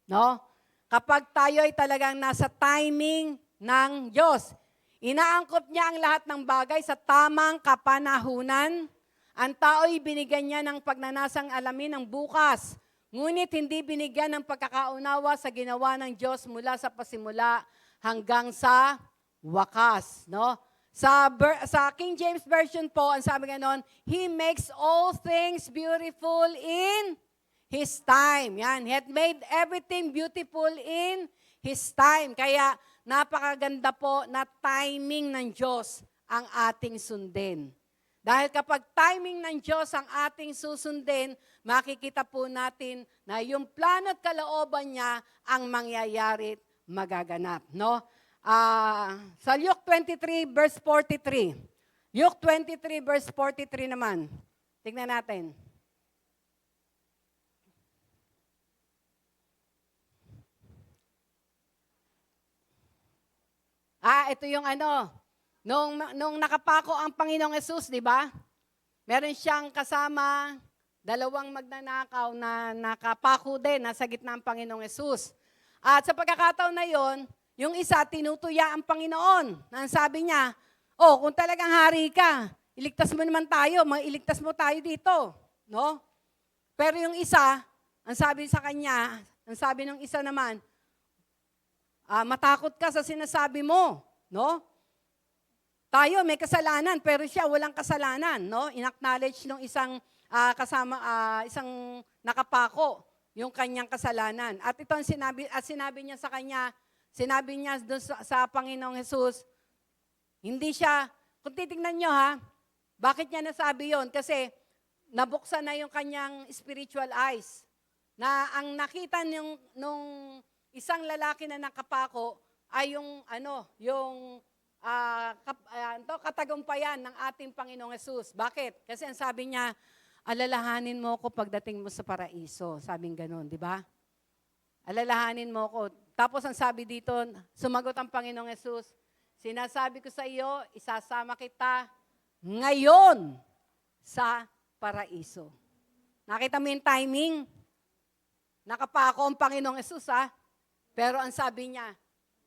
No? Kapag tayo ay talagang nasa timing ng Diyos, inaangkop niya ang lahat ng bagay sa tamang kapanahunan. Ang tao'y binigyan niya ng pagnanasang alamin ng bukas, ngunit hindi binigyan ng pagkakaunawa sa ginawa ng Diyos mula sa pasimula hanggang sa wakas, no? Sa King James Version po, ang sabi ganon, He makes all things beautiful in His time. Yan, He had made everything beautiful in His time. Kaya napakaganda po na timing ng Diyos ang ating sundin. Dahil kapag timing ng Diyos ang ating susundin, makikita po natin na yung plano at kalooban niya ang mangyayari at magaganap. No? Sa Luke 23 verse 43. Luke 23 verse 43 naman. Tingnan natin. Ito yung nung nakapako ang Panginoong Hesus, di ba? Meron siyang kasama, dalawang magnanakaw na nakapako din, nasa gitna ng Panginoong Hesus. At sa pagkakataon na yon, yung isa tinutuya ang Panginoon. Ang sabi niya, kung talagang hari ka, iligtas mo naman tayo, iligtas mo tayo dito. No? Pero yung isa, ang sabi sa kanya, ang sabi ng isa naman, matakot ka sa sinasabi mo. No? Tayo may kasalanan, pero siya walang kasalanan. No? In-acknowledge ng isang isang nakapako yung kanyang kasalanan. At ito ang sinabi niya sa kanya, sinabi niya doon sa Panginoong Hesus, hindi siya, kung titignan niyo bakit niya nasabi yon? Kasi nabuksan na yung kanyang spiritual eyes. Na ang nakita nung isang lalaki na nakapako ay yung katagumpayan ng ating Panginoong Hesus. Bakit? Kasi ang sabi niya, alalahanin mo ko pagdating mo sa paraiso. Sabing ganon, di ba? Alalahanin mo ko. Tapos ang sabi dito, sumagot ang Panginoong Hesus, sinasabi ko sa iyo, isasama kita ngayon sa paraiso. Nakita mo yung timing? Nakapako ang Panginoong Hesus, Pero ang sabi niya,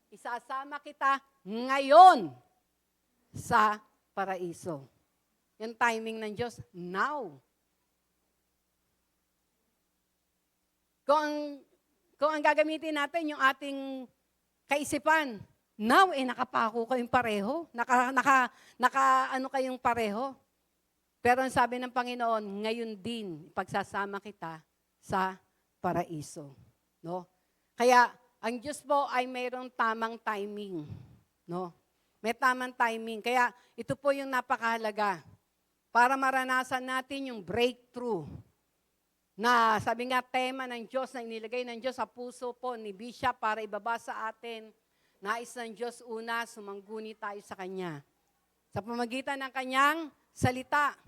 isasama kita ngayon sa paraiso. Yung timing ng Diyos, now. Kung ang gagamitin natin yung ating kaisipan, now, nakapako kayong pareho. Kayong pareho. Pero ang sabi ng Panginoon, ngayon din, pagsasama kita sa paraiso. No? Kaya, ang Diyos po ay mayroong tamang timing. No? May tamang timing. Kaya, ito po yung napakahalaga. Para maranasan natin yung breakthrough. na sabi nga tema ng Diyos na inilagay ng Diyos sa puso po ni Bishop para ibaba sa atin. Nais ng Diyos una, sumangguni tayo sa Kanya. Sa pamagitan ng Kanyang salita.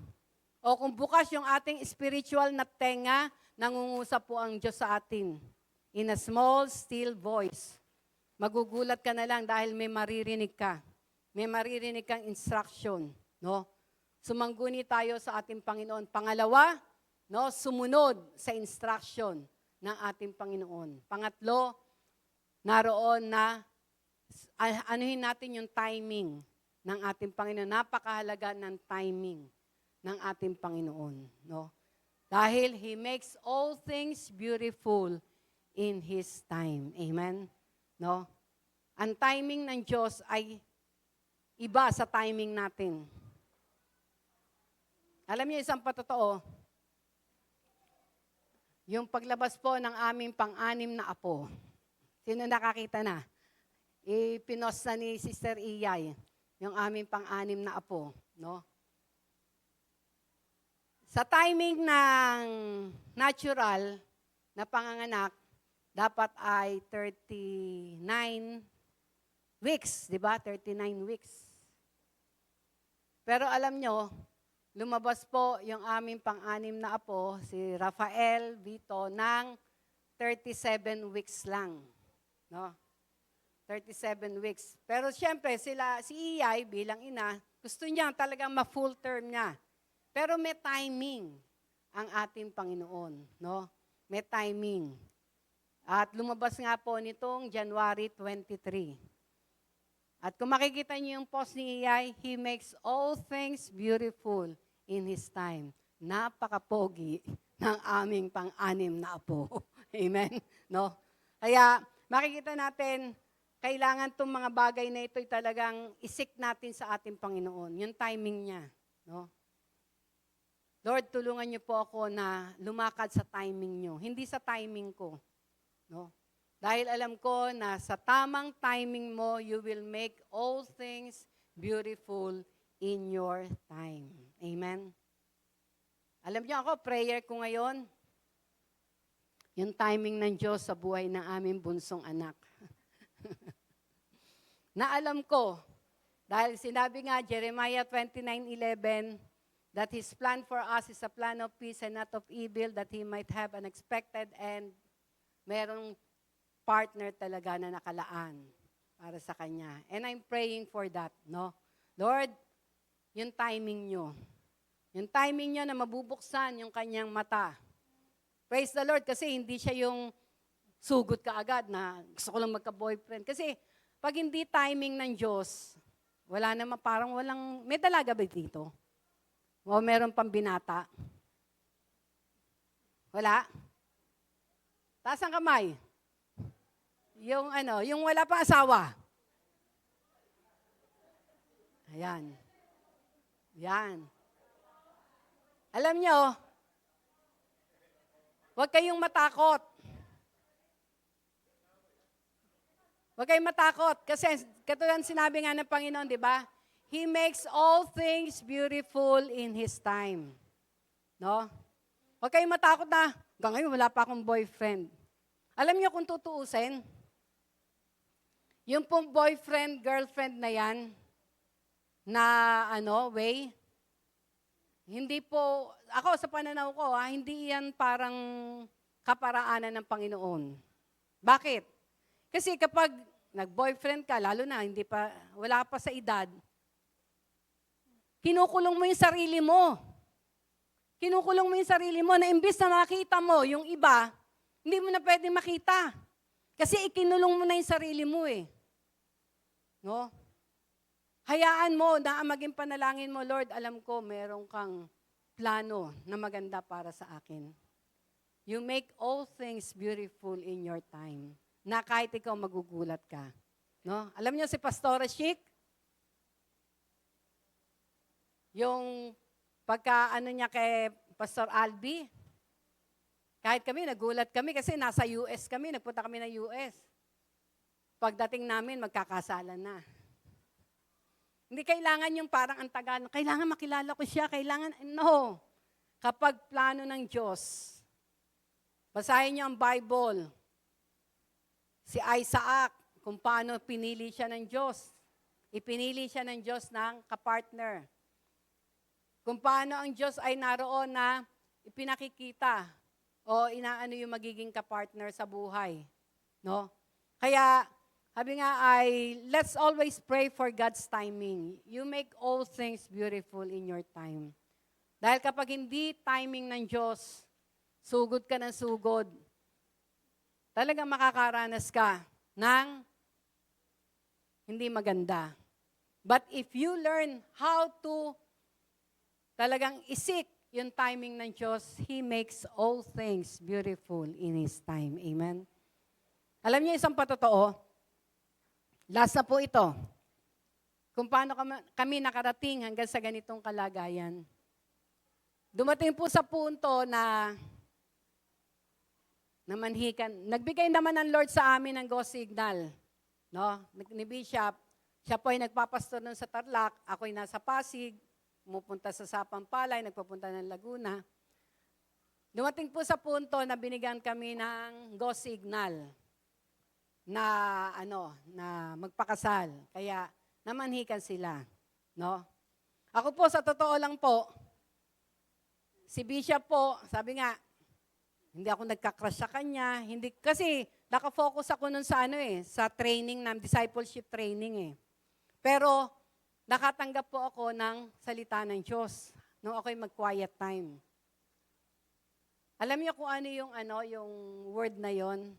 O kung bukas yung ating spiritual na tenga, nangungusap po ang Diyos sa atin. In a small, still voice. Magugulat ka na lang dahil may maririnig ka. May maririnig kang instruction. No? Sumangguni tayo sa ating Panginoon. Pangalawa, no, sumunod sa instruction ng ating Panginoon. Pangatlo, naroon na anuhin natin yung timing ng ating Panginoon. Napakahalaga ng timing ng ating Panginoon, no? Dahil He makes all things beautiful in His time. Amen? No? Ang timing ng Diyos ay iba sa timing natin. Alam niyo isang patotoo, yung paglabas po ng aming pang-anim na apo, sino nakakita na? Ipinost na ni Sister Iyay, yung aming pang-anim na apo. No? Sa timing ng natural na panganganak, dapat ay 39 weeks, di ba? 39 weeks. Pero alam nyo, lumabas po yung aming pang-anim na apo, si Rafael Vito, ng 37 weeks lang. No? 37 weeks. Pero siyempre, si Iyay bilang ina, gusto niya talagang ma-full term niya. Pero may timing ang ating Panginoon. No? May timing. At lumabas nga po nitong January 23. At kung makikita niyo yung post ni Iyay, He makes all things beautiful in His time. Napaka-pogi ng aming pang-anim na apo. Amen? No? Kaya makikita natin, kailangan itong mga bagay na ito'y talagang isik natin sa ating Panginoon. Yung timing niya. No? Lord, tulungan niyo po ako na lumakad sa timing niyo. Hindi sa timing ko. No? Dahil alam ko na sa tamang timing mo, you will make all things beautiful in your time. Amen? Alam niyo ako, prayer ko ngayon, yung timing ng Diyos sa buhay ng aming bunsong anak. Na alam ko, dahil sinabi nga, Jeremiah 29:11, that His plan for us is a plan of peace and not of evil, that He might have an expected end. Merong partner talaga na nakalaan para sa Kanya. And I'm praying for that, no? Lord, yung timing nyo. Yung timing nyo na mabubuksan yung Kanyang mata. Praise the Lord, kasi hindi siya yung sugot ka agad na gusto ko lang magka-boyfriend. Kasi pag hindi timing ng Diyos, wala naman, parang walang, may dalaga ba dito? O meron pang binata? Wala? Taas ang kamay. Yung wala pa asawa. Ayan. Yan. Alam nyo, huwag kayong matakot. Huwag kayong matakot. Kasi, katulad sinabi nga ng Panginoon, di ba? He makes all things beautiful in His time. No? Huwag kayong matakot na, hanggang ngayon wala pa akong boyfriend. Alam niyo kung tutuusin, yung pong boyfriend, girlfriend na yan, na way, hindi po, ako sa pananaw ko, hindi yan parang kaparaanan ng Panginoon. Bakit? Kasi kapag nag-boyfriend ka, lalo na wala pa sa edad, kinukulong mo yung sarili mo. Kinukulong mo yung sarili mo na imbis na makita mo yung iba, hindi mo na pwede makita. Kasi ikinulong mo na yung sarili mo eh. No? Hayaan mo na maging panalangin mo, Lord, alam ko meron kang plano na maganda para sa akin. You make all things beautiful in your time. Na kahit ikaw magugulat ka. No? Alam niyo si Pastora Chic? Yung pagka niya kay Pastor Albi, kahit kami, nagulat kami kasi nasa US kami, nagpunta kami ng US. Pagdating namin, magkakasalan na. Hindi kailangan yung parang ang tagal, kailangan makilala ko siya, no. Kapag plano ng Diyos, Basahin niyo ang Bible. Si Isaac, kung paano pinili siya ng Diyos. Ipinili siya ng Diyos ng kapartner. Kung paano ang Diyos ay naroon na ipinakikita o inaano yung magiging kapartner sa buhay. No? Kaya, sabi nga ay, let's always pray for God's timing. You make all things beautiful in your time. Dahil kapag hindi timing ng Diyos, sugod ka ng sugod, talagang makakaranas ka ng hindi maganda. But if you learn how to talagang isik yung timing ng Diyos, He makes all things beautiful in His time. Amen? Alam niyo isang patotoo, last na po ito, kung paano kami nakarating hanggang sa ganitong kalagayan. Dumating po sa punto na manhikan. Nagbigay naman ng Lord sa amin ng go signal. No? Ni Bishop, siya po ay nagpapastor nun sa Tarlac, ako ay nasa Pasig, pumupunta sa Sapampalay, nagpapunta ng Laguna. Dumating po sa punto na binigyan kami ng go signal na na magpakasal. Kaya namanhikan sila, no? Ako po sa totoo lang po, si Bishop po, sabi nga, hindi ako nagka-crush sa kanya, hindi kasi nakafocus ako nun sa sa training ng discipleship training . Pero nakatanggap po ako ng salita ng Diyos nung ako'y mag-quiet time. Alam niyo kung ano yung word na yon?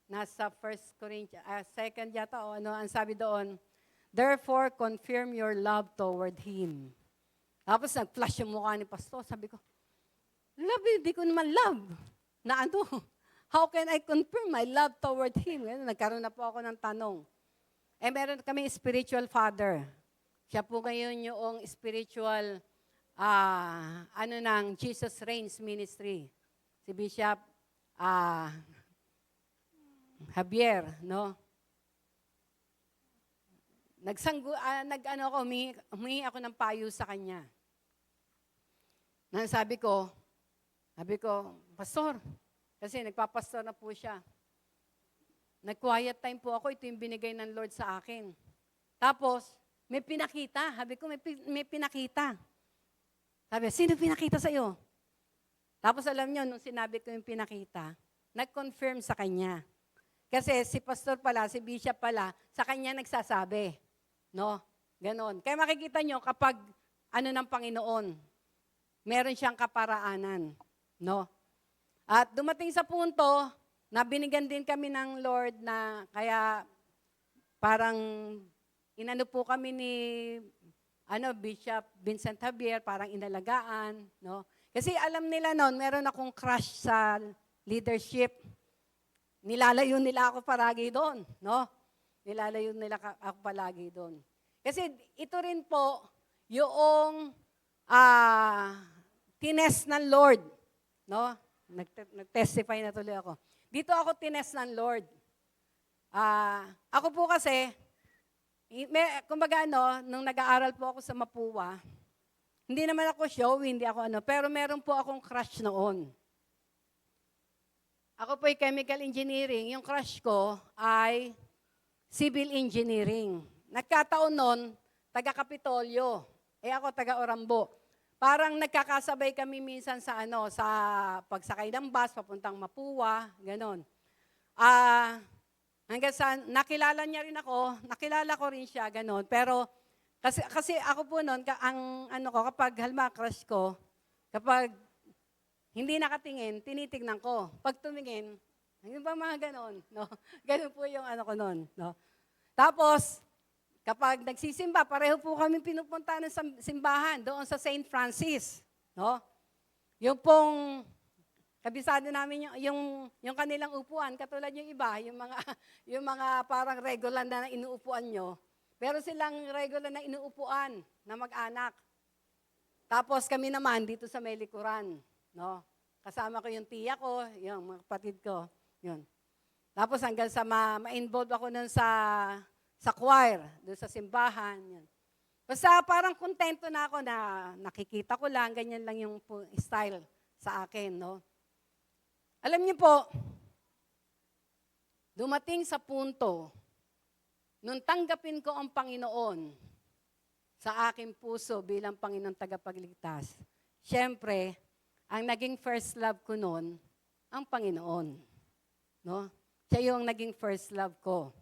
Nasa 1 Corinthians, 2 yata ang sabi doon, therefore confirm your love toward Him. Tapos nag-flash yung mukha ni Pastor, sabi ko, love, hindi ko naman love. Na how can I confirm my love toward Him? Nagkaroon na po ako ng tanong. Meron kami spiritual father. Siya po ngayon yung spiritual, ng Jesus Reigns Ministry. Si Bishop Javier, no? Humingi ako ng payo sa kanya. Sabi ko, Pastor, kasi nagpapastor na po siya. Nag-quiet time po ako, ito yung binigay ng Lord sa akin. Tapos, may pinakita. Sabi ko, may pinakita. Sabi, sino pinakita sa iyo? Tapos alam niyo, nung sinabi ko yung pinakita, nag-confirm sa kanya. Kasi si pastor pala, si bishop pala, sa kanya nagsasabi. No? Ganon. Kaya makikita nyo, kapag ng Panginoon, meron siyang kaparaanan. No? At dumating sa punto, na binigyan din kami ng Lord na kaya parang inano po kami ni Bishop Vincent Javier, parang inalagaan, no? Kasi alam nila noon, meron akong crush sa leadership. Nilalayo nila ako palagi doon, no? Nilalayo nila ako palagi doon. Kasi ito rin po yung tinest ng Lord, no? Nag-testify na tuloy ako. Dito ako tinest ng Lord. Ako po kasi, kumbaga nung nag-aaral po ako sa Mapua, hindi naman ako showy, hindi ako pero meron po akong crush noon. Ako po ay chemical engineering. Yung crush ko ay civil engineering. Nagkataon noon, taga Kapitolyo. Ako taga Orambo. Parang nagkakasabay kami minsan sa sa pagsakay ng bus, papuntang Mapua, ganon. Hanggang sa nakilala niya rin ako, nakilala ko rin siya, ganon. Pero kasi ako po noon, kapag crush ko, kapag hindi nakatingin, tinitignan ko. Pag tumingin, yung ba mga ganon, no? Ganon po yung ko noon, no? Tapos, kapag nagsisimba, pareho po kami pinupunta ng simbahan doon sa St. Francis, no? Yung pong kabisado namin yung kanilang upuan, katulad yung iba, yung mga parang regular na inuupuan nyo. Pero silang regular na inuupuan na mag-anak. Tapos kami naman dito sa may likuran, no? Kasama ko yung tiya ko, yung mga kapatid ko, yun. Tapos hanggang sa ma-involve ako nun sa choir, doon sa simbahan. Yan. Basta parang kontento na ako na nakikita ko lang, ganyan lang yung style sa akin. No? Alam niyo po, dumating sa punto, nung tanggapin ko ang Panginoon sa aking puso bilang Panginoon tagapagligtas, syempre, ang naging first love ko noon, ang Panginoon. No? Siya yung naging first love ko.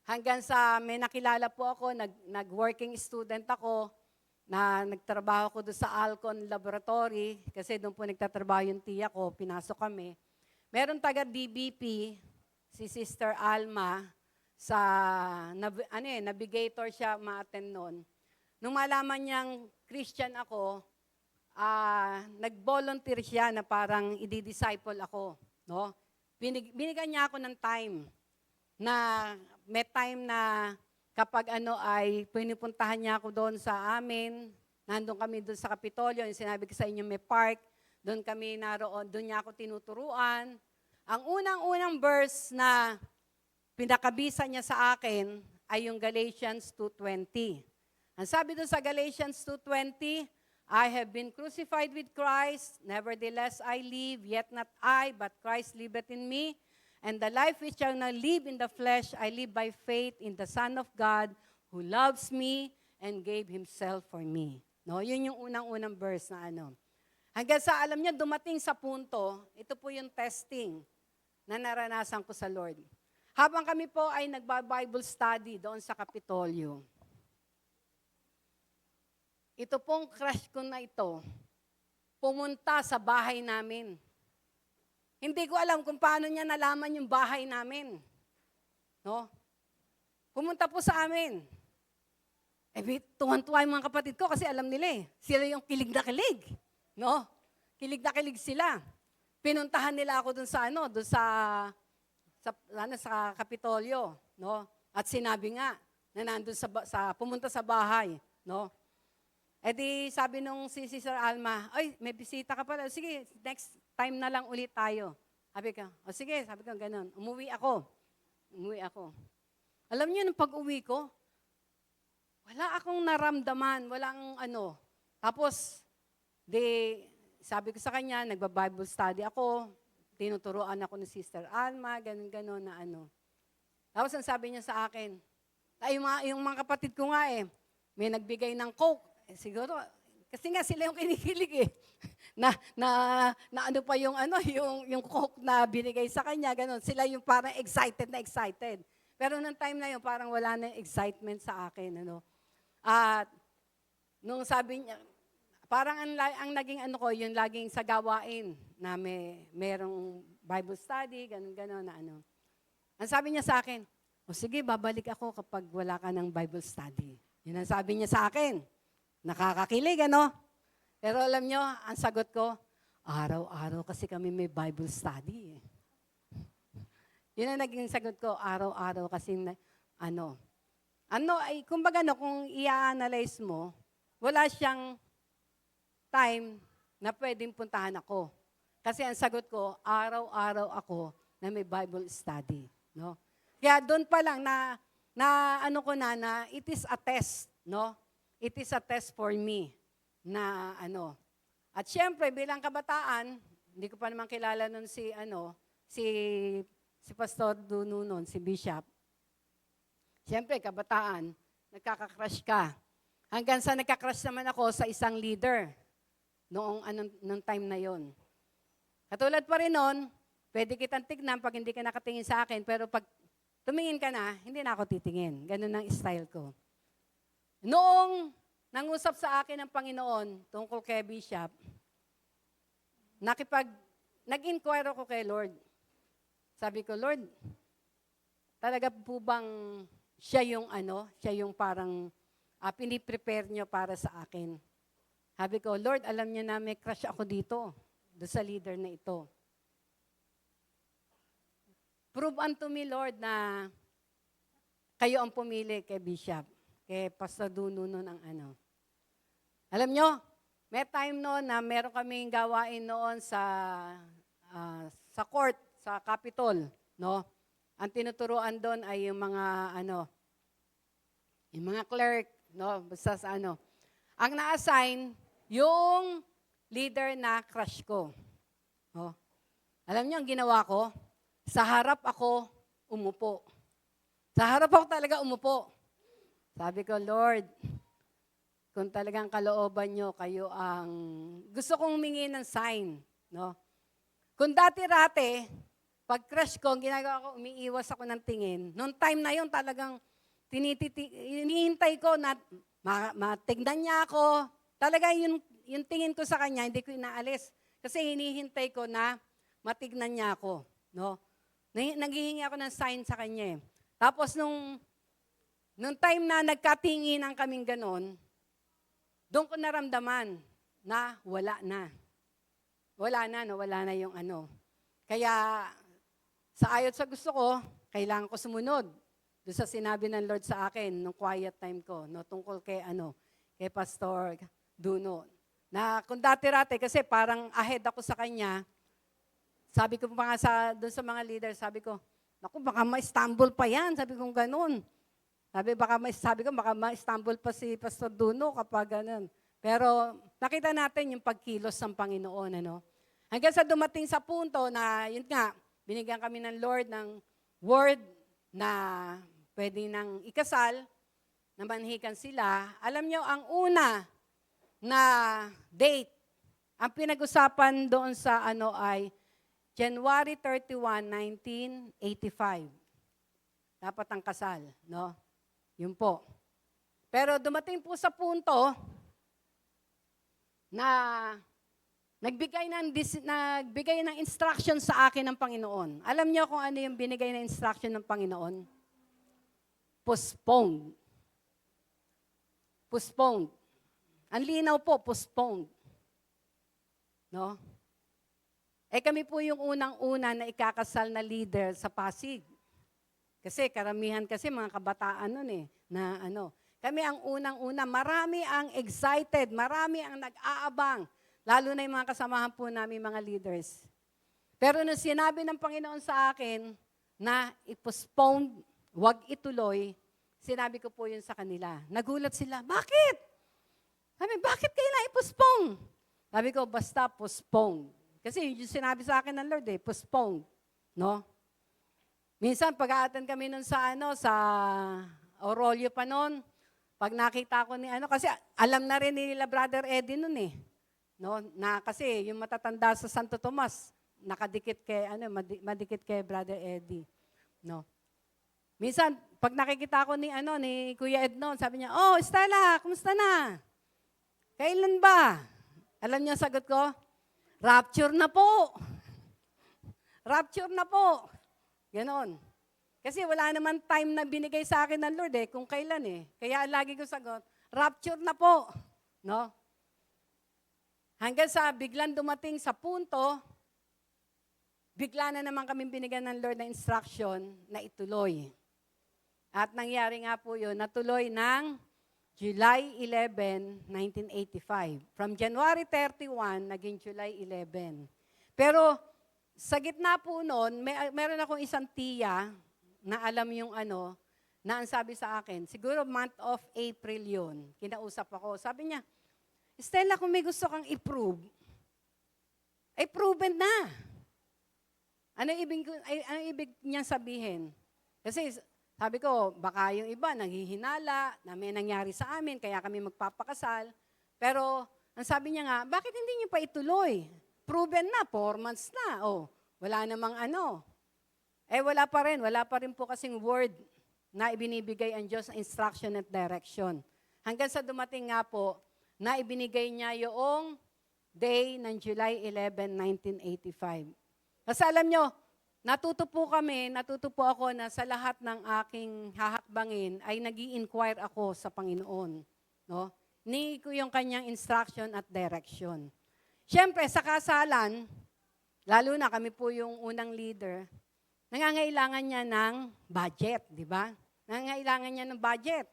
Hanggang sa may nakilala po ako, nag-working student ako, na nagtrabaho ko doon sa Alcon Laboratory, kasi doon po nagtatrabaho yung tiya ko, pinasok kami. Meron taga DBP, si Sister Alma, sa, navigator siya, ma-attend noon. Nung malaman niyang Christian ako, nag-volunteer siya na parang i-disciple ako. No? Binigyan niya ako ng time, na may time na kapag ay pinupuntahan niya ako doon sa amin, nandun kami doon sa Kapitolyo, yung sinabi ko sa inyo may park, doon kami naroon, doon niya ako tinuturuan. Ang unang-unang verse na pinakabisa niya sa akin ay yung Galatians 2:20. Ang sabi doon sa Galatians 2:20, I have been crucified with Christ, nevertheless I live, yet not I, but Christ liveth in me. And the life which I now live in the flesh, I live by faith in the Son of God, who loves me and gave Himself for me. No, yun yung unang-unang verse na Hanggang sa alam niya, dumating sa punto, ito po yung testing na naranasan ko sa Lord. Habang kami po ay nagba-Bible study doon sa Kapitolyo, ito pong crush ko na ito, pumunta sa bahay namin. Hindi ko alam kung paano niya nalaman yung bahay namin. No? Pumunta po sa amin. Tuwan-tuwa yung mga kapatid ko kasi alam nila Sila yung kilig na kilig. No? Kilig na kilig sila. Pinuntahan nila ako dun sa sa Kapitolyo, no? At sinabi nga na nandun pumunta sa bahay, no? E di sabi nung si Sister Alma, ay, may bisita ka pala. Sige, next time na lang ulit tayo. Sabi ko, sige, sabi ko, ganun. Umuwi ako. Alam niyo, nung pag-uwi ko, wala akong naramdaman, walang Tapos, sabi ko sa kanya, nagba-Bible study ako, tinuturoan ako ni Sister Alma, ganun-ganun na Tapos, ang sabi niya sa akin, yung mga kapatid ko nga may nagbigay ng Coke. Siguro, kasi nga sila yung kinikilig na pa yung yung Coke na binigay sa kanya, ganun. Sila yung parang excited. Pero nung time na yun, parang wala na excitement sa akin, At nung sabi niya, parang ang naging yung laging sa gawain na merong Bible study, ganun na Ang sabi niya sa akin, sige, babalik ako kapag wala ka ng Bible study. Yun ang sabi niya sa akin. Nakakakilig, Pero alam nyo, ang sagot ko, araw-araw kasi kami may Bible study. Yun ang naging sagot ko, araw-araw kasi kumbaga kung i-analyze mo, wala siyang time na pwedeng puntahan ako. Kasi ang sagot ko, araw-araw ako na may Bible study. No? Kaya doon pa lang na it is a test, no? It is a test for me na At syempre, bilang kabataan, hindi ko pa naman kilala nun si Pastor Duno nun, si Bishop. Syempre, kabataan, nagkaka-crush ka. Hanggang sa nagka-crush naman ako sa isang leader noong time na yon. Katulad pa rin nun, pwede kitang tignan pag hindi ka nakatingin sa akin, pero pag tumingin ka na, hindi na ako titingin. Ganun ang style ko. Noong nangusap sa akin ng Panginoon tungkol kay Bishop, nag-inquire ako kay Lord. Sabi ko, Lord, talaga po bang siya yung parang piniprepare niyo para sa akin? Sabi ko, Lord, alam niyo na may crush ako dito, doon sa leader na ito. Prove unto me, Lord, na kayo ang pumili kay Bishop, kay Pastor Duno noon ang Alam nyo, may time noon na meron kaming gawain noon sa court, sa Capitol, no? Ang tinuturuan doon ay yung mga yung mga clerk, no? Basta sa Ang na-assign yung leader na crush ko. No? Alam niyo ang ginawa ko? Sa harap ako umupo. Sa harap ako talaga umupo. Sabi ko, Lord, kung talagang kalooban nyo, kayo ang gusto kong humingi ng sign. No? Kung dati-rate, pag crush ko, ang ginagawa ko, umiiwas ako ng tingin. Noong time na yun, talagang hinihintay ko na matignan niya ako. Talaga yung tingin ko sa kanya, hindi ko inaalis. Kasi hinihintay ko na matignan niya ako. No? Naghihingi ako ng sign sa kanya. Tapos nung time na nagkatinginan kaming ganon, doon ko naramdaman na wala na. Wala na yung ano. Kaya sa ayot sa gusto ko, kailangan ko sumunod. Doon sa sinabi ng Lord sa akin, nung quiet time ko, no, tungkol kay Pastor Duno. Na kung dati-rate, kasi parang ahead ako sa kanya, sabi ko pa nga doon sa mga leader, sabi ko, naku, baka ma-stumble pa yan. Sabi ko ganun. Sabi ko, baka ma-stumble pa si Pastor Duno kapag ganun. Pero nakita natin yung pagkilos ng Panginoon. Ano? Hanggang sa dumating sa punto na, yun nga, binigyan kami ng Lord ng word na pwede nang ikasal, na manhikan sila. Alam nyo, ang una na date, ang pinag-usapan doon sa ay January 31, 1985. Dapat ang kasal, no? Yun po. Pero dumating po sa punto na nagbigay ng instruction sa akin ng Panginoon. Alam niyo kung ano yung binigay na instruction ng Panginoon? Postponed. Postponed. Ang linaw po, postponed. No? Kami po yung unang-una na ikakasal na leader sa Pasig. Kasi karamihan kasi mga kabataan nun na Kami ang unang-una, marami ang excited, marami ang nag-aabang, lalo na yung mga kasamahan po namin mga leaders. Pero nung sinabi ng Panginoon sa akin na i-postpone, wag ituloy, sinabi ko po yun sa kanila. Nagulat sila, bakit? Sabi, bakit kailangan i-postpone? Sabi ko, basta postpone. Kasi yung sinabi sa akin ng Lord postpone. No? Minsan, pag-a-attend kami nun sa Orolyo pa nun, pag nakita ko ni kasi alam na rin nila Brother Eddie nun No? Na kasi yung matatanda sa Santo Tomas, nakadikit kay, madikit kay Brother Eddie. No? Minsan, pag nakikita ko ni Kuya Ed noon, sabi niya, oh, Stella, kumusta na? Kailan ba? Alam niyo ang sagot ko? Rapture na po. Rapture na po. Ganon. Kasi wala naman time na binigay sa akin ng Lord kung kailan Kaya lagi ko sagot, rapture na po. No? Hanggang sa biglang dumating sa punto, bigla na naman kami binigyan ng Lord na instruction na ituloy. At nangyari nga po yun, natuloy ng July 11, 1985. From January 31, naging July 11. Pero sa gitna po noon, meron akong isang tiya na alam yung na ang sabi sa akin, siguro month of April yun, kinausap ako. Sabi niya, Stella, kung may gusto kang i-prove, ay proven na. Ano ibig niya sabihin? Kasi sabi ko, baka yung iba nanghihinala na may nangyari sa amin, kaya kami magpapakasal. Pero ang sabi niya nga, bakit hindi niyo pa ituloy? Proven na, 4 months na. Wala namang wala pa rin po kasing word na ibinibigay ang Diyos na instruction at direction. Hanggang sa dumating nga po, na ibinigay niya yung day ng July 11, 1985. Kasi alam nyo, natuto po ako na sa lahat ng aking hahakbangin ay nag-i-inquire ako sa Panginoon. No? Ni ko yung kanyang instruction at direction. Siyempre, sa kasalan, lalo na kami po yung unang leader, nangangailangan niya ng budget, di ba? Nangangailangan niya ng budget.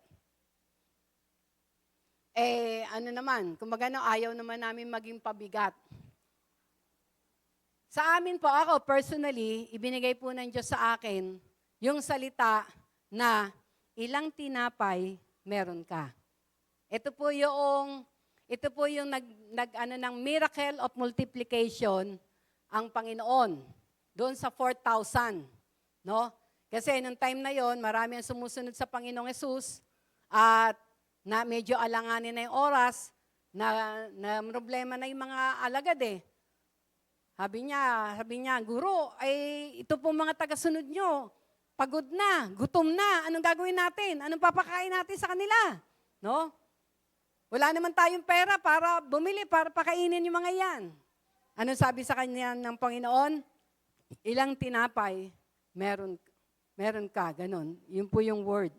Kumbaga ayaw naman namin maging pabigat. Sa amin po, ako personally, ibinigay po ng Diyos sa akin yung salita na ilang tinapay meron ka. Ito po yung ng miracle of multiplication ang Panginoon. doon sa 4,000. No? Kasi nung time na yon, marami ang sumusunod sa Panginoong Yesus at na medyo alanganin na yung oras, na problema na yung mga alagad eh. Sabi niya, Guro, ito pong mga tagasunod nyo, pagod na, gutom na, anong gagawin natin? Anong papakain natin sa kanila? No? Wala naman tayong pera para bumili, para pakainin yung mga yan. Anong sabi sa kanya ng Panginoon? Ilang tinapay, meron ka, ganun. Yun po yung word.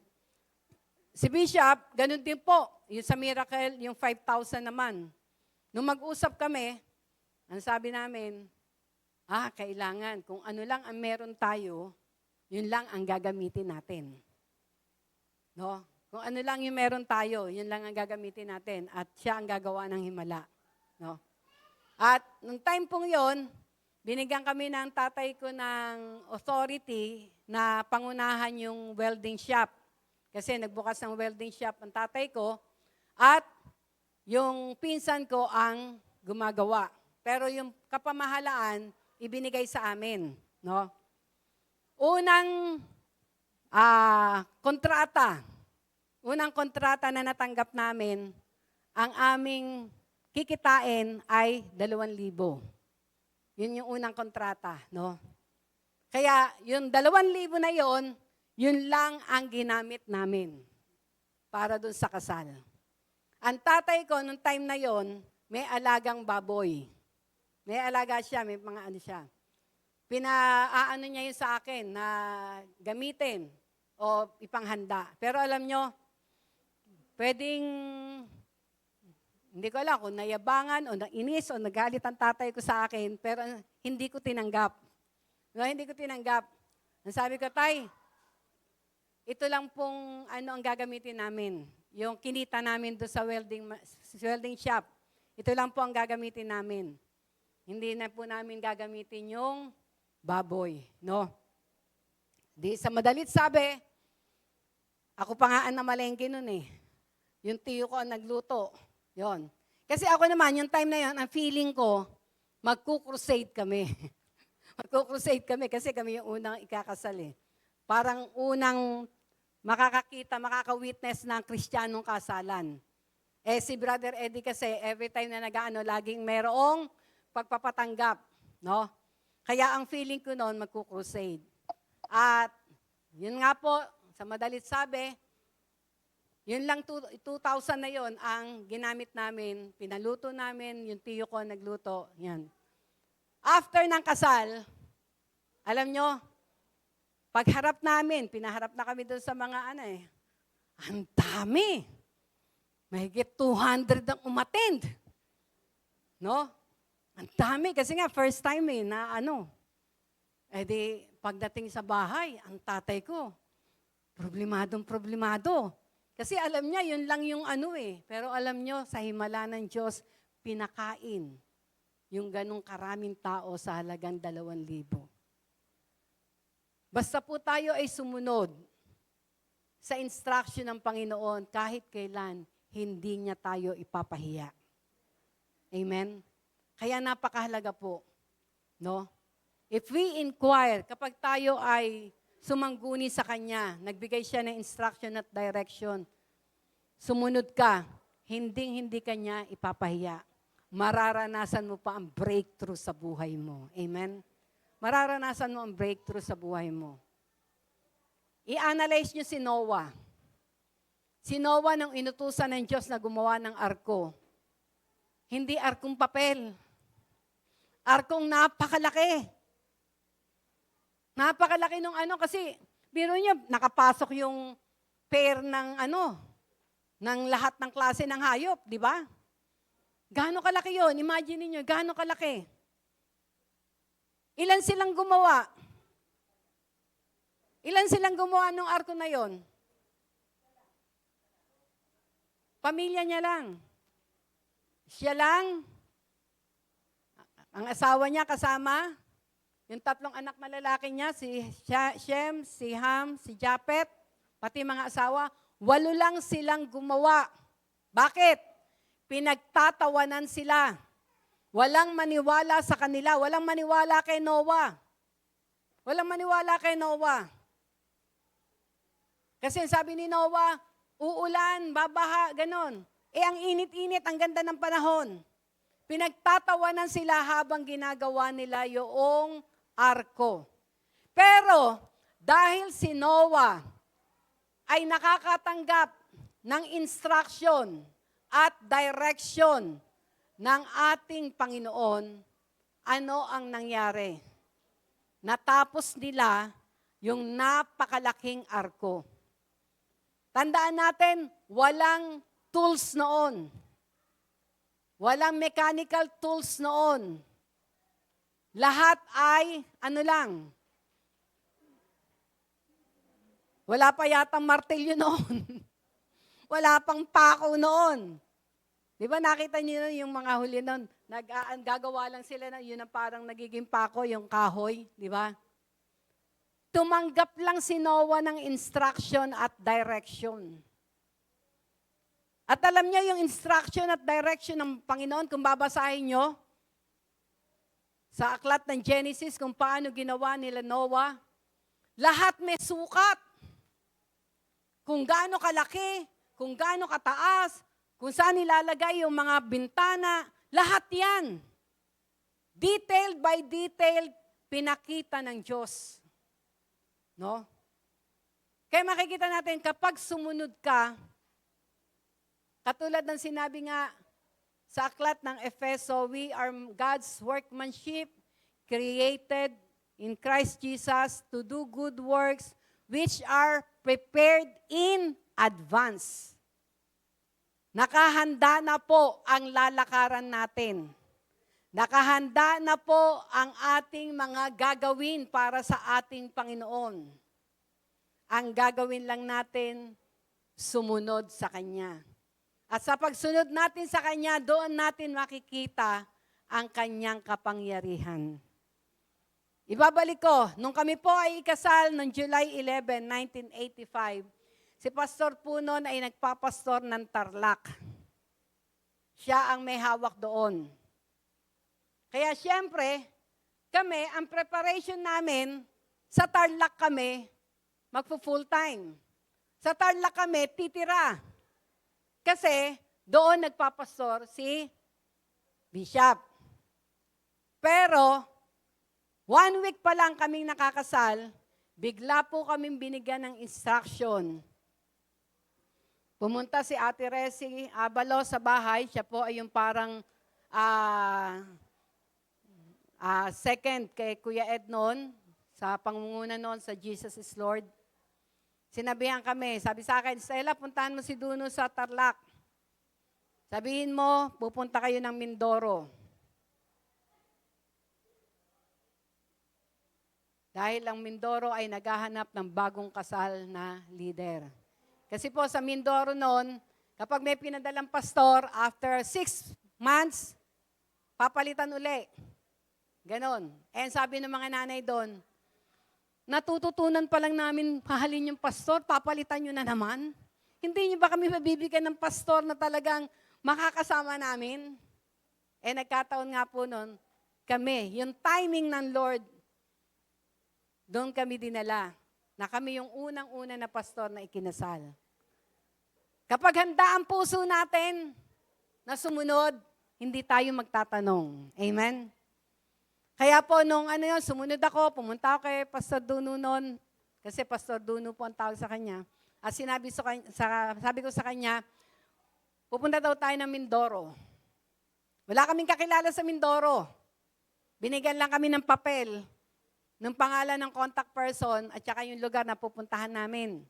Si Bishop, ganun din po. Yung sa miracle, yung 5,000 naman. Nung mag-usap kami, ang sabi namin, kailangan, kung ano lang ang meron tayo, yun lang ang gagamitin natin. No? Kung ano lang yung meron tayo, yun lang ang gagamitin natin. At siya ang gagawa ng himala. No? At nung time pong yon, binigyan kami ng tatay ko ng authority na pangunahan yung welding shop. Kasi nagbukas ng welding shop ang tatay ko. At yung pinsan ko ang gumagawa. Pero yung kapamahalaan, ibinigay sa amin. No? Unang kontrata na natanggap namin, ang aming kikitain ay 2,000. Yun yung unang kontrata, no? Kaya yung 2,000 na yun lang ang ginamit namin para dun sa kasal. Ang tatay ko, nung time na yon, may alagang baboy. May alaga siya, may mga ano siya. Pinaano niya yun sa akin na gamitin o ipanghanda. Pero alam nyo, pwedeng, hindi ko alam kung nayabangan o nainis o nagalit ang tatay ko sa akin, pero hindi ko tinanggap. No, hindi ko tinanggap. Ang sabi ko, Tay, ito lang pong ang gagamitin namin. Yung kinita namin doon sa welding shop. Ito lang po ang gagamitin namin. Hindi na po namin gagamitin yung baboy. No? Di sa madalit sabi, ako pa nga ang namalengke nun eh. Yung tiyo ko ang nagluto. Yon. Kasi ako naman, yung time na yon, ang feeling ko, magkukrusade kami. Magkukrusade kami kasi kami yung unang ikakasal eh. Parang unang makaka-witness ng Kristiyanong kasalan. Si Brother Eddie kasi, every time na laging merong pagpapatanggap. No? Kaya ang feeling ko noon, magkukrusade. At yun nga po, sa madalit sabi, yun lang 2,000 na yon ang ginamit namin, pinaluto namin, yung tiyo ko nagluto, yan. After ng kasal, alam nyo, pagharap namin, pinaharap na kami doon sa mga ang dami. Mahigit 200 ang umattend. No? Ang dami, kasi nga first time na di pagdating sa bahay, ang tatay ko, problemado. Kasi alam niya, yun lang yung pero alam nyo, sa himala ng Diyos, pinakain yung ganong karaming tao sa halagang 2,000. Basta po tayo ay sumunod sa instruction ng Panginoon, kahit kailan, hindi niya tayo ipapahiya. Amen? Kaya napakahalaga po, no? If we inquire, kapag tayo ay sumangguni sa Kanya, nagbigay siya ng instruction at direction, sumunod ka, hindi ka niya ipapahiya. Mararanasan mo pa ang breakthrough sa buhay mo. Amen? Mararanasan mo ang breakthrough sa buhay mo. I-analyze nyo si Noah. Si Noah nung inutusan ng Diyos na gumawa ng arko. Hindi arkong papel. Arkong napakalaki. Napakalaki nung kasi biro niyo, nakapasok yung pair ng ng lahat ng klase ng hayop, di ba? Gaano kalaki yon? Imagine niyo, gaano kalaki? Ilan silang gumawa? Ilan silang gumawa ng arko na yon? Pamilya niya lang. Siya lang. Ang asawa niya kasama, yung 3 anak na lalaki niya, si Shem, si Ham, si Japet, pati mga asawa, 8 lang silang gumawa. Bakit? Pinagtatawanan sila. Walang maniwala sa kanila. Walang maniwala kay Noah. Walang maniwala kay Noah. Kasi sabi ni Noah, uulan, babaha, ganon. Ang init-init, ang ganda ng panahon. Pinagtatawanan sila habang ginagawa nila yung arko. Pero, dahil si Noah ay nakakatanggap ng instruction at direction ng ating Panginoon, ano ang nangyari? Natapos nila yung napakalaking arko. Tandaan natin, walang tools noon. Walang mechanical tools noon. Lahat ay, ano lang, wala pa yatang martilyo noon. Wala pang pako noon. Di ba nakita niyo yung mga huli noon? Gagawa lang sila na yun ang parang nagiging pako, yung kahoy. Di ba? Tumanggap lang si Noah ng instruction at direction. At alam niya yung instruction at direction ng Panginoon, kung babasahin nyo, sa aklat ng Genesis, kung paano ginawa nila Noah, lahat may sukat. Kung gaano kalaki, kung gaano kataas, kung saan nilalagay yung mga bintana, lahat yan. Detailed by detailed, pinakita ng Diyos. No? Kaya makikita natin, kapag sumunod ka, katulad ng sinabi nga sa aklat ng Efeso, we are God's workmanship, created in Christ Jesus to do good works, which are prepared in advance. Nakahanda na po ang lalakaran natin. Nakahanda na po ang ating mga gagawin para sa ating Panginoon. Ang gagawin lang natin, sumunod sa Kanya. At sa pagsunod natin sa Kanya, doon natin makikita ang Kanyang kapangyarihan. Ibabalik ko, nung kami po ay ikasal noong July 11, 1985, si Pastor po noon ay nagpapastor ng Tarlac. Siya ang may hawak doon. Kaya siyempre, kami, ang preparation namin, sa Tarlac kami, magpo-full time. Sa Tarlac kami, titira. Kasi, doon nagpapastor si Bishop. Pero, 1 week pa lang kaming nakakasal, bigla po kaming binigyan ng instruction. Pumunta si Ate Resi Abalo sa bahay, siya po ay yung parang second kay Kuya Ed noon, sa pangunguna noon sa Jesus is Lord. Sinabihan kami, sabi sa akin, Stella, puntahan mo si Duno sa Tarlac. Sabihin mo, pupunta kayo ng Mindoro. Dahil ang Mindoro ay naghahanap ng bagong kasal na leader. Kasi po sa Mindoro noon, kapag may pinadalang pastor, after 6 months, papalitan uli. Ganon. And sabi ng mga nanay doon, natututunan pa lang namin mahalin yung pastor, papalitan nyo na naman. Hindi nyo ba kami mabibigyan ng pastor na talagang makakasama namin? Nagkataon nga po noon, kami, yung timing ng Lord, doon kami dinala, na kami yung unang-una na pastor na ikinasal. Kapag handa ang puso natin na sumunod, hindi tayo magtatanong. Amen? Kaya po, nung sumunod ako, pumunta ako kay Pastor Duno noon, kasi Pastor Duno po ang tawag sa kanya. At sabi ko sa kanya, pupunta daw tayo ng Mindoro. Wala kaming kakilala sa Mindoro. Binigyan lang kami ng papel, ng pangalan ng contact person, at saka yung lugar na pupuntahan namin.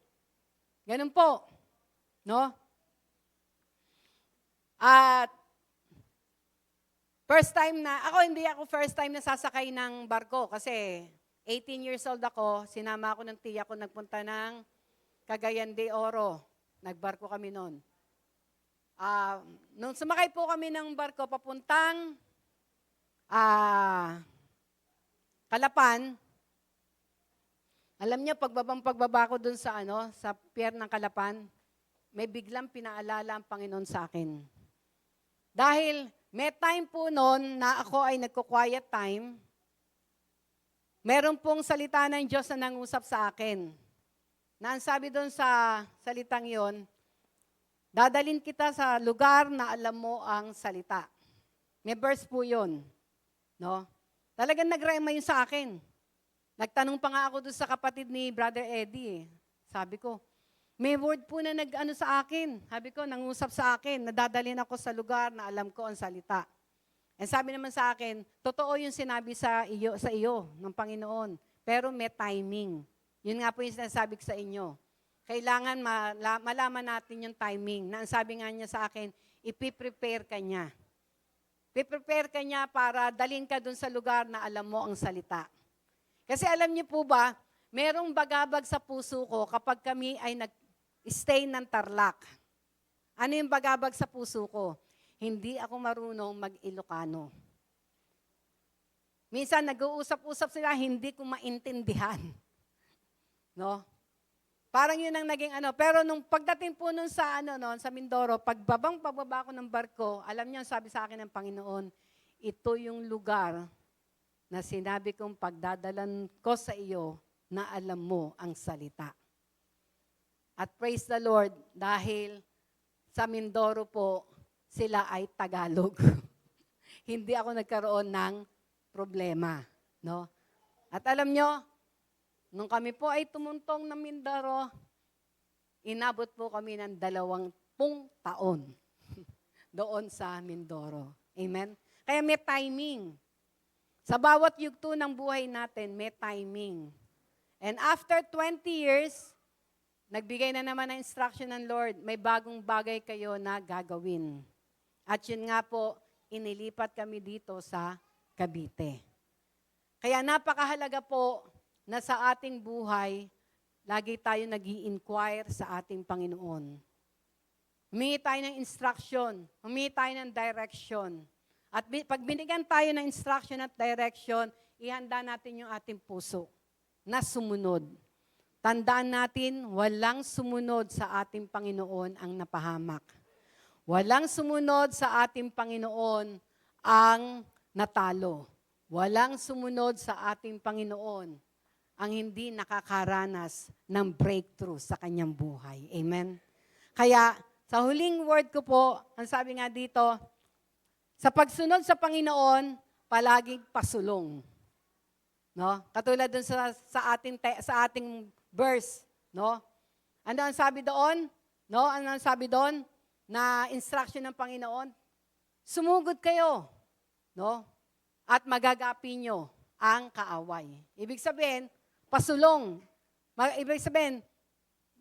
Ganun po. No? At hindi ako first time na sasakay ng barko kasi 18 years old ako, sinama ako ng tiya ko nagpunta ng Cagayan de Oro. Nagbarko kami noon. Nung sumakay po kami ng barko papuntang Calapan, alam niyo, pagbaba ko dun sa pier ng Calapan, may biglang pinaalala ang Panginoon sa akin. Dahil may time po noon na ako ay nagko-quiet time, meron pong salita ng Diyos na nangusap sa akin. Na ang sabi doon sa salitang yon, dadalin kita sa lugar na alam mo ang salita. May verse po yun. No? Talagang nag-rema yun sa akin. Nagtanong pa nga ako doon sa kapatid ni Brother Eddie. Sabi ko, may word po na nag-ano sa akin. Sabi ko, nangusap sa akin, nadadalhin ako sa lugar na alam ko ang salita. And sabi naman sa akin, totoo yung sinabi sa iyo ng Panginoon. Pero may timing. Yun nga po yung sinasabi ko sa inyo. Kailangan malaman natin yung timing. Na ang sabi nga niya sa akin, ipiprepare ka niya. Piprepare ka niya para dalhin ka dun sa lugar na alam mo ang salita. Kasi alam niyo po ba, merong bagabag sa puso ko kapag kami ay nag-stay ng Tarlac. Ano yung bagabag sa puso ko? Hindi ako marunong mag-Ilocano. Minsan nag-uusap-usap sila, hindi ko maintindihan. No? Parang yun ang naging ano. Pero nung pagdating po nun sa, sa Mindoro, pagbaba ko ng barko, alam niyo, sabi sa akin ng Panginoon, ito yung lugar na sinabi kong pagdadalan ko sa iyo na alam mo ang salita. At praise the Lord, dahil sa Mindoro po, sila ay Tagalog. Hindi ako nagkaroon ng problema. No? At alam nyo, nung kami po ay tumuntong ng Mindoro, inabot po kami ng 20 taon doon sa Mindoro. Amen? Kaya may timing. Sa bawat yugto ng buhay natin, may timing. And after 20 years, nagbigay na naman ng instruction ng Lord, may bagong bagay kayo na gagawin. At yun nga po, inilipat kami dito sa Cavite. Kaya napakahalaga po na sa ating buhay, lagi tayo nag-i-inquire sa ating Panginoon. Humingi tayo ng instruction, humingi tayo ng direction. At pag binigyan tayo ng instruction at direction, ihanda natin yung ating puso na sumunod. Tandaan natin, walang sumunod sa ating Panginoon ang napahamak. Walang sumunod sa ating Panginoon ang natalo. Walang sumunod sa ating Panginoon ang hindi nakakaranas ng breakthrough sa kanyang buhay. Amen? Kaya, sa huling word ko po, ang sabi nga dito, sa pagsunod sa Panginoon, palaging pasulong. No? Katulad dun sa ating verse, no? Ano ang sabi doon? No? Ano ang sabi doon? Na instruction ng Panginoon, sumugod kayo, no? At magagapi nyo ang kaaway. Ibig sabihin, pasulong. Ibig sabihin,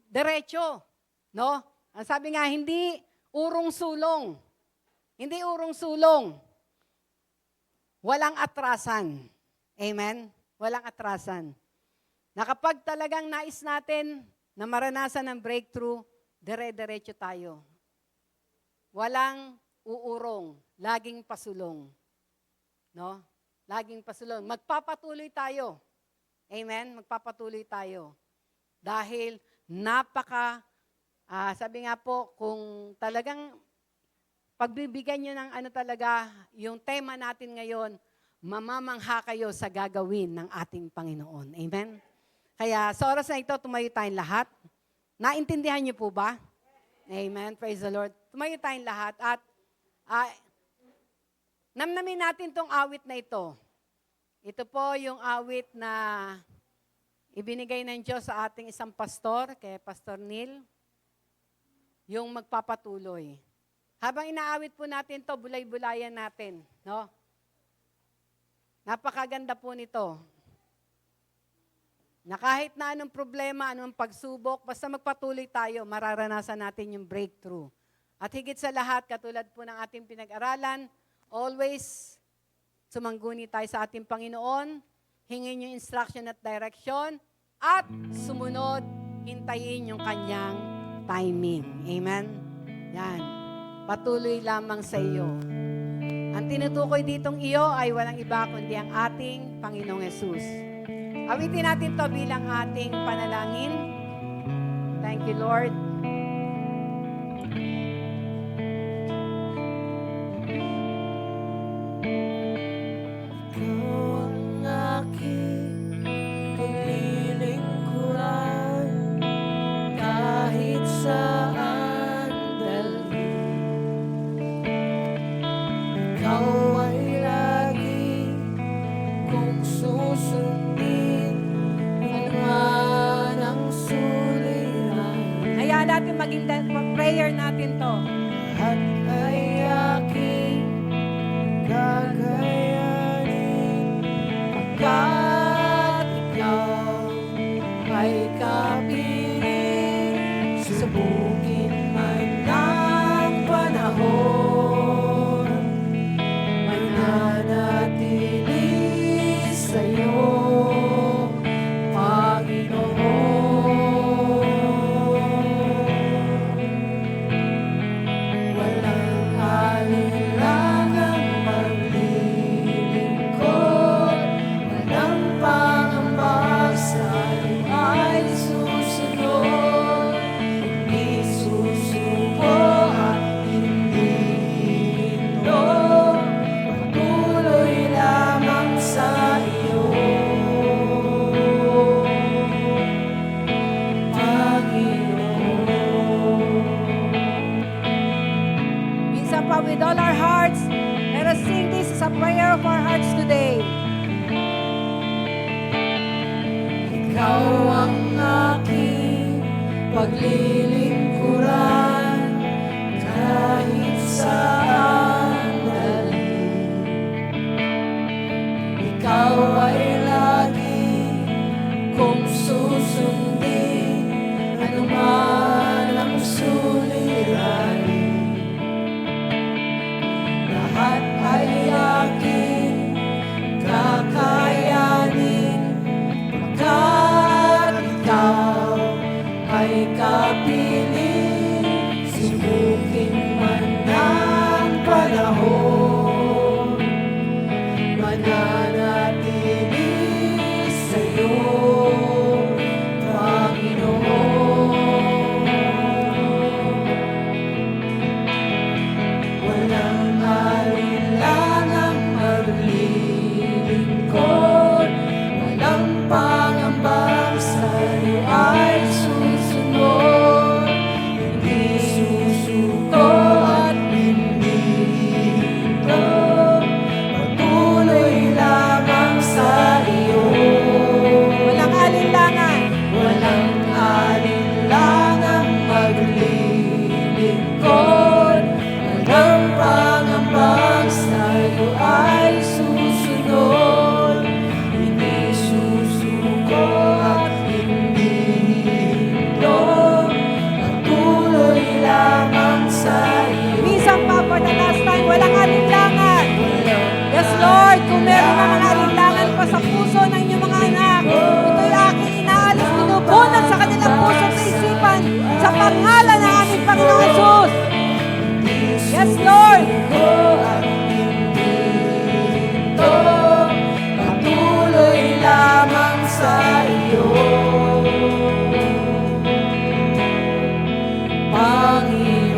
diretso, no? Ang sabi nga, hindi urong sulong. Hindi urong sulong. Walang atrasan. Amen? Walang atrasan. Na kapag talagang nais natin na maranasan ng breakthrough, dire-diretso tayo. Walang uurong, laging pasulong. No? Laging pasulong. Magpapatuloy tayo. Amen? Magpapatuloy tayo. Dahil sabi nga po, kung talagang pagbibigyan nyo ng yung tema natin ngayon, mamamangha kayo sa gagawin ng ating Panginoon. Amen? Kaya sa oras na ito, tumayo tayong lahat. Naintindihan niyo po ba? Amen. Praise the Lord. Tumayo tayong lahat at namnamin natin tong awit na ito. Ito po yung awit na ibinigay ng Diyos sa ating isang pastor, kay Pastor Neil, yung magpapatuloy. Habang inaawit po natin to, bulay-bulayan natin. No? Napakaganda po nito. Na kahit na anong problema, anong pagsubok, basta magpatuloy tayo, mararanasan natin yung breakthrough. At higit sa lahat, katulad po ng ating pinag-aralan, always sumangguni tayo sa ating Panginoon, hingin yung instruction at direction, at sumunod, hintayin yung kanyang timing. Amen? Yan. Patuloy lamang sa iyo. Ang tinutukoy ditong iyo ay walang iba kundi ang ating Panginoong Yesus. Awitin natin to bilang ating panalangin. Thank you, Lord. Ikaw ang aking Sama natin maging prayer natin to. At ay aking kakayanin pagkat ikaw ay kapiling sa bukid man ng panahon mananatili sa'yo, Panginoon. Walang alinlangang maglilingkod, walang pangamba sa'yo ay susunod. Hindi susuko at hindi hindo, patuloy lamang sa iyo, Panginoon. Minsan pa with all our hearts, let us sing this as a prayer of our hearts today. Ikaw ang aking paglilingkuran kahit saan dalhin. Ikaw ay lagi kong susundin, anuman ang suliranin. Lahat ay aking kakayanin pagkat ikaw ay kapiling, subukin man ng panahon, mananatili sa'yo, Panginoon. Walang alinlangang maglilingkod, walang pangambang sa'yo ay susunod. Hindi susuko at hindi hihinto, patuloy lamang sa iyo. Walang alinlangan. Walang alinlangang maglilingkod, walang pangambang sa'yo ay susunod. Hindi susuko at hindi hihinto, patuloy lamang sa iyo. Minsan pa for the last time, walang alinlangan. Yes, Lord, kung meron na mga alinlangan pa sa puso ng inyong mga anak, ito'y aking inaalis, binubunan sa kanilang puso at isipan sa pangalan ng aming Panginoon Jesus. Yes, Lord. At hindi hihinto, patuloy lamang sa iyo, Panginoon.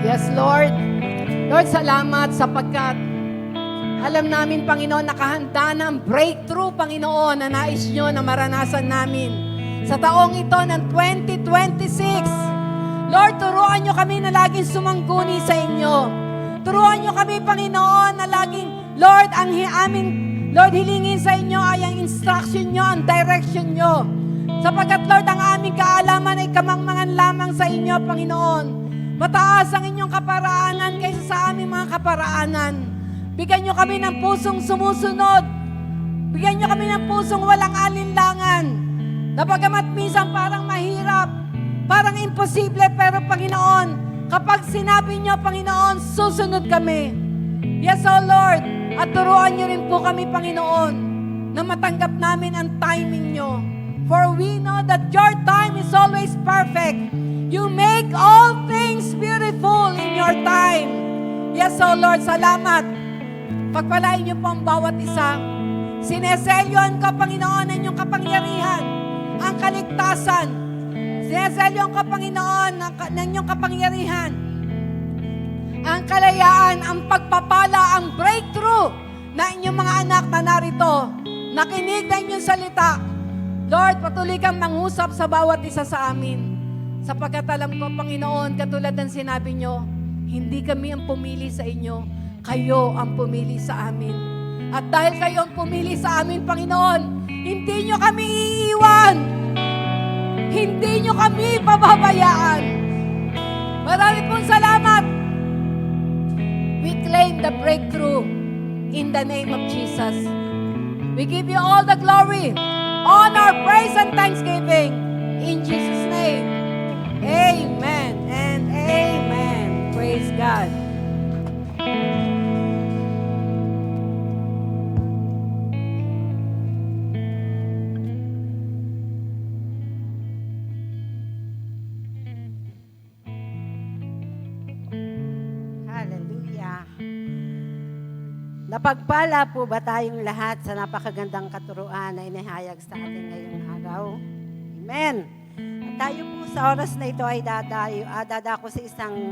Yes, Lord. Lord, salamat sapagkat alam namin, Panginoon, nakahanda na ang breakthrough, Panginoon, na nais nyo na maranasan namin sa taong ito ng 2026. Lord, turuan nyo kami na laging sumangguni sa inyo. Turuan nyo kami, Panginoon, na laging, Lord, ang aming, Lord, hilingin sa inyo ay ang instruction nyo, ang direction nyo. Sapagkat, Lord, ang aming kaalaman ay kamangmangan lamang sa inyo, Panginoon. Mataas ang inyong kaparaanan kaysa sa aming mga kaparaanan. Bigyan nyo kami ng pusong sumusunod. Bigyan nyo kami ng pusong walang alinlangan. Na bagamat minsan parang mahirap, parang imposible, pero Panginoon, kapag sinabi nyo, Panginoon, susunod kami. Yes, O Lord. At turuan nyo rin po kami, Panginoon, na matanggap namin ang timing nyo. For we know that your time is always perfect. You make all things beautiful in your time. Yes, O Lord, salamat. Pagpalain niyo po ang bawat isa. Sineselyoan ko, Panginoon, ang inyong kapangyarihan, ang kaligtasan. Sineselyoan ko, Panginoon, ng inyong kapangyarihan, ang kalayaan, ang pagpapala, ang breakthrough na inyong mga anak na narito. Nakinig na inyong salita. Lord, patuloy kang mangusap sa bawat isa sa amin. Sapagkat alam ko, Panginoon, katulad ng sinabi nyo, hindi kami ang pumili sa inyo, kayo ang pumili sa amin. At dahil kayo ang pumili sa amin, Panginoon, Hindi nyo kami iiwan. Hindi nyo kami pababayaan. Marami pong salamat. We claim the breakthrough in the name of Jesus. We give you all the glory, honor, praise, and thanksgiving. In Jesus' name, amen and amen. Praise God. Hallelujah. Napagpala po ba tayong lahat sa napakagandang katuruan na inihayag sa atin ngayong araw? Amen. At tayo po sa oras na ito ay dadako sa isang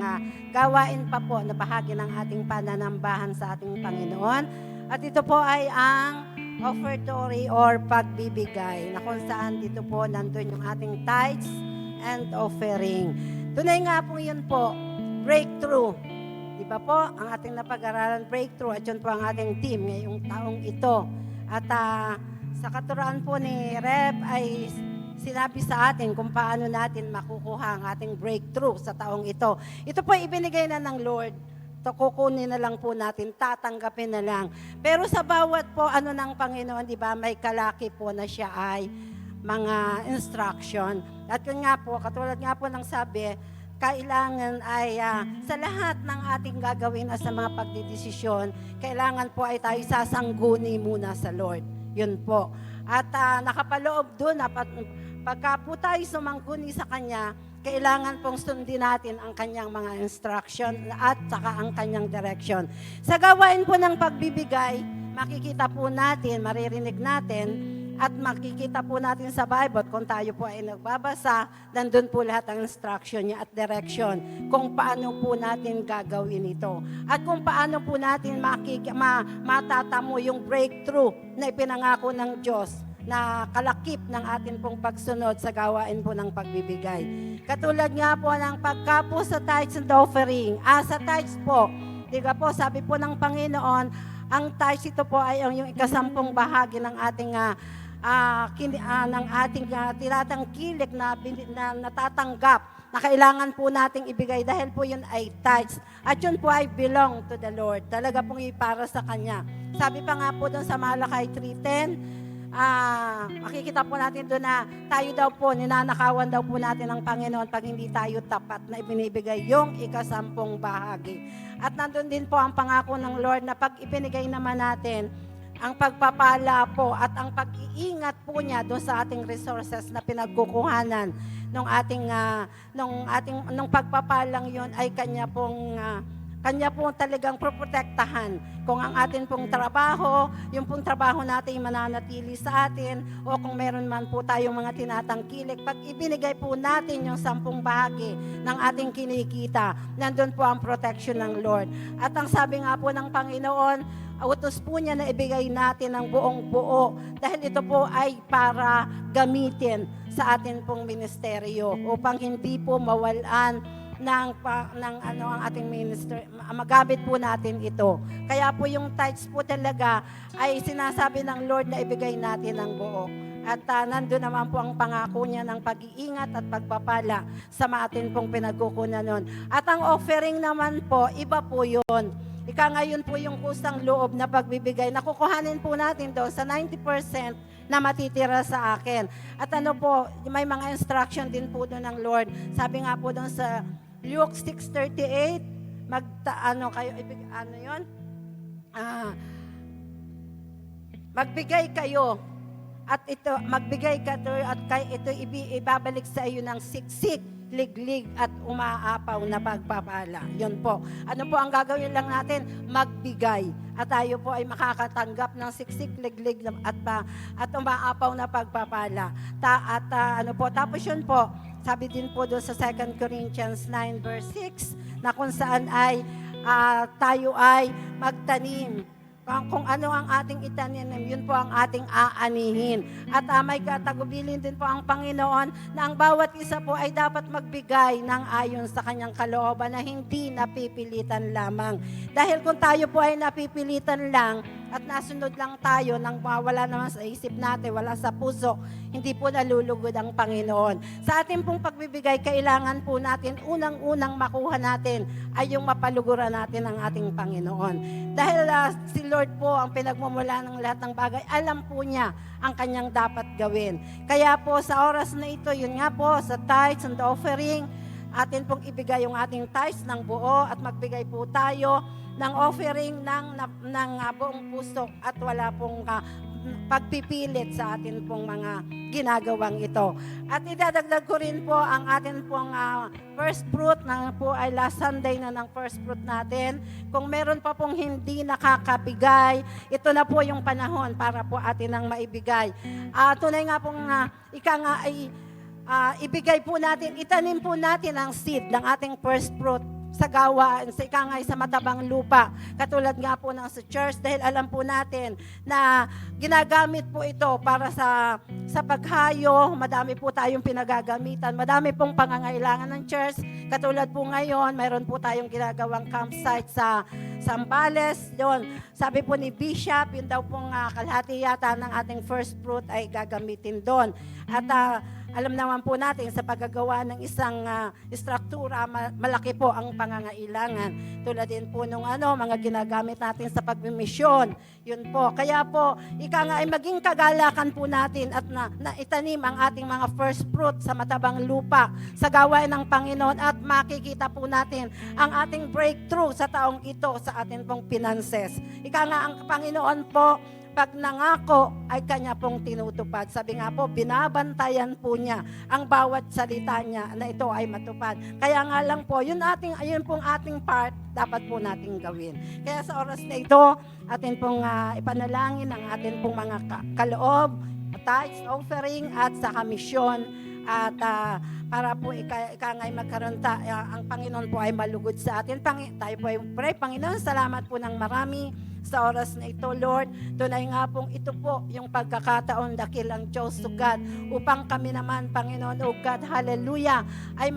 gawain pa po na bahagi ng ating pananambahan sa ating Panginoon. At ito po ay ang offertory or pagbibigay na kung saan dito po nandun yung ating tithes and offering. Tunay nga po yun po, breakthrough. Di ba po, ang ating napag-aralan breakthrough at yun po ang ating team ngayong taong ito. At sa katuruan po ni Reb ay sinabi sa atin kung paano natin makukuha ang ating breakthrough sa taong ito. Ito po ibinigay na ng Lord. Ito kukunin na lang po natin, tatanggapin na lang. Pero sa bawat po ano ng Panginoon, di ba, may kalaki po na siya ay mga instruction. At yun nga po, katulad nga po ng sabi, kailangan ay sa lahat ng ating gagawin at sa mga pagdidesisyon, kailangan po ay tayo sasangguni muna sa Lord. Yun po. At nakapaloob doon, pagka po tayo sumangguni sa Kanya, kailangan pong sundin natin ang Kanyang mga instruction at saka ang Kanyang direction. Sa gawain po ng pagbibigay, makikita po natin, maririnig natin, at makikita po natin sa Bible, kung tayo po ay nagbabasa, nandun po lahat ang instruction niya at direction kung paano po natin gagawin ito. At kung paano po natin matatamo yung breakthrough na ipinangako ng Diyos na kalakip ng atin pong pagsunod sa gawain po ng pagbibigay. Katulad nga po ng pagkapo sa tithes and offering. Sa tithes po, diga po, sabi po ng Panginoon, ang tithes ito po ay yung ikasampung bahagi ng ating ng ating tinatangkilik na natatanggap na kailangan po nating ibigay dahil po yun ay tithes. At yun po ay belong to the Lord. Talaga pong ipara sa Kanya. Sabi pa nga po doon sa Malakay 3:10, makikita po natin doon na tayo daw po, ninanakawan daw po natin ng Panginoon pag hindi tayo tapat na ibinibigay yung ikasampung bahagi. At nandun din po ang pangako ng Lord na pag ibinigay naman natin, ang pagpapala po at ang pag-iingat po niya doon sa ating resources na pinagkukuhanan nung pagpapalang yon ay kanya pong talagang proprotektahan. Kung ang atin pong trabaho, yung pong trabaho natin mananatili sa atin, o kung meron man po tayong mga tinatangkilik, pag ibinigay po natin yung 10 bahagi ng ating kinikita, nandun po ang protection ng Lord. At ang sabi nga po ng Panginoon, utos po niya na ibigay natin ng buong buo dahil ito po ay para gamitin sa atin pong ministeryo upang hindi po mawalan ang ating ministry, magamit po natin ito. Kaya po yung tithes po talaga ay sinasabi ng Lord na ibigay natin ng buo. At nandun naman po ang pangako niya ng pag-iingat at pagpapala sa atin pong pinagkukunan nun. At ang offering naman po, iba po yun. Ngayon po yung kusang loob na pagbibigay, nakukuhanin po natin doon sa 90% na matitira sa akin. At may mga instruction din po doon ng Lord. Sabi nga po doon sa Luke 6:38, magbigay kayo at ito ibabalik sa iyo ng siksik, liglig at umaapaw na pagpapala. Yun po. Ano po ang gagawin lang natin? Magbigay. At tayo po ay makakatanggap ng siksik, liglig at umaapaw na pagpapala. Tapos yun po, sabi din po doon sa 2 Corinthians 9 verse 6 na kung saan ay tayo ay magtanim. Kung ano ang ating itanim, yun po ang ating aanihin. At may katagubilin din po ang Panginoon na ang bawat isa po ay dapat magbigay ng ayon sa kanyang kalooban na hindi napipilitan lamang. Dahil kung tayo po ay napipilitan lang, at nasunod lang tayo nang wala naman sa isip natin, wala sa puso, hindi po nalulugod ang Panginoon. Sa ating pong pagbibigay, kailangan po natin, unang-unang makuha natin ay yung mapaluguran natin ang ating Panginoon. Dahil si Lord po ang pinagmumula ng lahat ng bagay, alam po niya ang kanyang dapat gawin. Kaya po sa oras na ito, yun nga po, sa tithes and offering, atin pong ibigay yung ating tithes ng buo at magbigay po tayo ng offering ng buong puso at wala pong pagpipilit sa atin pong mga ginagawang ito. At idadagdag ko rin po ang atin pong first fruit na po ay last Sunday na ng first fruit natin. Kung meron pa pong hindi nakakabigay, ito na po yung panahon para po atin ang maibigay. Tunay nga pong ibigay po natin, itanim po natin ang seed ng ating first fruit sa gawaan, sa ikangay sa matabang lupa. Katulad nga po ng sa church, dahil alam po natin na ginagamit po ito para sa paghayo. Madami po tayong pinagagamitan. Madami pong pangangailangan ng church. Katulad po ngayon, mayroon po tayong ginagawang campsite sa Zambales. Yun, sabi po ni Bishop, yun daw pong kalahati yata ng ating first fruit ay gagamitin doon. At alam naman po natin sa paggagawa ng isang struktura, malaki po ang pangangailangan. Tulad din po nung mga ginagamit natin sa pagmimisyon. Yun po. Kaya po, ay maging kagalakan po natin at na itanim ang ating mga first fruit sa matabang lupa sa gawain ng Panginoon at makikita po natin ang ating breakthrough sa taong ito sa ating pong finances. Ang Panginoon po, pag nangako ay kanya pong tinutupad. Sabi nga po, binabantayan po niya ang bawat salita niya na ito ay matupad. Kaya nga lang po, yun pong ating part, dapat po nating gawin. Kaya sa oras na ito, atin pong ipanalangin ang atin pong mga kaloob, tithes, offering at sa kamisyon. At para po ikangay magkaroon ang Panginoon po ay malugod sa atin. Tayo po ay pray, Panginoon, salamat po ng marami sa oras na ito, Lord. Tunay nga pong ito po yung pagkakataon dakilang Diyos to God upang kami naman, Panginoon, O God, hallelujah, ay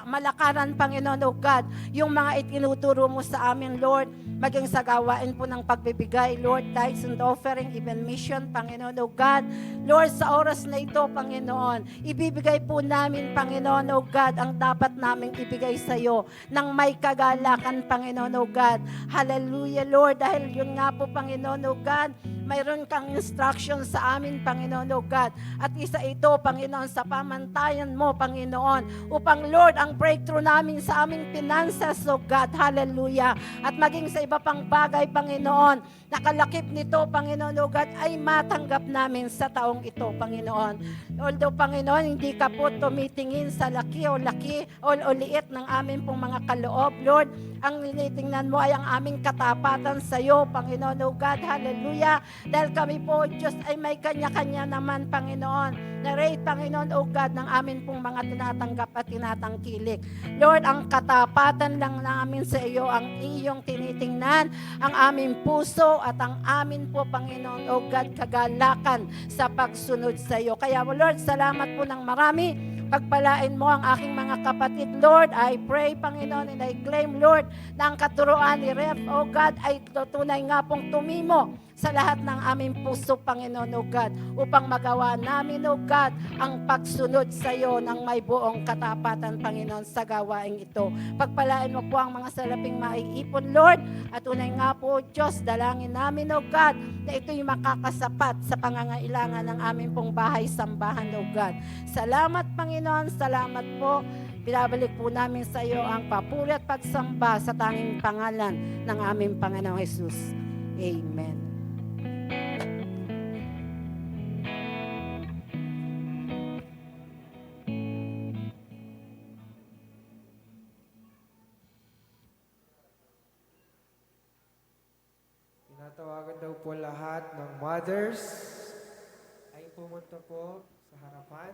malakaran, Panginoon, O God, yung mga itinuturo mo sa amin, Lord, maging sa gawain po ng pagbibigay, Lord, tithes and offering, even mission, Panginoon, O God. Lord, sa oras na ito, Panginoon, ibibigay po namin, Panginoon, O God, ang dapat naming ibigay sa iyo ng may kagalakan, Panginoon, O God. Hallelujah, Lord, dahil yun nga po, Panginoon, O God, mayroon kang instruction sa amin, Panginoon, O God. At isa ito, Panginoon, sa pamantayan mo, Panginoon, upang, Lord, ang breakthrough namin sa aming finances, O God, hallelujah, at maging sa iba pang bagay, Panginoon, nakalakip nito, Panginoon, O God, ay matanggap namin sa taong ito, Panginoon. Although, Panginoon, hindi ka po tumitingin sa laki o liit ng amin pong mga kaloob, Lord, ang tinitingnan mo ay ang aming katapatan sa iyo, Panginoon, O God, hallelujah. Dahil kami po, Diyos, ay may kanya-kanya naman, Panginoon, na rate, Panginoon, O God, ng amin pong mga tinatanggap at tinatangkilik. Lord, ang katapatan lang namin sa iyo, ang iyong tinitingnan, ang aming puso at ang amin po, Panginoon, O God, kagalakan sa pagsunod sa iyo. Kaya, Lord, salamat po ng marami. Pagpalain mo ang aking mga kapatid, Lord. I pray, Panginoon, and I claim, Lord, na ang katuruan ni Ref, O God, ay tunay nga pong tumimo sa lahat ng aming puso, Panginoon, O God, upang magawa namin, O God, ang pagsunod sa iyo ng may buong katapatan, Panginoon, sa gawaing ito. Pagpalain mo po ang mga salaping maiipon, Lord, at tunay nga po, Diyos, dalangin namin, O God, na ito'y makakasapat sa pangangailangan ng aming pong bahay-sambahan, O God. Salamat, Panginoon, salamat po. Pinabalik po namin sa iyo ang papuri at pagsamba sa tanging pangalan ng aming Panginoong Jesus. Amen. Tinatawagan daw po lahat ng mothers ay pumunta po sa harapan.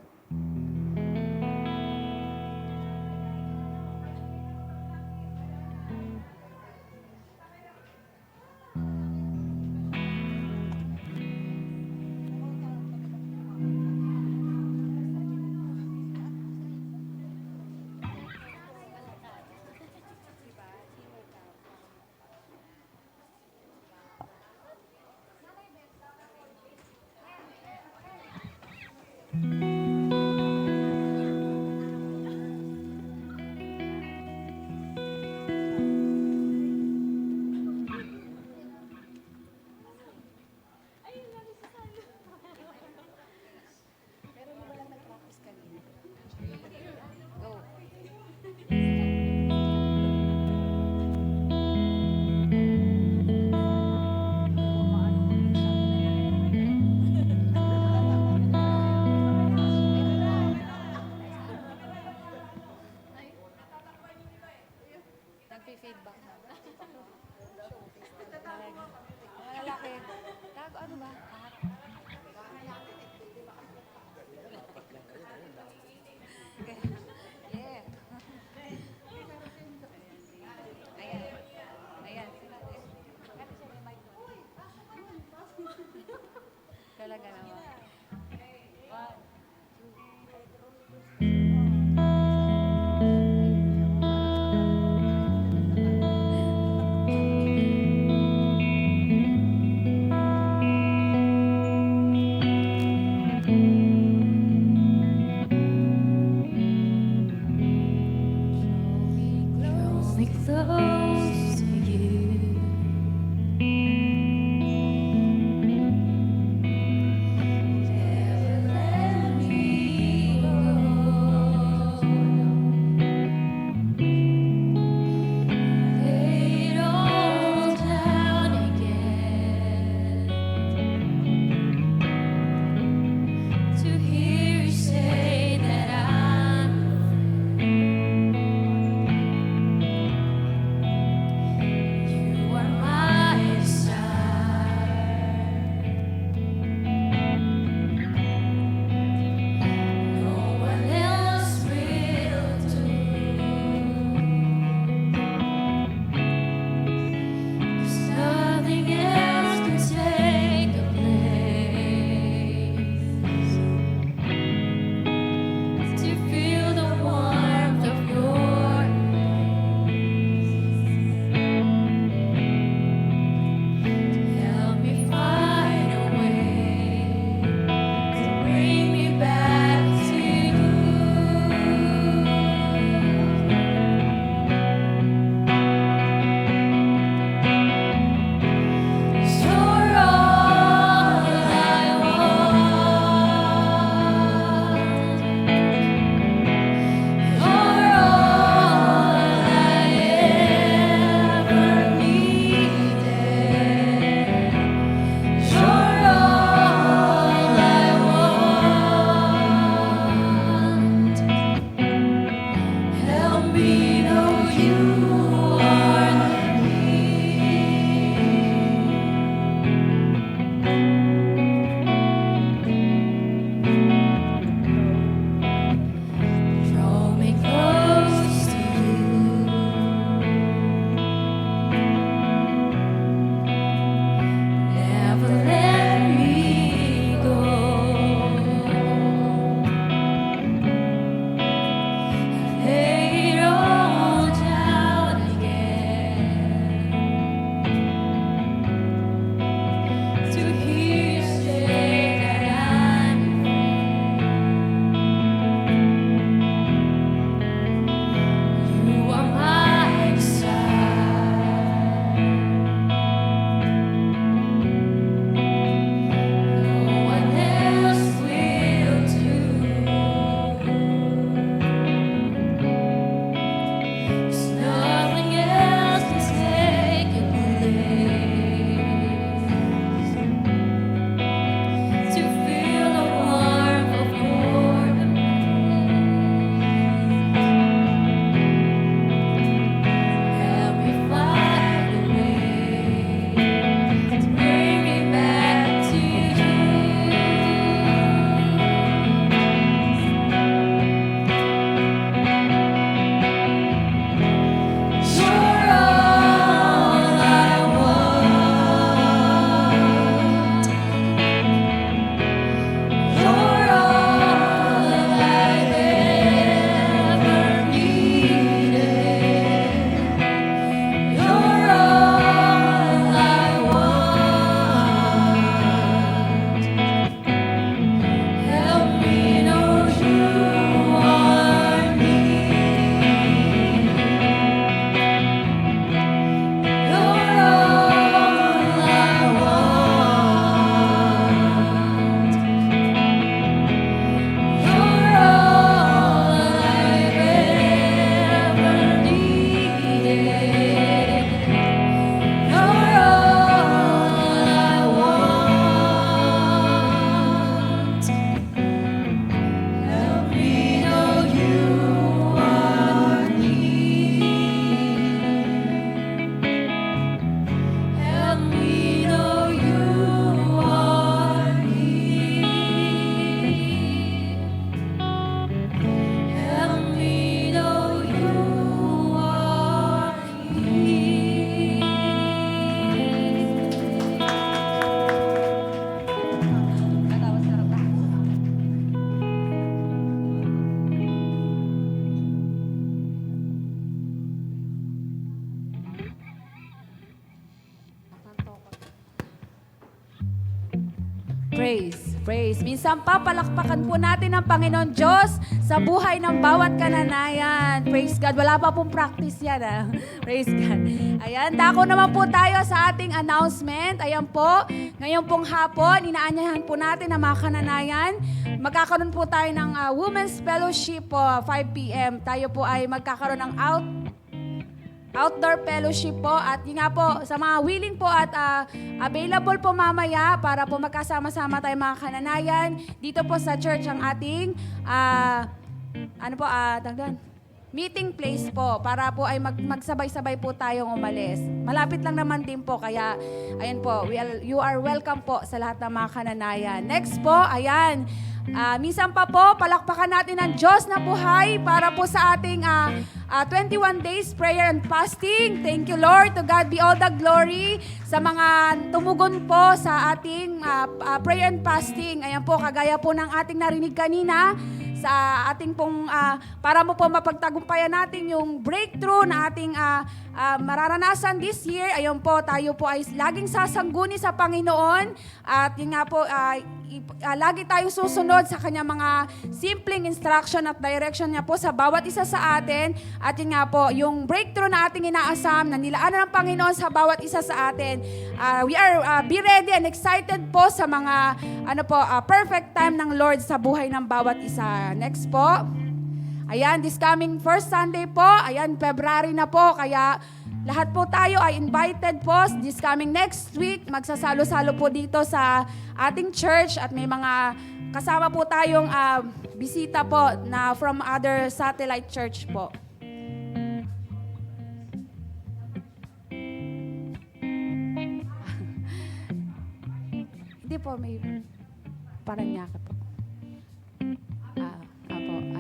Nagpi-feedback na. Mga lalaki. Tago, ano ba? Okay. Yeah. Ayan. Ayan. Sila. Kaya siya may mic. Talaga naman. One. Draw me close to you. Never let Praise. Minsan pa, palakpakan po natin ang Panginoon Diyos sa buhay ng bawat kananayan. Praise God. Wala pa pong practice yan. Praise God. Ayan, dako naman po tayo sa ating announcement. Ayan po, ngayon pong hapon, inaanyahan po natin ang mga kananayan. Magkakaroon po tayo ng Women's Fellowship po, 5 p.m. Tayo po ay magkakaroon ng outdoor fellowship po at yun nga po sa mga willing po at available po mamaya para po magkasama-sama tayo mga kananayan dito po sa church ang ating meeting place po para po ay magsabay-sabay po tayong umalis. Malapit lang naman din po kaya ayan po, you are welcome po sa lahat ng mga kananayan. Next po, ayan. Minsan pa po, palakpakan natin ang Diyos na buhay para po sa ating 21 days prayer and fasting. Thank you, Lord. To God be all the glory sa mga tumugon po sa ating prayer and fasting. Ayan po, kagaya po ng ating narinig kanina sa ating pong, para mo po mapagtagumpayan natin yung breakthrough na ating mararanasan this year. Ayun po, tayo po ay laging sasangguni sa Panginoon at yun nga po, lagi tayong susunod sa kanya mga simpleng instruction at direction niya po sa bawat isa sa atin. At yun nga po, yung breakthrough na ating inaasam, na nilaanan ng Panginoon sa bawat isa sa atin. We are be ready and excited po sa mga perfect time ng Lord sa buhay ng bawat isa. Next po. Ayan, this coming first Sunday po, ayan, February na po, kaya lahat po tayo ay invited po this coming next week. Magsasalo-salo po dito sa ating church at may mga kasama po tayong bisita po na from other satellite church po. Hindi po, may Paranaque po.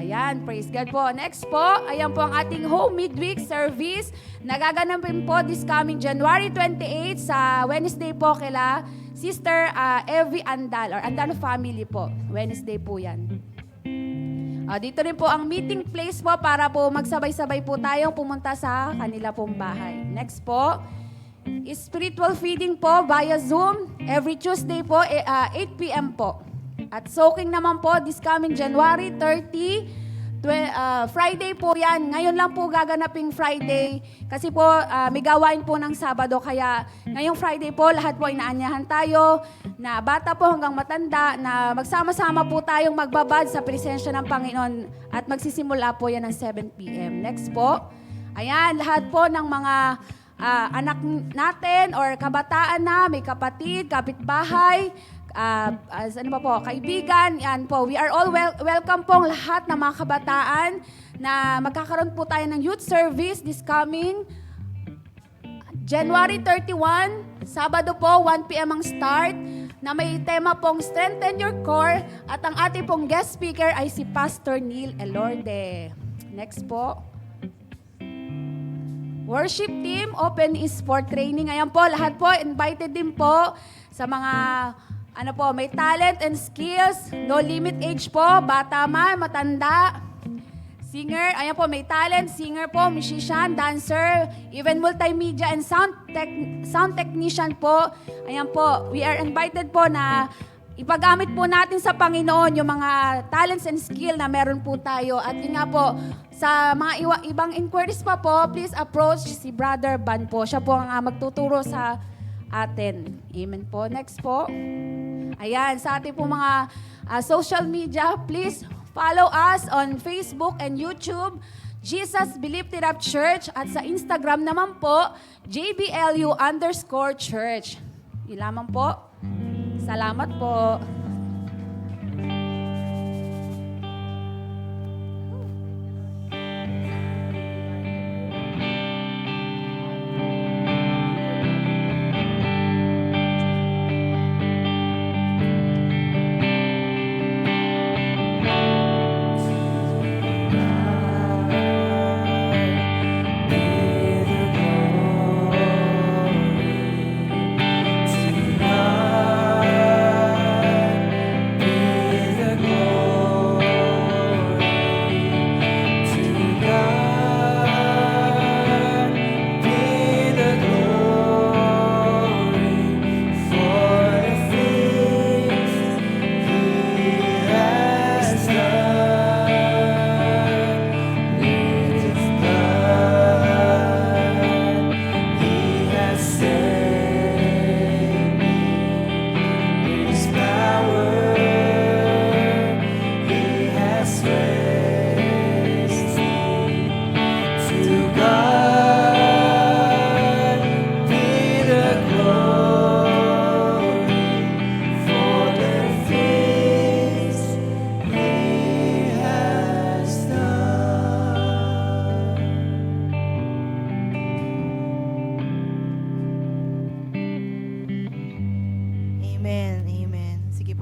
Ayan, praise God po. Next po, ayan po ang ating home midweek service. Nagaganapin po this coming January 28 sa Wednesday po kila Sister Evie Andal or Andal family po. Wednesday po yan. Dito rin po ang meeting place po para po magsabay-sabay po tayong pumunta sa kanila pong bahay. Next po, spiritual feeding po via Zoom every Tuesday po 8 p.m. po. At soaking naman po this coming January 30, Friday po yan. Ngayon lang po gaganaping Friday kasi po may gawain po ng Sabado kaya ngayong Friday po lahat po inaanyahan tayo na bata po hanggang matanda na magsama-sama po tayong magbabad sa presensya ng Panginoon at magsisimula po yan ng 7 p.m. Next po, ayan, lahat po ng mga anak natin or kabataan na may kapatid, kapitbahay, kaibigan, yan po. We are all welcome pong lahat ng mga kabataan na magkakaroon po tayo ng youth service this coming January 31, Sabado po, 1 p.m. ang start, na may tema pong Strengthen Your Core at ang ating pong guest speaker ay si Pastor Neil Elorde. Next po. Worship team, open is for training. Ayan po, lahat po, invited din po sa mga may talent and skills, no limit age po, bata man, matanda, singer, ayan po, may talent, singer po, musician, dancer, even multimedia and sound technician po. Ayan po, we are invited po na ipagamit po natin sa Panginoon yung mga talents and skill na meron po tayo. At yun nga po, sa mga ibang inquiries pa po, please approach si Brother Ban po. Siya po ang magtuturo sa atin. Amen po. Next po. Ayan, sa ating po mga social media, please follow us on Facebook and YouTube, Jesus Believed It Up Church, at sa Instagram naman po, JBLU_church. Yun lamang po. Salamat po.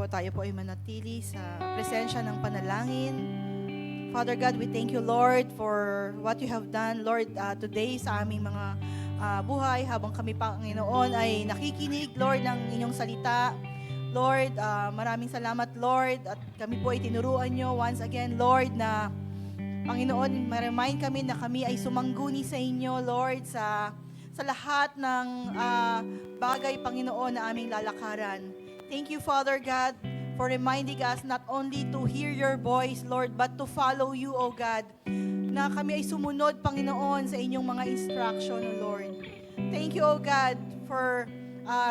po tayo po ay manatili sa presensya ng panalangin. Father God, we thank you, Lord, for what you have done, Lord, today sa aming mga buhay habang kami, Panginoon, ay nakikinig, Lord, ng inyong salita. Lord, maraming salamat, Lord, at kami po ay tinuruan nyo once again, Lord, na Panginoon, ma-remind kami na kami ay sumangguni sa inyo, Lord, sa lahat ng bagay, Panginoon, na aming lalakaran. Thank you, Father God, for reminding us not only to hear your voice, Lord, but to follow you, O God, na kami ay sumunod, Panginoon, sa inyong mga instruction, O Lord. Thank you, O God, for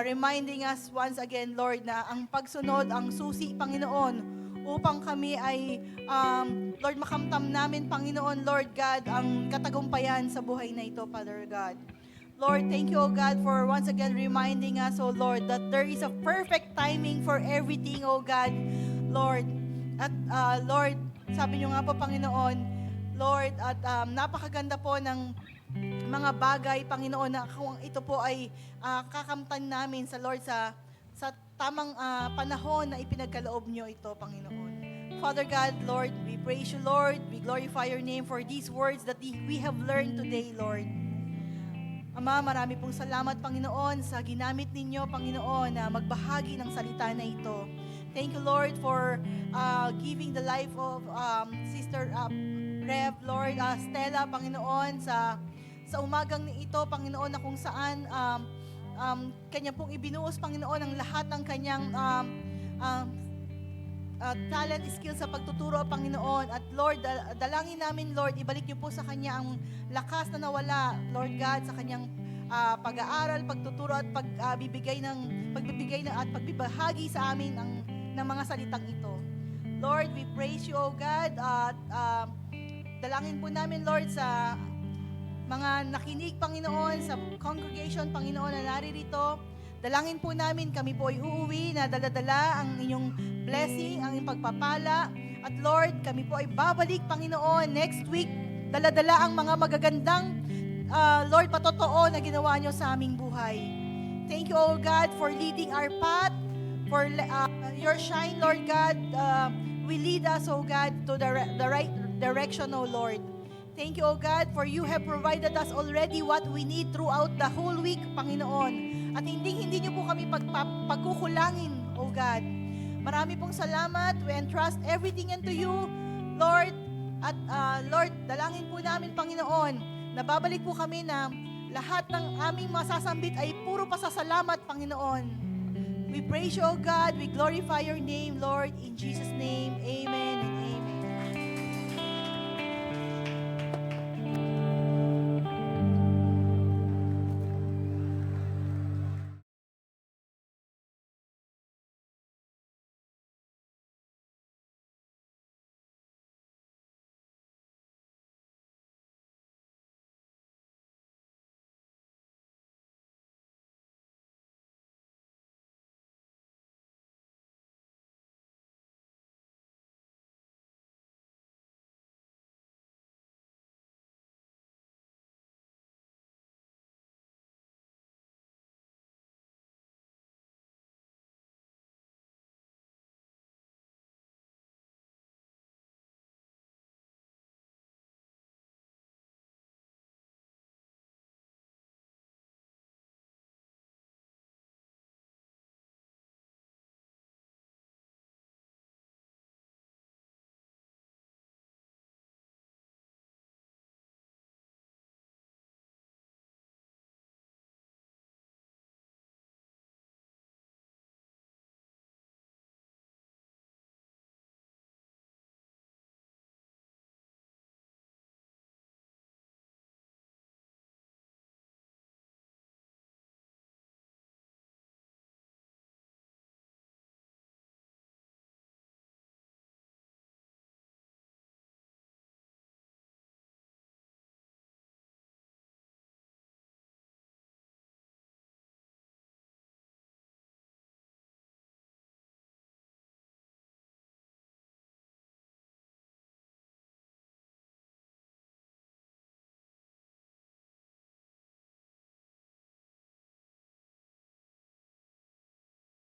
reminding us once again, Lord, na ang pagsunod, ang susi, Panginoon, upang kami ay, Lord, makamtam namin, Panginoon, Lord God, ang katagumpayan sa buhay na ito, Father God. Lord, thank you, O God, for once again reminding us, O Lord, that there is a perfect timing for everything, O God, Lord. At Lord, sabi niyo nga po, Panginoon, Lord, at napakaganda po ng mga bagay, Panginoon, na kung ito po ay kakamtan namin sa Lord sa tamang panahon na ipinagkaloob niyo ito, Panginoon. Father God, Lord, we praise you, Lord. We glorify your name for these words that we have learned today, Lord. Ama, marami pong salamat, Panginoon, sa ginamit ninyo, Panginoon, na magbahagi ng salita na ito. Thank you, Lord, for giving the life of Sister Rev, Lord, Stella, Panginoon, sa umagang ito, Panginoon, na kung saan kanya pong ibinuos, Panginoon, ang lahat ng kanyang talent, skill sa pagtuturo, Panginoon. At Lord, dalangin namin, Lord, ibalik niyo po sa kanya ang lakas na nawala, Lord God, sa kanyang pag-aaral, pagtuturo at pagbibigay at pagbibahagi sa amin ng mga salitang ito. Lord, we praise you, O God, at dalangin po namin, Lord, sa mga nakinig, Panginoon, sa congregation, Panginoon, na naririto. Dalangin po namin, kami po ay uuwi na daladala ang inyong blessing, ang inyong pagpapala. At Lord, kami po ay babalik, Panginoon, next week. Daladala ang mga magagandang, Lord, patotoo na ginawa nyo sa aming buhay. Thank you, O God, for leading our path, for your shine, Lord God. Will lead us, O God, to the right direction, O Lord. Thank you, O God, for you have provided us already what we need throughout the whole week, Panginoon. At hindi niyo po kami pagkukulangin, O God. Marami pong salamat. We entrust everything into you, Lord. At Lord, dalangin po namin, Panginoon, na babalik po kami na lahat ng aming masasambit ay puro pasasalamat, Panginoon. We praise you, O God. We glorify your name, Lord. In Jesus' name, amen and